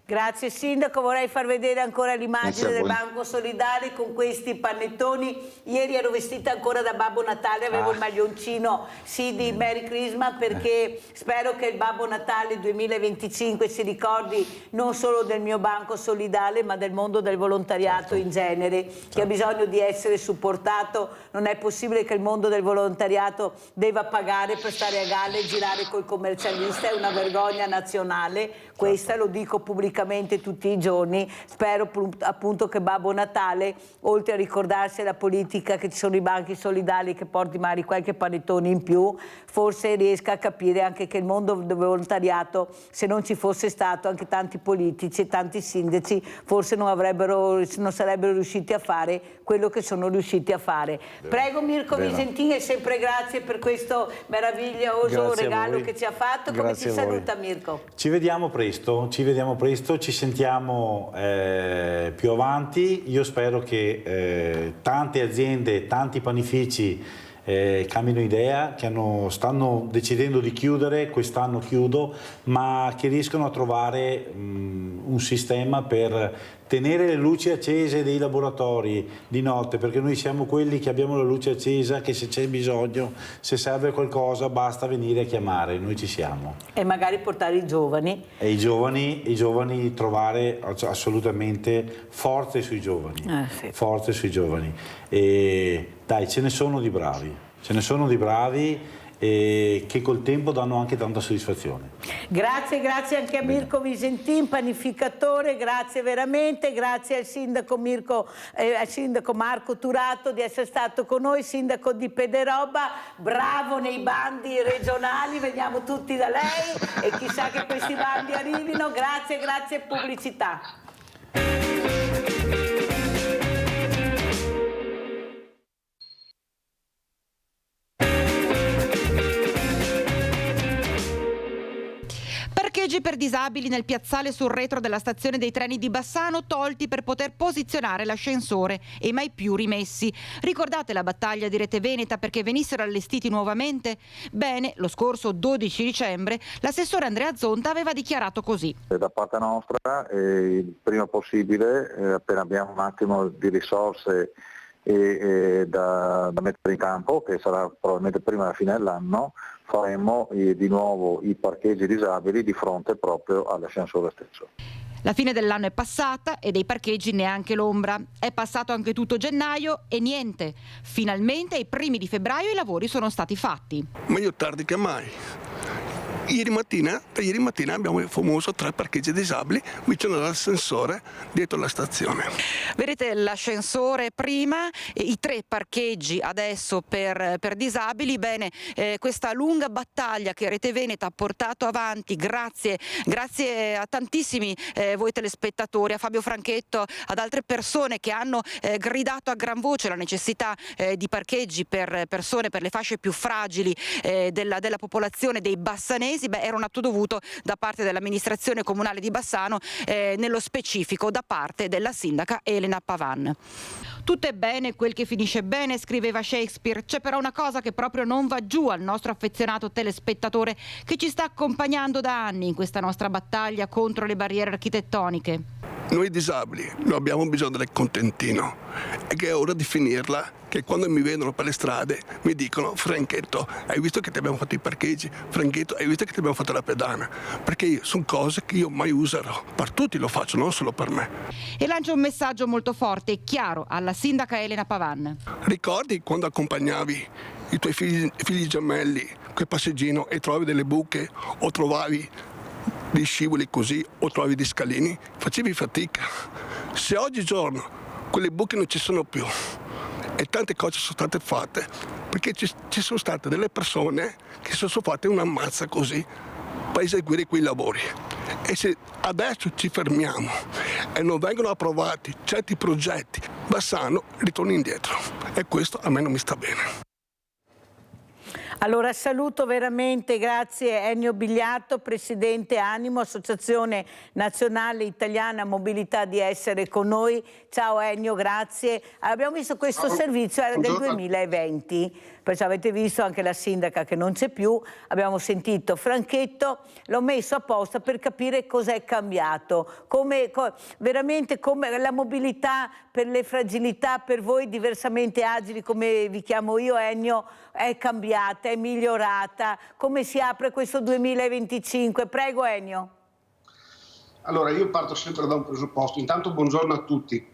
Grazie Sindaco, vorrei far vedere ancora l'immagine del Banco Solidale con questi panettoni. Ieri ero vestita ancora da Babbo Natale, avevo il maglioncino di Merry Christmas, perché spero che il Babbo Natale 2025 si ricordi non solo del mio Banco Solidale ma del mondo del volontariato in genere, che ha bisogno di essere supportato. Non è possibile che il mondo del volontariato debba pagare per stare a galla e girare col commercialista, è una vergogna nazionale, questa lo dico pubblicamente tutti i giorni. Spero appunto che Babbo Natale, oltre a ricordarsi la politica che ci sono i banchi solidali, che porti magari qualche panettone in più, forse riesca a capire anche che il mondo del volontariato, se non ci fosse stato anche tanti politici e tanti sindaci, forse non sarebbero riusciti a fare quello che sono riusciti a fare. Prego Mirko Visentin, e sempre grazie per questo meraviglioso regalo che ci ha fatto. Come ci saluta Mirko? Ci vediamo presto, ci sentiamo più avanti. Io spero che tante aziende, tanti panifici cambino idea, che stanno decidendo di chiudere, quest'anno chiudo, ma che riescono a trovare un sistema per tenere le luci accese dei laboratori di notte, perché noi siamo quelli che abbiamo la luce accesa, che se c'è bisogno, se serve qualcosa, basta venire a chiamare, noi ci siamo. E magari portare i giovani. E i giovani trovare assolutamente forze sui giovani. Forze sui giovani. E dai, ce ne sono di bravi. E che col tempo danno anche tanta soddisfazione. Grazie anche a Mirko Visentin, panificatore, grazie veramente, grazie al sindaco Marco Turato di essere stato con noi, sindaco di Pederoba, bravo nei bandi regionali, veniamo tutti da lei e chissà che questi bandi arrivino. Grazie pubblicità. Parcheggi per disabili nel piazzale sul retro della stazione dei treni di Bassano, tolti per poter posizionare l'ascensore e mai più rimessi. Ricordate la battaglia di Rete Veneta perché venissero allestiti nuovamente? Bene, lo scorso 12 dicembre l'assessore Andrea Zonta aveva dichiarato così. Da parte nostra, il prima possibile, appena abbiamo un attimo di risorse da mettere in campo, che sarà probabilmente prima della fine dell'anno, faremo di nuovo i parcheggi disabili di fronte proprio all'ascensore stesso. La fine dell'anno è passata e dei parcheggi neanche l'ombra. È passato anche tutto gennaio e niente. Finalmente ai primi di febbraio i lavori sono stati fatti. Meglio tardi che mai. Ieri mattina abbiamo il famoso 3 parcheggi disabili vicino all'ascensore dietro la stazione. Vedete l'ascensore prima e i 3 parcheggi adesso per disabili. Bene, questa lunga battaglia che Rete Veneta ha portato avanti grazie a tantissimi voi telespettatori, a Fabio Franchetto, ad altre persone che hanno gridato a gran voce la necessità di parcheggi per persone, per le fasce più fragili della popolazione, dei bassanesi. Era un atto dovuto da parte dell'amministrazione comunale di Bassano, nello specifico da parte della sindaca Elena Pavan. Tutto è bene quel che finisce bene, scriveva Shakespeare. C'è però una cosa che proprio non va giù al nostro affezionato telespettatore che ci sta accompagnando da anni in questa nostra battaglia contro le barriere architettoniche. Noi disabili non abbiamo bisogno del contentino e che è ora di finirla, che quando mi vedono per le strade mi dicono: Franchetto, hai visto che ti abbiamo fatto i parcheggi? Franchetto, hai visto che ti abbiamo fatto la pedana? Perché sono cose che io mai userò, per tutti lo faccio, non solo per me. E lancia un messaggio molto forte e chiaro alla sindaca Elena Pavan. Ricordi quando accompagnavi i tuoi figli gemelli quel passeggino e trovavi delle buche o trovavi di scivoli così o trovavi di scalini? Facevi fatica. Se oggigiorno quelle buche non ci sono più e tante cose sono state fatte perché ci sono state delle persone che si sono fatte una mazza così per eseguire quei lavori, e se adesso ci fermiamo e non vengono approvati certi progetti, Bassano ritorna indietro e questo a me non mi sta bene. Allora saluto veramente, grazie Ennio Bigliatto, Presidente Animo, Associazione Nazionale Italiana Mobilità, di essere con noi. Ciao Ennio, grazie. Abbiamo visto questo servizio, era del 2020, perciò avete visto anche la sindaca che non c'è più, abbiamo sentito Franchetto, l'ho messo apposta per capire cos'è cambiato, veramente come la mobilità per le fragilità, per voi diversamente agili come vi chiamo io Ennio, è cambiata, è migliorata, come si apre questo 2025? Prego Ennio. Allora io parto sempre da un presupposto, intanto buongiorno a tutti,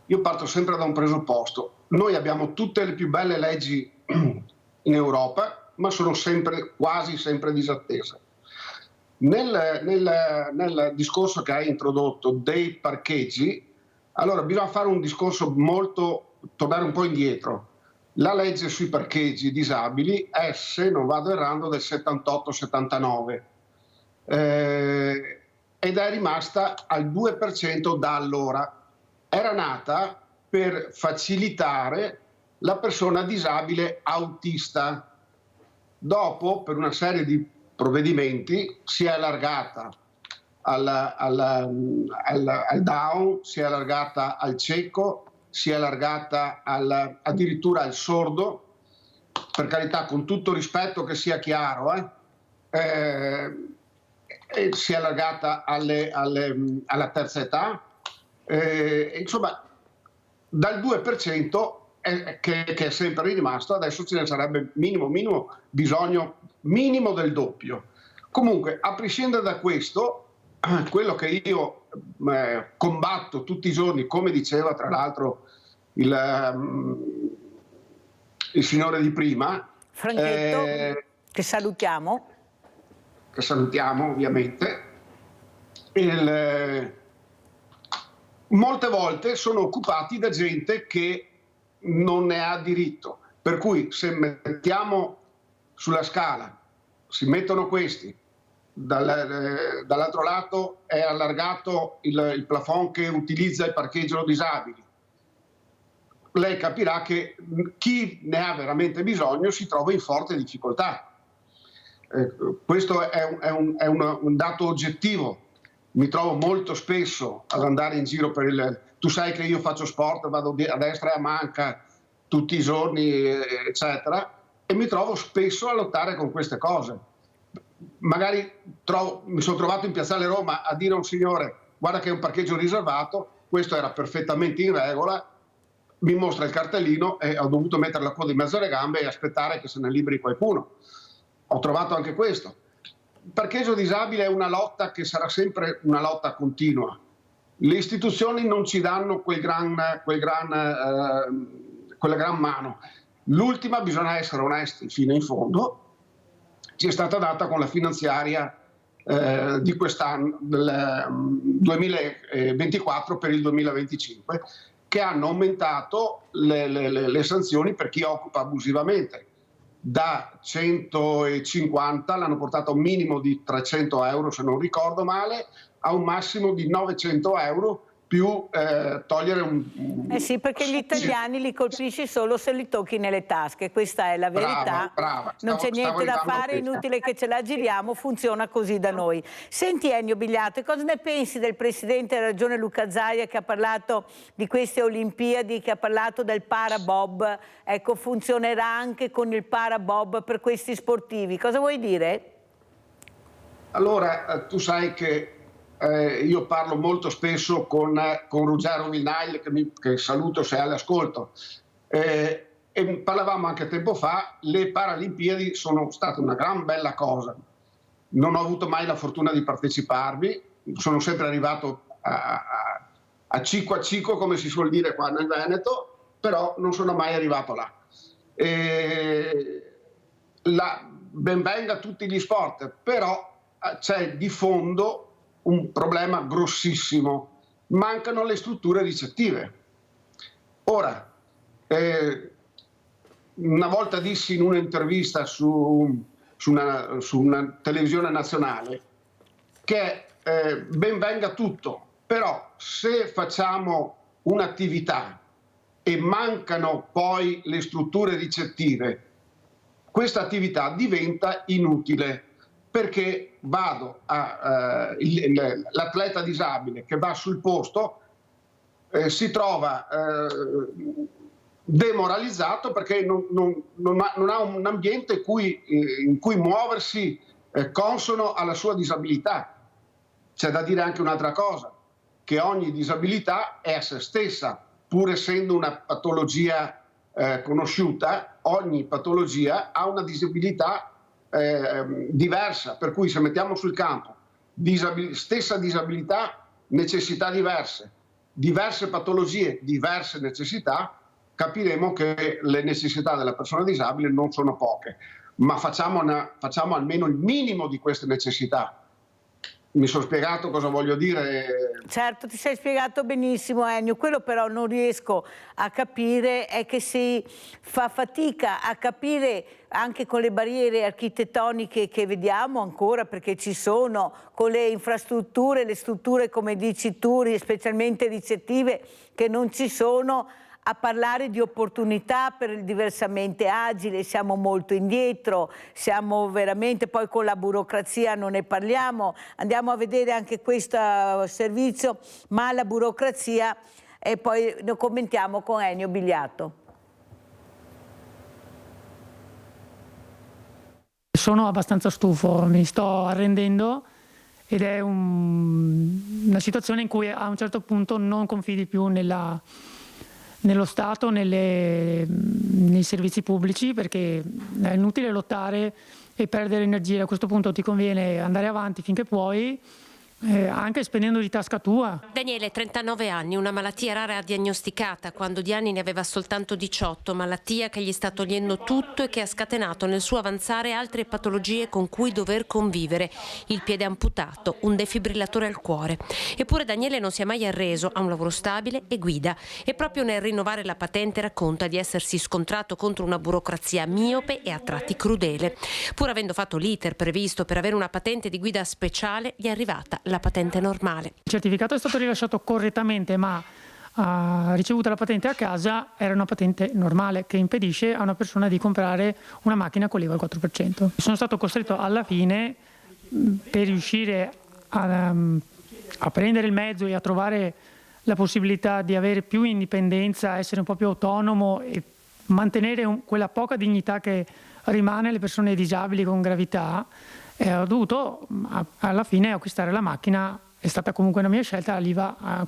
io parto sempre da un presupposto, noi abbiamo tutte le più belle leggi in Europa, ma sono sempre, quasi sempre disattese. Nel discorso che hai introdotto dei parcheggi, allora bisogna fare un discorso tornare un po' indietro. La legge sui parcheggi disabili è, se non vado errando, del 78-79 ed è rimasta al 2% da allora. Era nata per facilitare la persona disabile autista. Dopo, per una serie di provvedimenti, si è allargata al Down, si è allargata al cieco, si è allargata addirittura al sordo, per carità, con tutto rispetto, che sia chiaro, si è allargata alla terza età, insomma dal 2% che è sempre rimasto, adesso ce ne sarebbe bisogno minimo del doppio. Comunque, a prescindere da questo, quello che io combatto tutti i giorni, come diceva tra l'altro il signore di prima, Franchetto, che salutiamo ovviamente, molte volte sono occupati da gente che non ne ha diritto, per cui se mettiamo sulla scala, si mettono questi, dall'altro lato è allargato il plafond che utilizza il parcheggio disabili, lei capirà che chi ne ha veramente bisogno si trova in forte difficoltà. Questo è un dato oggettivo. Mi trovo molto spesso ad andare in giro tu sai che io faccio sport, vado a destra e a manca tutti i giorni, eccetera, e mi trovo spesso a lottare con queste cose. Magari mi sono trovato in Piazzale Roma a dire a un signore: guarda che è un parcheggio riservato, questo era perfettamente in regola, mi mostra il cartellino e ho dovuto mettere la coda in mezzo alle gambe e aspettare che se ne liberi qualcuno. Ho trovato anche questo. Il parcheggio disabile è una lotta che sarà sempre una lotta continua. Le istituzioni non ci danno quella gran mano. L'ultima, bisogna essere onesti fino in fondo, ci è stata data con la finanziaria di quest'anno, del 2024 per il 2025, che hanno aumentato le sanzioni per chi occupa abusivamente. Da 150 l'hanno portato a un minimo di 300 euro, se non ricordo male, a un massimo di 900 euro più togliere un... sì, perché gli italiani li colpisci solo se li tocchi nelle tasche, questa è la verità. Brava. Non c'è niente da fare, è inutile che ce la giriamo, funziona così da noi. Senti Ennio Bigliatto, cosa ne pensi del Presidente della Regione Luca Zaia, che ha parlato di queste Olimpiadi, che ha parlato del parabob? Ecco, funzionerà anche con il parabob per questi sportivi. Cosa vuoi dire? Allora, tu sai che io parlo molto spesso con Ruggero Vinaglia, che saluto se è all'ascolto, e parlavamo anche tempo fa. Le Paralimpiadi sono state una gran bella cosa. Non ho avuto mai la fortuna di parteciparvi, sono sempre arrivato a cico, come si suol dire qua nel Veneto, però non sono mai arrivato là. Ben venga tutti gli sport, però c'è di fondo un problema grossissimo: mancano le strutture ricettive. Ora, una volta dissi in un'intervista su una televisione nazionale che ben venga tutto, però se facciamo un'attività e mancano poi le strutture ricettive, questa attività diventa inutile, perché l'atleta disabile che va sul posto si trova demoralizzato perché non ha un ambiente in cui muoversi consono alla sua disabilità. C'è da dire anche un'altra cosa, che ogni disabilità è a se stessa, pur essendo una patologia conosciuta, ogni patologia ha una disabilità diversa, per cui se mettiamo sul campo stessa disabilità, necessità diverse patologie, diverse necessità, capiremo che le necessità della persona disabile non sono poche, ma facciamo almeno il minimo di queste necessità. Mi sono spiegato cosa voglio dire? Certo, ti sei spiegato benissimo, Ennio. Quello però non riesco a capire è che si fa fatica a capire, anche con le barriere architettoniche che vediamo ancora, perché ci sono, con le infrastrutture, le strutture come dici tu, specialmente ricettive, che non ci sono, a parlare di opportunità per il diversamente agile. Siamo molto indietro, siamo veramente, poi con la burocrazia non ne parliamo, andiamo a vedere anche questo servizio, ma la burocrazia, e poi lo commentiamo con Ennio Bigliato. Sono abbastanza stufo, mi sto arrendendo ed è una situazione in cui a un certo punto non confidi più nello Stato, nei servizi pubblici, perché è inutile lottare e perdere energie. A questo punto ti conviene andare avanti finché puoi, anche spendendo di tasca tua. Daniele, 39 anni, una malattia rara diagnosticata quando di anni ne aveva soltanto 18, malattia che gli sta togliendo tutto e che ha scatenato nel suo avanzare altre patologie con cui dover convivere, il piede amputato, un defibrillatore al cuore. Eppure Daniele non si è mai arreso, ha un lavoro stabile e guida, e proprio nel rinnovare la patente racconta di essersi scontrato contro una burocrazia miope e a tratti crudele. Pur avendo fatto l'iter previsto per avere una patente di guida speciale, gli è arrivata la patente normale. Il certificato è stato rilasciato correttamente, ma ha ricevuto la patente a casa, era una patente normale che impedisce a una persona di comprare una macchina con l'IVA al 4%. Sono stato costretto alla fine, per riuscire a prendere il mezzo e a trovare la possibilità di avere più indipendenza, essere un po' più autonomo e mantenere quella poca dignità che rimane alle persone disabili con gravità, ho dovuto alla fine acquistare la macchina. È stata comunque una mia scelta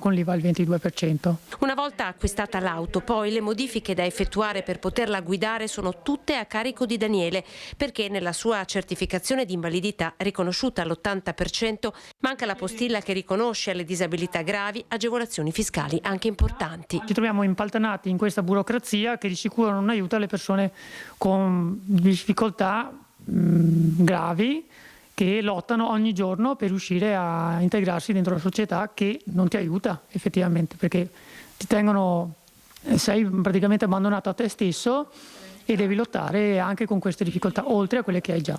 con l'IVA al 22%. Una volta acquistata l'auto, poi le modifiche da effettuare per poterla guidare sono tutte a carico di Daniele, perché nella sua certificazione di invalidità, riconosciuta all'80%, manca la postilla che riconosce alle disabilità gravi agevolazioni fiscali anche importanti. Ci troviamo impaltanati in questa burocrazia che di sicuro non aiuta le persone con difficoltà gravi, che lottano ogni giorno per riuscire a integrarsi dentro la società, che non ti aiuta effettivamente, perché sei praticamente abbandonato a te stesso e devi lottare anche con queste difficoltà, oltre a quelle che hai già.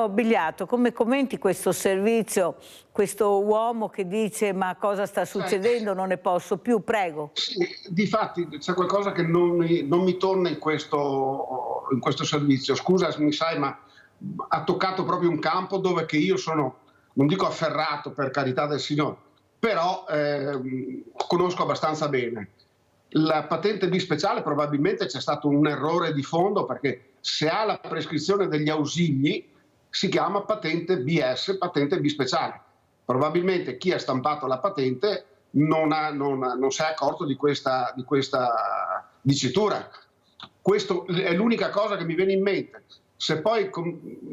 Bigliato, come commenti questo servizio, questo uomo che dice ma cosa sta succedendo, non ne posso più, prego. Sì, difatti c'è qualcosa che non mi torna in questo servizio, scusa mi sai, ma ha toccato proprio un campo dove che io sono, non dico afferrato per carità del Signore, però conosco abbastanza bene. La patente B speciale probabilmente c'è stato un errore di fondo, perché se ha la prescrizione degli ausili si chiama patente BS, patente B speciale. Probabilmente chi ha stampato la patente non si è accorto di questa dicitura. Questa è l'unica cosa che mi viene in mente. Se poi,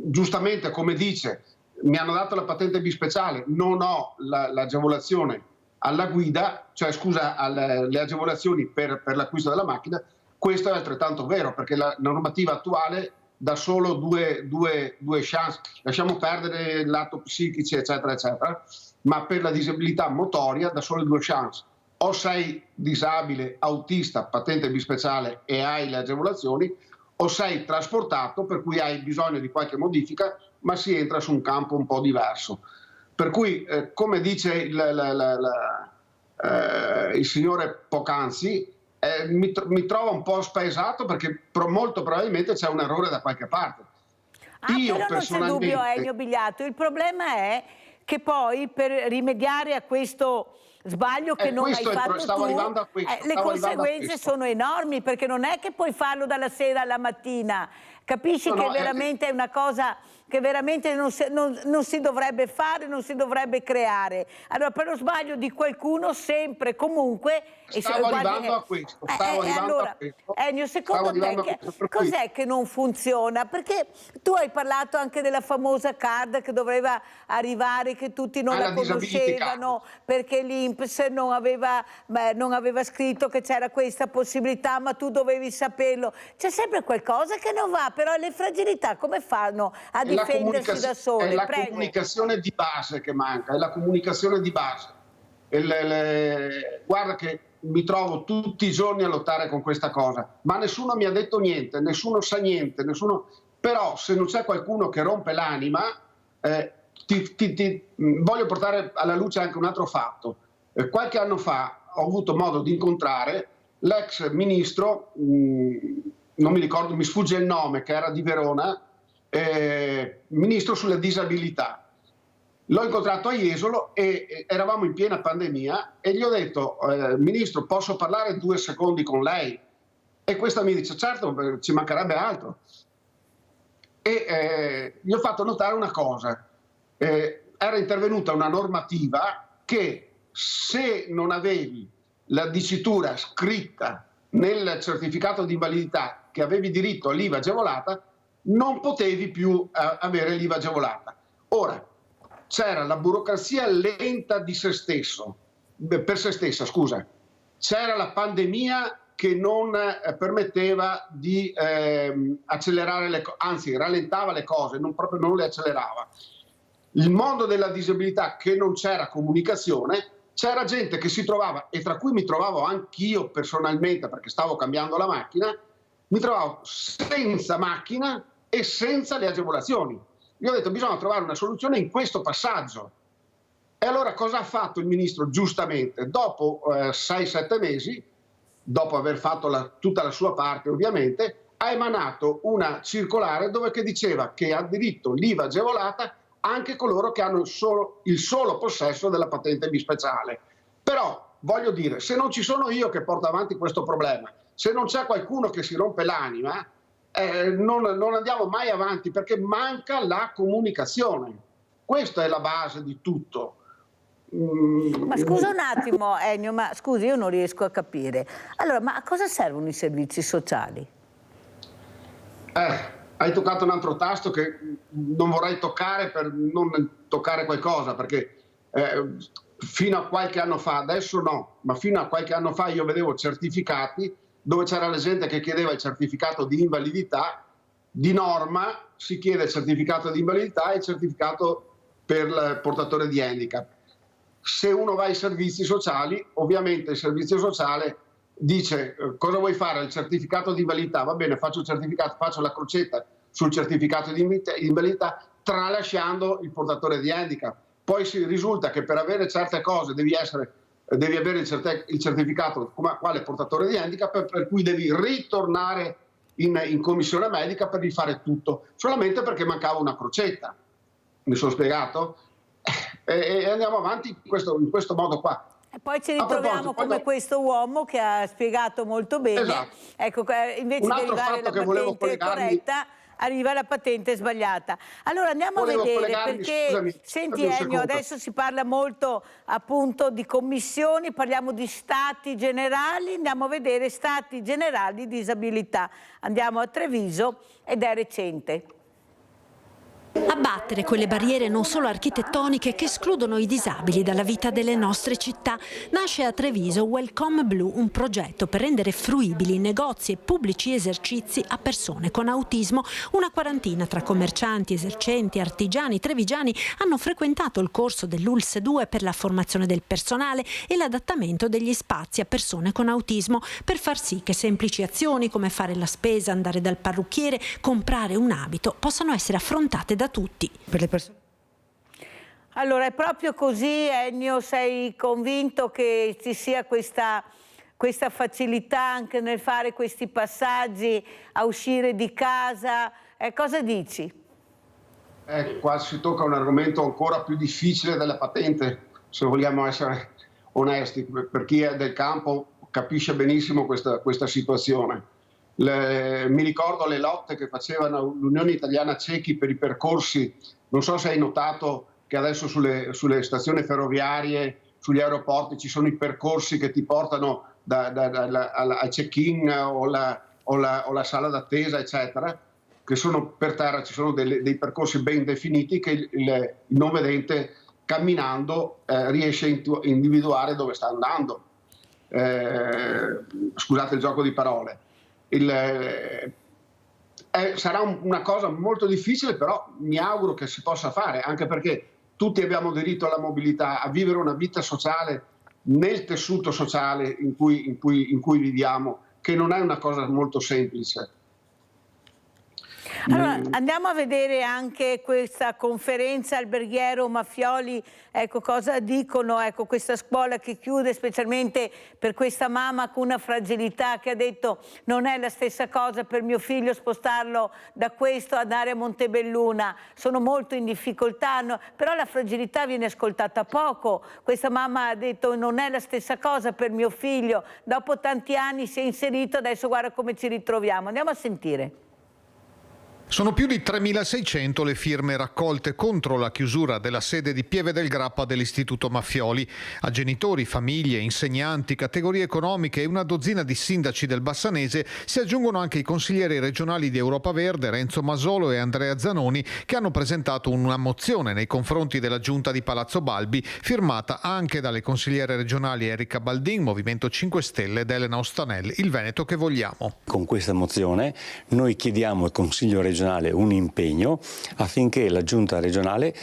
giustamente, come dice, mi hanno dato la patente B speciale, non ho l'agevolazione alla guida, cioè scusa, le agevolazioni per l'acquisto della macchina, questo è altrettanto vero, perché la normativa attuale dà solo due chance. Lasciamo perdere il lato psichici, eccetera, eccetera, ma per la disabilità motoria dà solo 2 chance. O sei disabile, autista, patente B speciale e hai le agevolazioni, o sei trasportato, per cui hai bisogno di qualche modifica, ma si entra su un campo un po' diverso. Per cui, come dice il signore poc'anzi, mi trova un po' spaesato perché molto probabilmente c'è un errore da qualche parte. Io però non c'è dubbio, Ennio Bigliato. Il problema è che poi per rimediare a questo sbaglio che non hai fatto tu, le conseguenze sono enormi, perché non è che puoi farlo dalla sera alla mattina. Capisci che veramente è una cosa che veramente non si dovrebbe fare, non si dovrebbe creare. Allora, per lo sbaglio di qualcuno, sempre, comunque... Stavo arrivando a questo. Ennio, secondo te cos'è che non funziona? Perché tu hai parlato anche della famosa card che doveva arrivare, che tutti non la conoscevano, perché l'INPS non aveva scritto che c'era questa possibilità, ma tu dovevi saperlo. C'è sempre qualcosa che non va, però le fragilità come fanno a difendersi da sole? È la comunicazione di base che manca, è la comunicazione di base. Guarda che mi trovo tutti i giorni a lottare con questa cosa, ma nessuno mi ha detto niente, nessuno sa niente, però se non c'è qualcuno che rompe l'anima, voglio portare alla luce anche un altro fatto. Qualche anno fa ho avuto modo di incontrare l'ex ministro, non mi ricordo, mi sfugge il nome, che era di Verona, ministro sulle disabilità. L'ho incontrato a Jesolo e eravamo in piena pandemia e gli ho detto, ministro, posso parlare 2 secondi con lei? E questa mi dice, certo, ci mancherebbe altro. E gli ho fatto notare una cosa, era intervenuta una normativa che se non avevi la dicitura scritta nel certificato di invalidità che avevi diritto all'IVA agevolata, non potevi più avere l'IVA agevolata. Ora, c'era la burocrazia lenta di se stesso, per se stessa, scusa. C'era la pandemia che non permetteva di accelerare le cose, anzi rallentava le cose, proprio non le accelerava. Il mondo della disabilità, che non c'era comunicazione, c'era gente che si trovava, e tra cui mi trovavo anch'io personalmente perché stavo cambiando la macchina, mi trovavo senza macchina e senza le agevolazioni. Gli ho detto bisogna trovare una soluzione in questo passaggio. E allora cosa ha fatto il ministro? Giustamente, dopo 6-7 mesi, dopo aver fatto tutta la sua parte ovviamente, ha emanato una circolare che diceva che ha diritto l'IVA agevolata anche coloro che hanno il solo possesso della patente bispeciale. Però, voglio dire, se non ci sono io che porto avanti questo problema, se non c'è qualcuno che si rompe l'anima, non andiamo mai avanti perché manca la comunicazione. Questa è la base di tutto. Ma scusa un attimo, Ennio, ma scusi, io non riesco a capire. Allora, ma a cosa servono i servizi sociali? Hai toccato un altro tasto che non vorrei toccare per non toccare qualcosa, perché fino a qualche anno fa, adesso no, ma fino a qualche anno fa io vedevo certificati dove c'era la gente che chiedeva il certificato di invalidità. Di norma si chiede il certificato di invalidità e il certificato per il portatore di handicap. Se uno va ai servizi sociali, ovviamente il servizio sociale dice cosa vuoi fare? Il certificato di invalidità, va bene, faccio il certificato, faccio la crocetta sul certificato di invalidità, tralasciando il portatore di handicap. Poi si risulta che per avere certe cose devi avere il certificato come quale portatore di handicap, per cui devi ritornare in commissione medica per rifare tutto, solamente perché mancava una crocetta. Mi sono spiegato? E andiamo avanti in questo modo qua. E poi ci ritroviamo come questo uomo che ha spiegato molto bene. Esatto. Ecco, invece di arrivare alla patente corretta, arriva la patente sbagliata. Allora andiamo a vedere, perché senti Ennio, adesso si parla molto appunto di commissioni, parliamo di stati generali, andiamo a vedere stati generali di disabilità. Andiamo a Treviso ed è recente. Abbattere quelle barriere non solo architettoniche che escludono i disabili dalla vita delle nostre città. Nasce a Treviso Welcome Blue, un progetto per rendere fruibili negozi e pubblici esercizi a persone con autismo. Una quarantina tra commercianti, esercenti, artigiani trevigiani hanno frequentato il corso dell'ULS 2 per la formazione del personale e l'adattamento degli spazi a persone con autismo, per far sì che semplici azioni come fare la spesa, andare dal parrucchiere, comprare un abito possano essere affrontate da tutti. Per le persone. Allora è proprio così, Ennio, sei convinto che ci sia questa questa facilità anche nel fare questi passaggi, a uscire di casa, cosa dici? Qua si tocca un argomento ancora più difficile della patente, se vogliamo essere onesti. Per chi è del campo capisce benissimo questa situazione. Mi ricordo le lotte che facevano l'Unione Italiana Ciechi per i percorsi. Non so se hai notato che adesso sulle stazioni ferroviarie, sugli aeroporti ci sono i percorsi che ti portano al check-in o la sala d'attesa, eccetera, che sono per terra, ci sono dei percorsi ben definiti che il non vedente camminando riesce a individuare dove sta andando. Scusate il gioco di parole. Sarà una cosa molto difficile, però mi auguro che si possa fare, anche perché tutti abbiamo diritto alla mobilità, a vivere una vita sociale nel tessuto sociale in cui viviamo, che non è una cosa molto semplice. Allora, andiamo a vedere anche questa conferenza alberghiero Maffioli, ecco cosa dicono, ecco questa scuola che chiude, specialmente per questa mamma con una fragilità che ha detto non è la stessa cosa per mio figlio spostarlo da questo ad andare a Montebelluna, sono molto in difficoltà, però la fragilità viene ascoltata poco. Questa mamma ha detto non è la stessa cosa per mio figlio, dopo tanti anni si è inserito, adesso guarda come ci ritroviamo. Andiamo a sentire. Sono più di 3.600 le firme raccolte contro la chiusura della sede di Pieve del Grappa dell'Istituto Maffioli. A genitori, famiglie, insegnanti, categorie economiche e una dozzina di sindaci del Bassanese si aggiungono anche i consiglieri regionali di Europa Verde, Renzo Masolo e Andrea Zanoni, che hanno presentato una mozione nei confronti della giunta di Palazzo Balbi, firmata anche dalle consigliere regionali Erika Baldin, Movimento 5 Stelle, ed Elena Ostanelli, Il Veneto che vogliamo. Con questa mozione noi chiediamo al Consiglio regionale un impegno affinché la Giunta regionale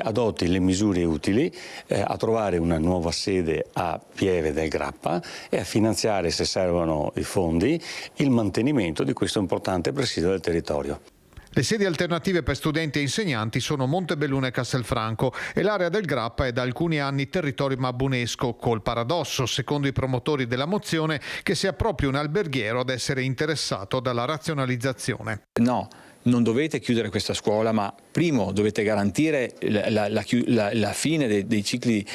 adotti le misure utili a trovare una nuova sede a Pieve del Grappa e a finanziare, se servono i fondi, il mantenimento di questo importante presidio del territorio. Le sedi alternative per studenti e insegnanti sono Montebelluna e Castelfranco e l'area del Grappa è da alcuni anni territorio mabunesco, col paradosso, secondo i promotori della mozione, che sia proprio un alberghiero ad essere interessato dalla razionalizzazione. No. Non dovete chiudere questa scuola, ma primo dovete garantire la fine dei cicli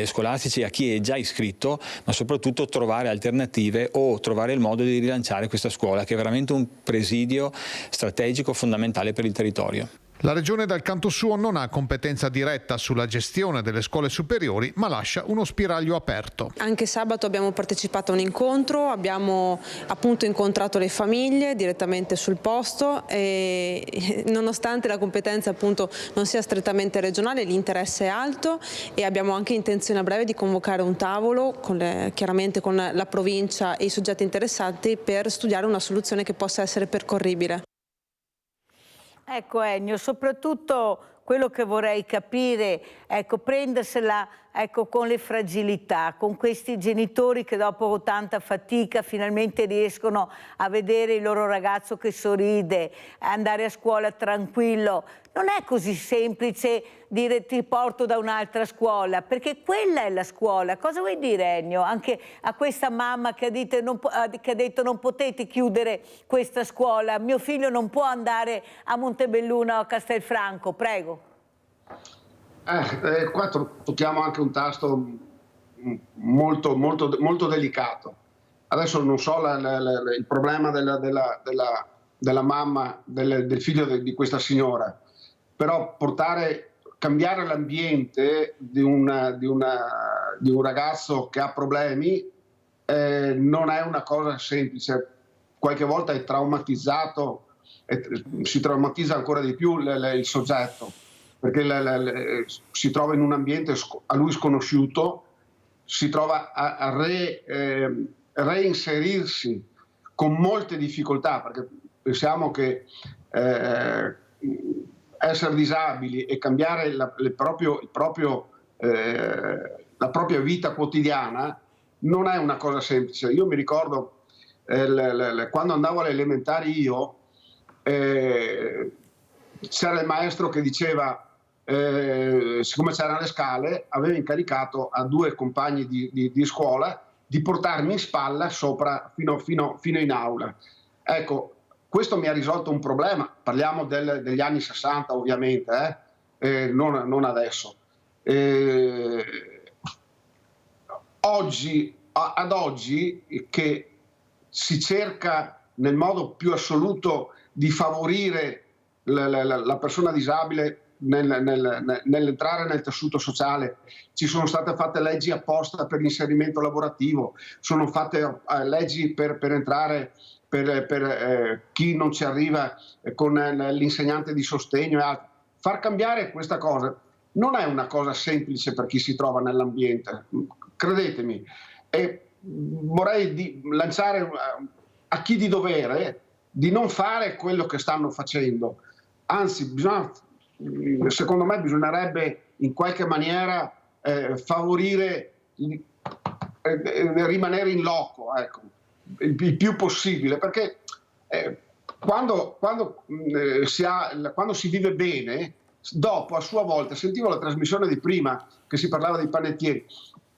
scolastici a chi è già iscritto, ma soprattutto trovare alternative o trovare il modo di rilanciare questa scuola, che è veramente un presidio strategico fondamentale per il territorio. La Regione dal canto suo non ha competenza diretta sulla gestione delle scuole superiori, ma lascia uno spiraglio aperto. Anche sabato abbiamo partecipato a un incontro, abbiamo appunto incontrato le famiglie direttamente sul posto e nonostante la competenza appunto non sia strettamente regionale, l'interesse è alto e abbiamo anche intenzione a breve di convocare un tavolo chiaramente con la provincia e i soggetti interessati per studiare una soluzione che possa essere percorribile. Ecco Ennio, soprattutto quello che vorrei capire, ecco, prendersela con le fragilità, con questi genitori che dopo tanta fatica finalmente riescono a vedere il loro ragazzo che sorride, andare a scuola tranquillo. Non è così semplice dire ti porto da un'altra scuola, perché quella è la scuola. Cosa vuoi dire Ennio? Anche a questa mamma che ha detto non potete chiudere questa scuola, mio figlio non può andare a Montebelluna o a Castelfranco, prego. Qua tocchiamo anche un tasto molto delicato. Adesso non so il problema della mamma, del figlio di questa signora, però cambiare l'ambiente di un ragazzo che ha problemi non è una cosa semplice. Qualche volta è traumatizzato, si traumatizza ancora di più il soggetto, perché si trova in un ambiente a lui sconosciuto, si trova a reinserirsi con molte difficoltà, perché pensiamo che essere disabili e cambiare la propria vita quotidiana non è una cosa semplice. Io mi ricordo quando andavo alle elementari io, c'era il maestro che diceva, siccome c'erano le scale, aveva incaricato a 2 compagni di scuola di portarmi in spalla sopra fino in aula. Ecco, questo mi ha risolto un problema, parliamo degli anni 60 ovviamente, non adesso. Ad oggi che si cerca nel modo più assoluto di favorire la persona disabile nell'entrare nel tessuto sociale, ci sono state fatte leggi apposta per l'inserimento lavorativo, sono fatte leggi per entrare per chi non ci arriva con l'insegnante di sostegno e altro. Far cambiare questa cosa non è una cosa semplice per chi si trova nell'ambiente, credetemi. E vorrei lanciare a chi di dovere di non fare quello che stanno facendo, anzi secondo me bisognerebbe in qualche maniera favorire rimanere in loco, ecco, il più possibile, perché quando si vive bene, dopo a sua volta, sentivo la trasmissione di prima che si parlava dei panettieri,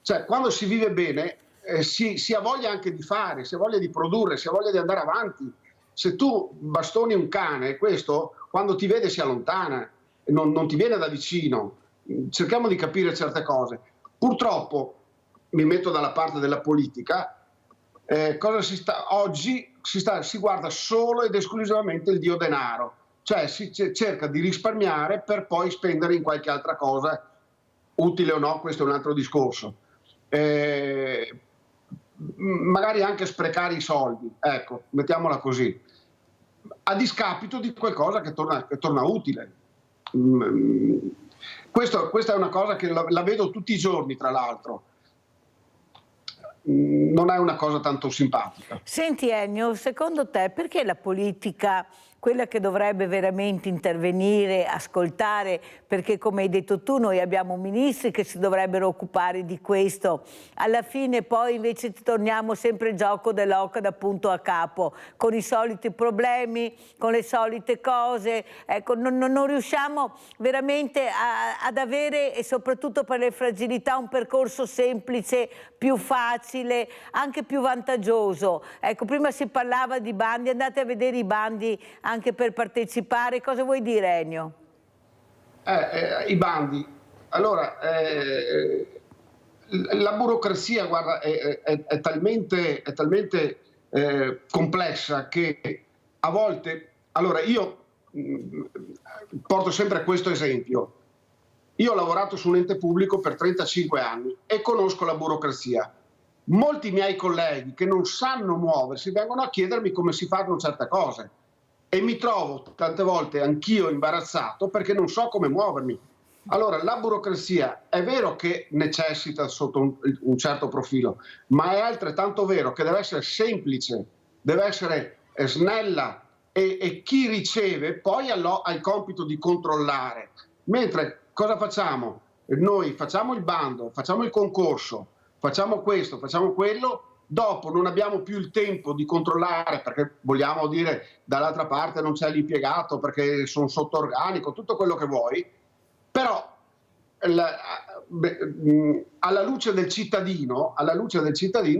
cioè quando si vive bene si ha voglia anche di fare, si ha voglia di produrre, si ha voglia di andare avanti. Se tu bastoni un cane, questo quando ti vede si allontana, non ti viene da vicino. Cerchiamo di capire certe cose. Purtroppo, mi metto dalla parte della politica, oggi si guarda solo ed esclusivamente il dio denaro, cioè si cerca di risparmiare per poi spendere in qualche altra cosa, utile o no, questo è un altro discorso. Magari anche sprecare i soldi, ecco, mettiamola così, a discapito di qualcosa che torna utile. Questa è una cosa che la vedo tutti i giorni, tra l'altro. Non è una cosa tanto simpatica. Senti Ennio, secondo te perché la politica, quella che dovrebbe veramente intervenire, ascoltare, perché come hai detto tu noi abbiamo ministri che si dovrebbero occupare di questo, alla fine poi invece torniamo sempre il gioco dell'oca da punto a capo, con i soliti problemi, con le solite cose, ecco, non riusciamo veramente ad avere, e soprattutto per le fragilità, un percorso semplice, più facile, anche più vantaggioso. Ecco, prima si parlava di bandi, andate a vedere i bandi anche per partecipare. Cosa vuoi dire, Ennio? I bandi. Allora, la burocrazia, guarda, è talmente complessa che a volte... Allora, io porto sempre questo esempio. Io ho lavorato su un ente pubblico per 35 anni e conosco la burocrazia. Molti miei colleghi che non sanno muoversi vengono a chiedermi come si fanno certe cose. E mi trovo tante volte anch'io imbarazzato perché non so come muovermi. Allora, la burocrazia è vero che necessita sotto un certo profilo, ma è altrettanto vero che deve essere semplice, deve essere snella e chi riceve poi ha il compito di controllare. Mentre cosa facciamo? Noi facciamo il bando, facciamo il concorso, facciamo questo, facciamo quello, dopo non abbiamo più il tempo di controllare perché vogliamo dire dall'altra parte non c'è l'impiegato perché sono sotto organico, tutto quello che vuoi, però alla luce del cittadino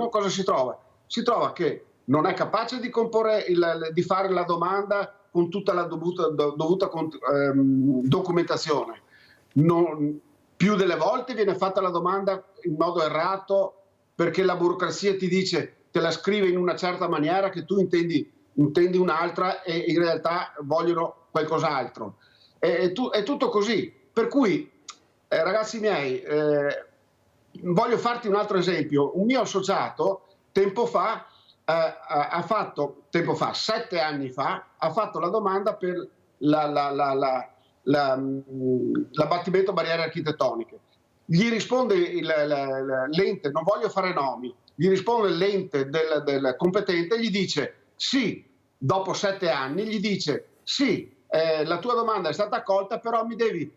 cosa si trova? Si trova che non è capace di fare la domanda con tutta la dovuta documentazione. Più delle volte viene fatta la domanda in modo errato perché la burocrazia ti dice, te la scrive in una certa maniera che tu intendi un'altra e in realtà vogliono qualcos'altro. È tutto così. Per cui, ragazzi miei, voglio farti un altro esempio. Un mio associato, 7 anni fa, ha fatto la domanda per l'abbattimento barriere architettoniche. Gli risponde l'ente, non voglio fare nomi, gli risponde l'ente del competente e gli dice sì, dopo 7 anni, gli dice sì, la tua domanda è stata accolta, però mi devi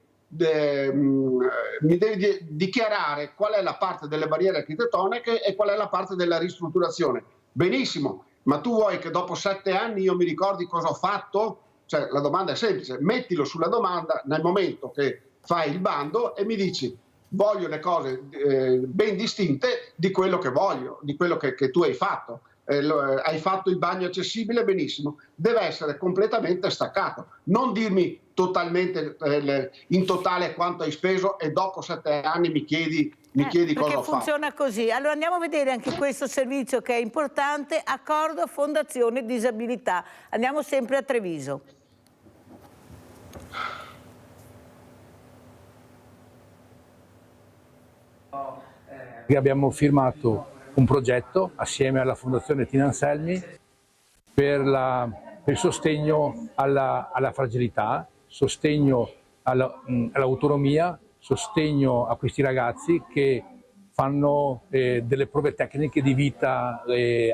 dichiarare qual è la parte delle barriere architettoniche e qual è la parte della ristrutturazione. Benissimo, ma tu vuoi che dopo 7 anni io mi ricordi cosa ho fatto? Cioè, la domanda è semplice, mettilo sulla domanda nel momento che fai il bando e mi dici voglio le cose ben distinte di quello che voglio, di quello che tu hai fatto. Hai fatto il bagno accessibile, benissimo, deve essere completamente staccato, non dirmi totalmente in totale quanto hai speso e dopo 7 anni mi chiedi cosa ho fatto. Funziona così. Allora andiamo a vedere anche questo servizio che è importante, accordo Fondazione Disabilità. Andiamo sempre a Treviso. Abbiamo firmato un progetto assieme alla Fondazione Tina Anselmi per il sostegno alla fragilità, sostegno all'autonomia, sostegno a questi ragazzi che fanno delle prove tecniche di vita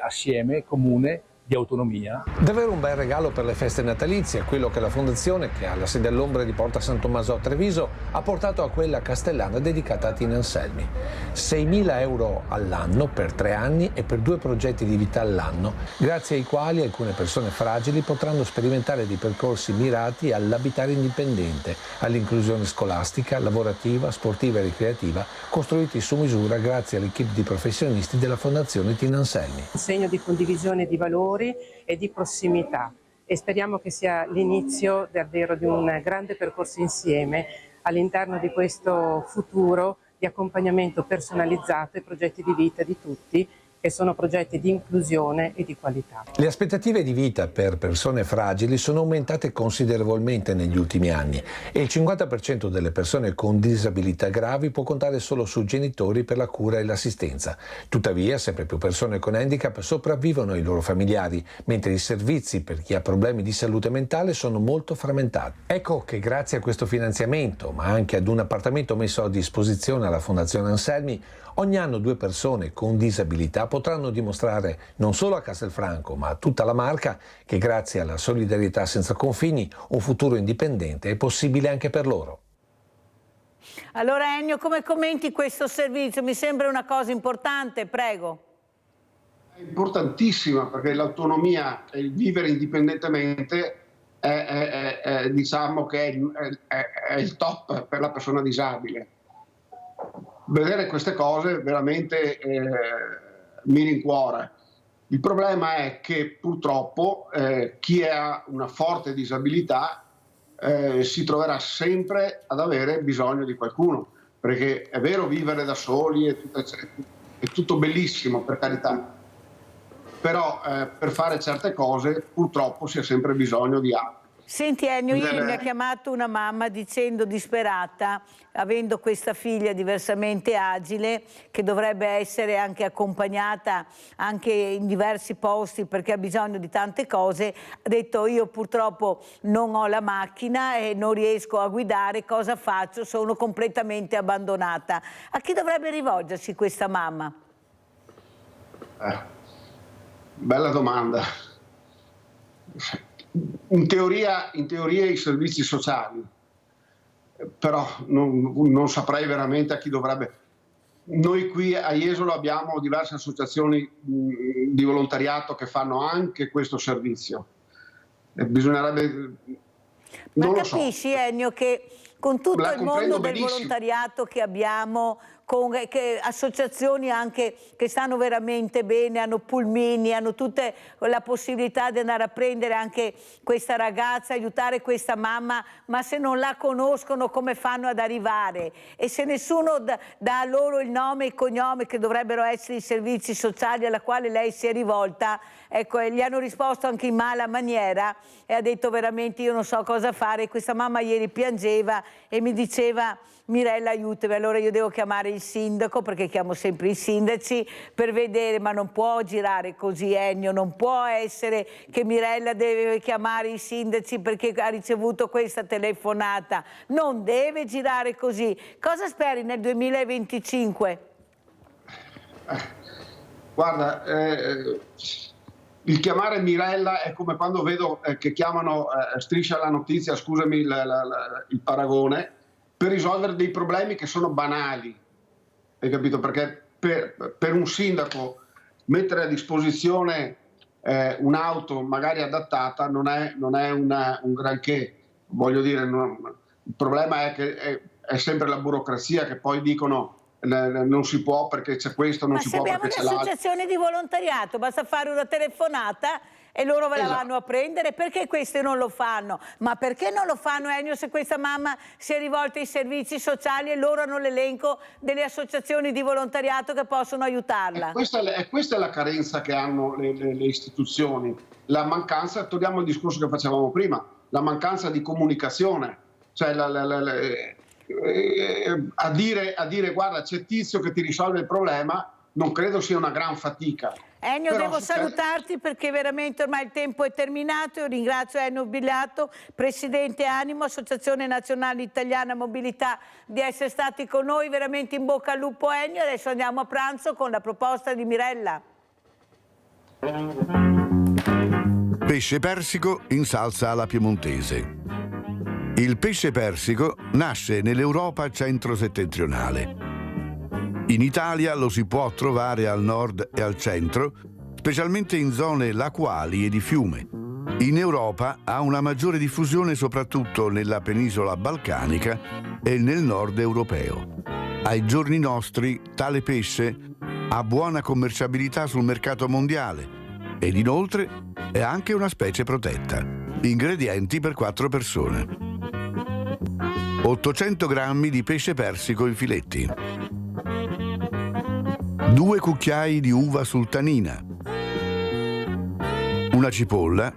assieme, comune, di autonomia. Davvero un bel regalo per le feste natalizie, quello che la Fondazione, che ha la sede all'ombra di Porta San Tommaso a Treviso, ha portato a quella castellana dedicata a Tina Anselmi. 6.000 euro all'anno per 3 anni e per 2 progetti di vita all'anno, grazie ai quali alcune persone fragili potranno sperimentare dei percorsi mirati all'abitare indipendente, all'inclusione scolastica, lavorativa, sportiva e ricreativa, costruiti su misura grazie all'equipe di professionisti della Fondazione Tina Anselmi. Un segno di condivisione di valori e di prossimità, e speriamo che sia l'inizio davvero di un grande percorso insieme all'interno di questo futuro di accompagnamento personalizzato ai progetti di vita di tutti, che sono progetti di inclusione e di qualità. Le aspettative di vita per persone fragili sono aumentate considerevolmente negli ultimi anni e il 50% delle persone con disabilità gravi può contare solo su genitori per la cura e l'assistenza. Tuttavia, sempre più persone con handicap sopravvivono ai loro familiari, mentre i servizi per chi ha problemi di salute mentale sono molto frammentati. Ecco che grazie a questo finanziamento, ma anche ad un appartamento messo a disposizione alla Fondazione Anselmi, ogni anno 2 persone con disabilità potranno dimostrare non solo a Castelfranco ma a tutta la Marca che grazie alla solidarietà senza confini un futuro indipendente è possibile anche per loro. Allora Ennio, come commenti questo servizio? Mi sembra una cosa importante, prego. È importantissima perché l'autonomia e il vivere indipendentemente diciamo che è il top per la persona disabile. Vedere queste cose veramente mi rincuora. Il problema è che purtroppo chi ha una forte disabilità si troverà sempre ad avere bisogno di qualcuno, perché è vero vivere da soli è tutto bellissimo, per carità, però per fare certe cose purtroppo si ha sempre bisogno di altri. Senti Ennio, ieri mi ha chiamato una mamma dicendo disperata, avendo questa figlia diversamente agile, che dovrebbe essere anche accompagnata anche in diversi posti perché ha bisogno di tante cose, ha detto io purtroppo non ho la macchina e non riesco a guidare, cosa faccio? Sono completamente abbandonata. A chi dovrebbe rivolgersi questa mamma? Bella domanda. In teoria i servizi sociali, però non saprei veramente a chi dovrebbe. Noi qui a Jesolo abbiamo diverse associazioni di volontariato che fanno anche questo servizio. Bisognerebbe... Ma capisci Ennio che con tutto il mondo del volontariato che abbiamo, con associazioni anche che stanno veramente bene, hanno pulmini, hanno tutta la possibilità di andare a prendere anche questa ragazza, aiutare questa mamma, ma se non la conoscono come fanno ad arrivare? E se nessuno dà loro il nome e il cognome che dovrebbero essere i servizi sociali alla quale lei si è rivolta, ecco, gli hanno risposto anche in mala maniera e ha detto veramente io non so cosa fare. Questa mamma ieri piangeva e mi diceva Mirella aiutami, allora io devo chiamare il sindaco, perché chiamo sempre i sindaci, per vedere, ma non può girare così Ennio, non può essere che Mirella deve chiamare i sindaci perché ha ricevuto questa telefonata, non deve girare così. Cosa speri nel 2025? Guarda, il chiamare Mirella è come quando vedo che chiamano Striscia la notizia, scusami il paragone, per risolvere dei problemi che sono banali, hai capito? Perché per un sindaco mettere a disposizione un'auto magari adattata non è un granché, voglio dire, il problema è che è sempre la burocrazia che poi dicono non si può perché c'è questo, non si può perché c'è l'altro. Ma se abbiamo un'associazione di volontariato, basta fare una telefonata e loro ve la vanno a prendere. Perché questi non lo fanno? Ma perché non lo fanno, Ennio, se questa mamma si è rivolta ai servizi sociali e loro hanno l'elenco delle associazioni di volontariato che possono aiutarla? Questa è la carenza che hanno le istituzioni, la mancanza, torniamo al discorso che facevamo prima, la mancanza di comunicazione, cioè a dire guarda c'è Tizio che ti risolve il problema, non credo sia una gran fatica. Ennio, però devo salutarti perché veramente ormai il tempo è terminato. Io ringrazio Ennio Bigliatto, Presidente Animo, Associazione Nazionale Italiana Mobilità, di essere stati con noi. Veramente in bocca al lupo, Ennio. Adesso andiamo a pranzo con la proposta di Mirella. Pesce persico in salsa alla piemontese. Il pesce persico nasce nell'Europa centro-settentrionale. In Italia lo si può trovare al nord e al centro, specialmente in zone lacuali e di fiume. In Europa ha una maggiore diffusione soprattutto nella penisola balcanica e nel nord europeo. Ai giorni nostri tale pesce ha buona commerciabilità sul mercato mondiale ed inoltre è anche una specie protetta. Ingredienti per 4 persone. 800 grammi di pesce persico in filetti. 2 cucchiai di uva sultanina, una cipolla,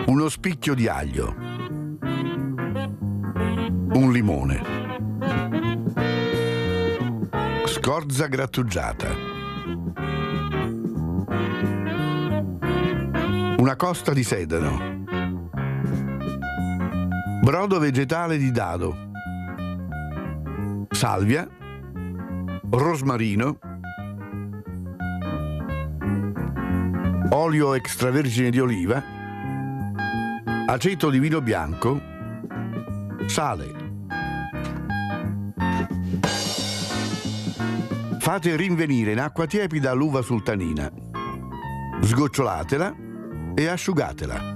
uno spicchio di aglio, un limone, scorza grattugiata, una costa di sedano, brodo vegetale di dado, salvia, rosmarino, olio extravergine di oliva, aceto di vino bianco, sale. Fate rinvenire in acqua tiepida l'uva sultanina, sgocciolatela e asciugatela.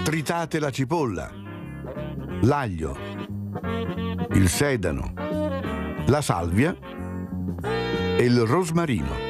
Tritate la cipolla, l'aglio, il sedano, la salvia e il rosmarino.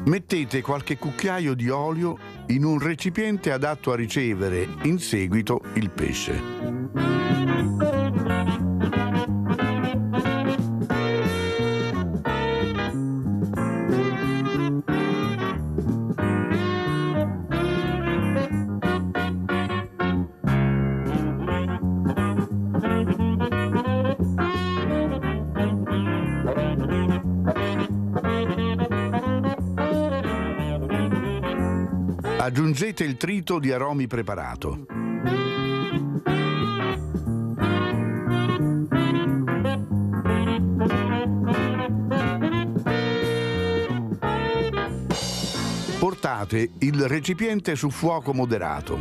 Mettete qualche cucchiaio di olio in un recipiente adatto a ricevere in seguito il pesce. Aggiungete il trito di aromi preparato. Posate il recipiente su fuoco moderato.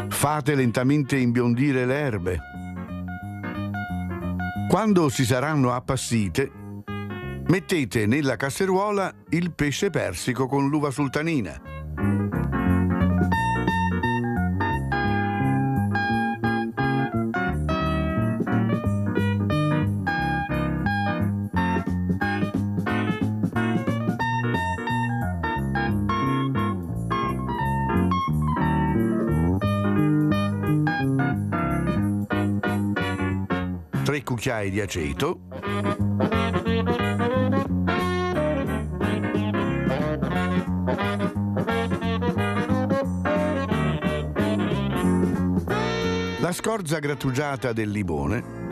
Fate lentamente imbiondire le erbe. Quando si saranno appassite, mettete nella casseruola il pesce persico con l'uva sultanina. Cucchiai di aceto, la scorza grattugiata del limone,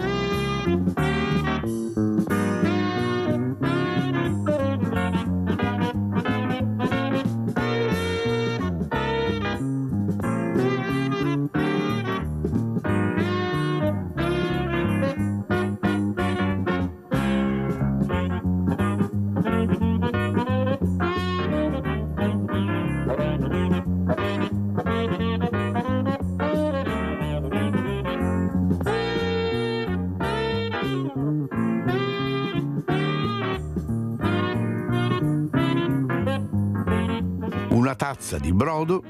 una tazza di brodo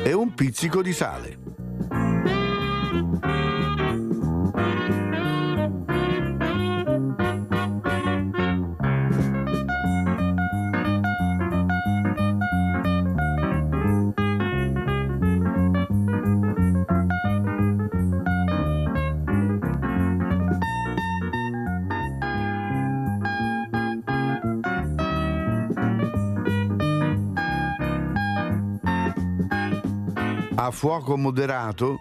e un pizzico di sale. A fuoco moderato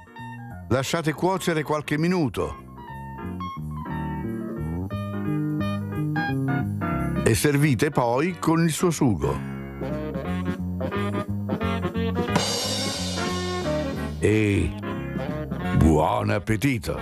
lasciate cuocere qualche minuto e servite poi con il suo sugo. E buon appetito!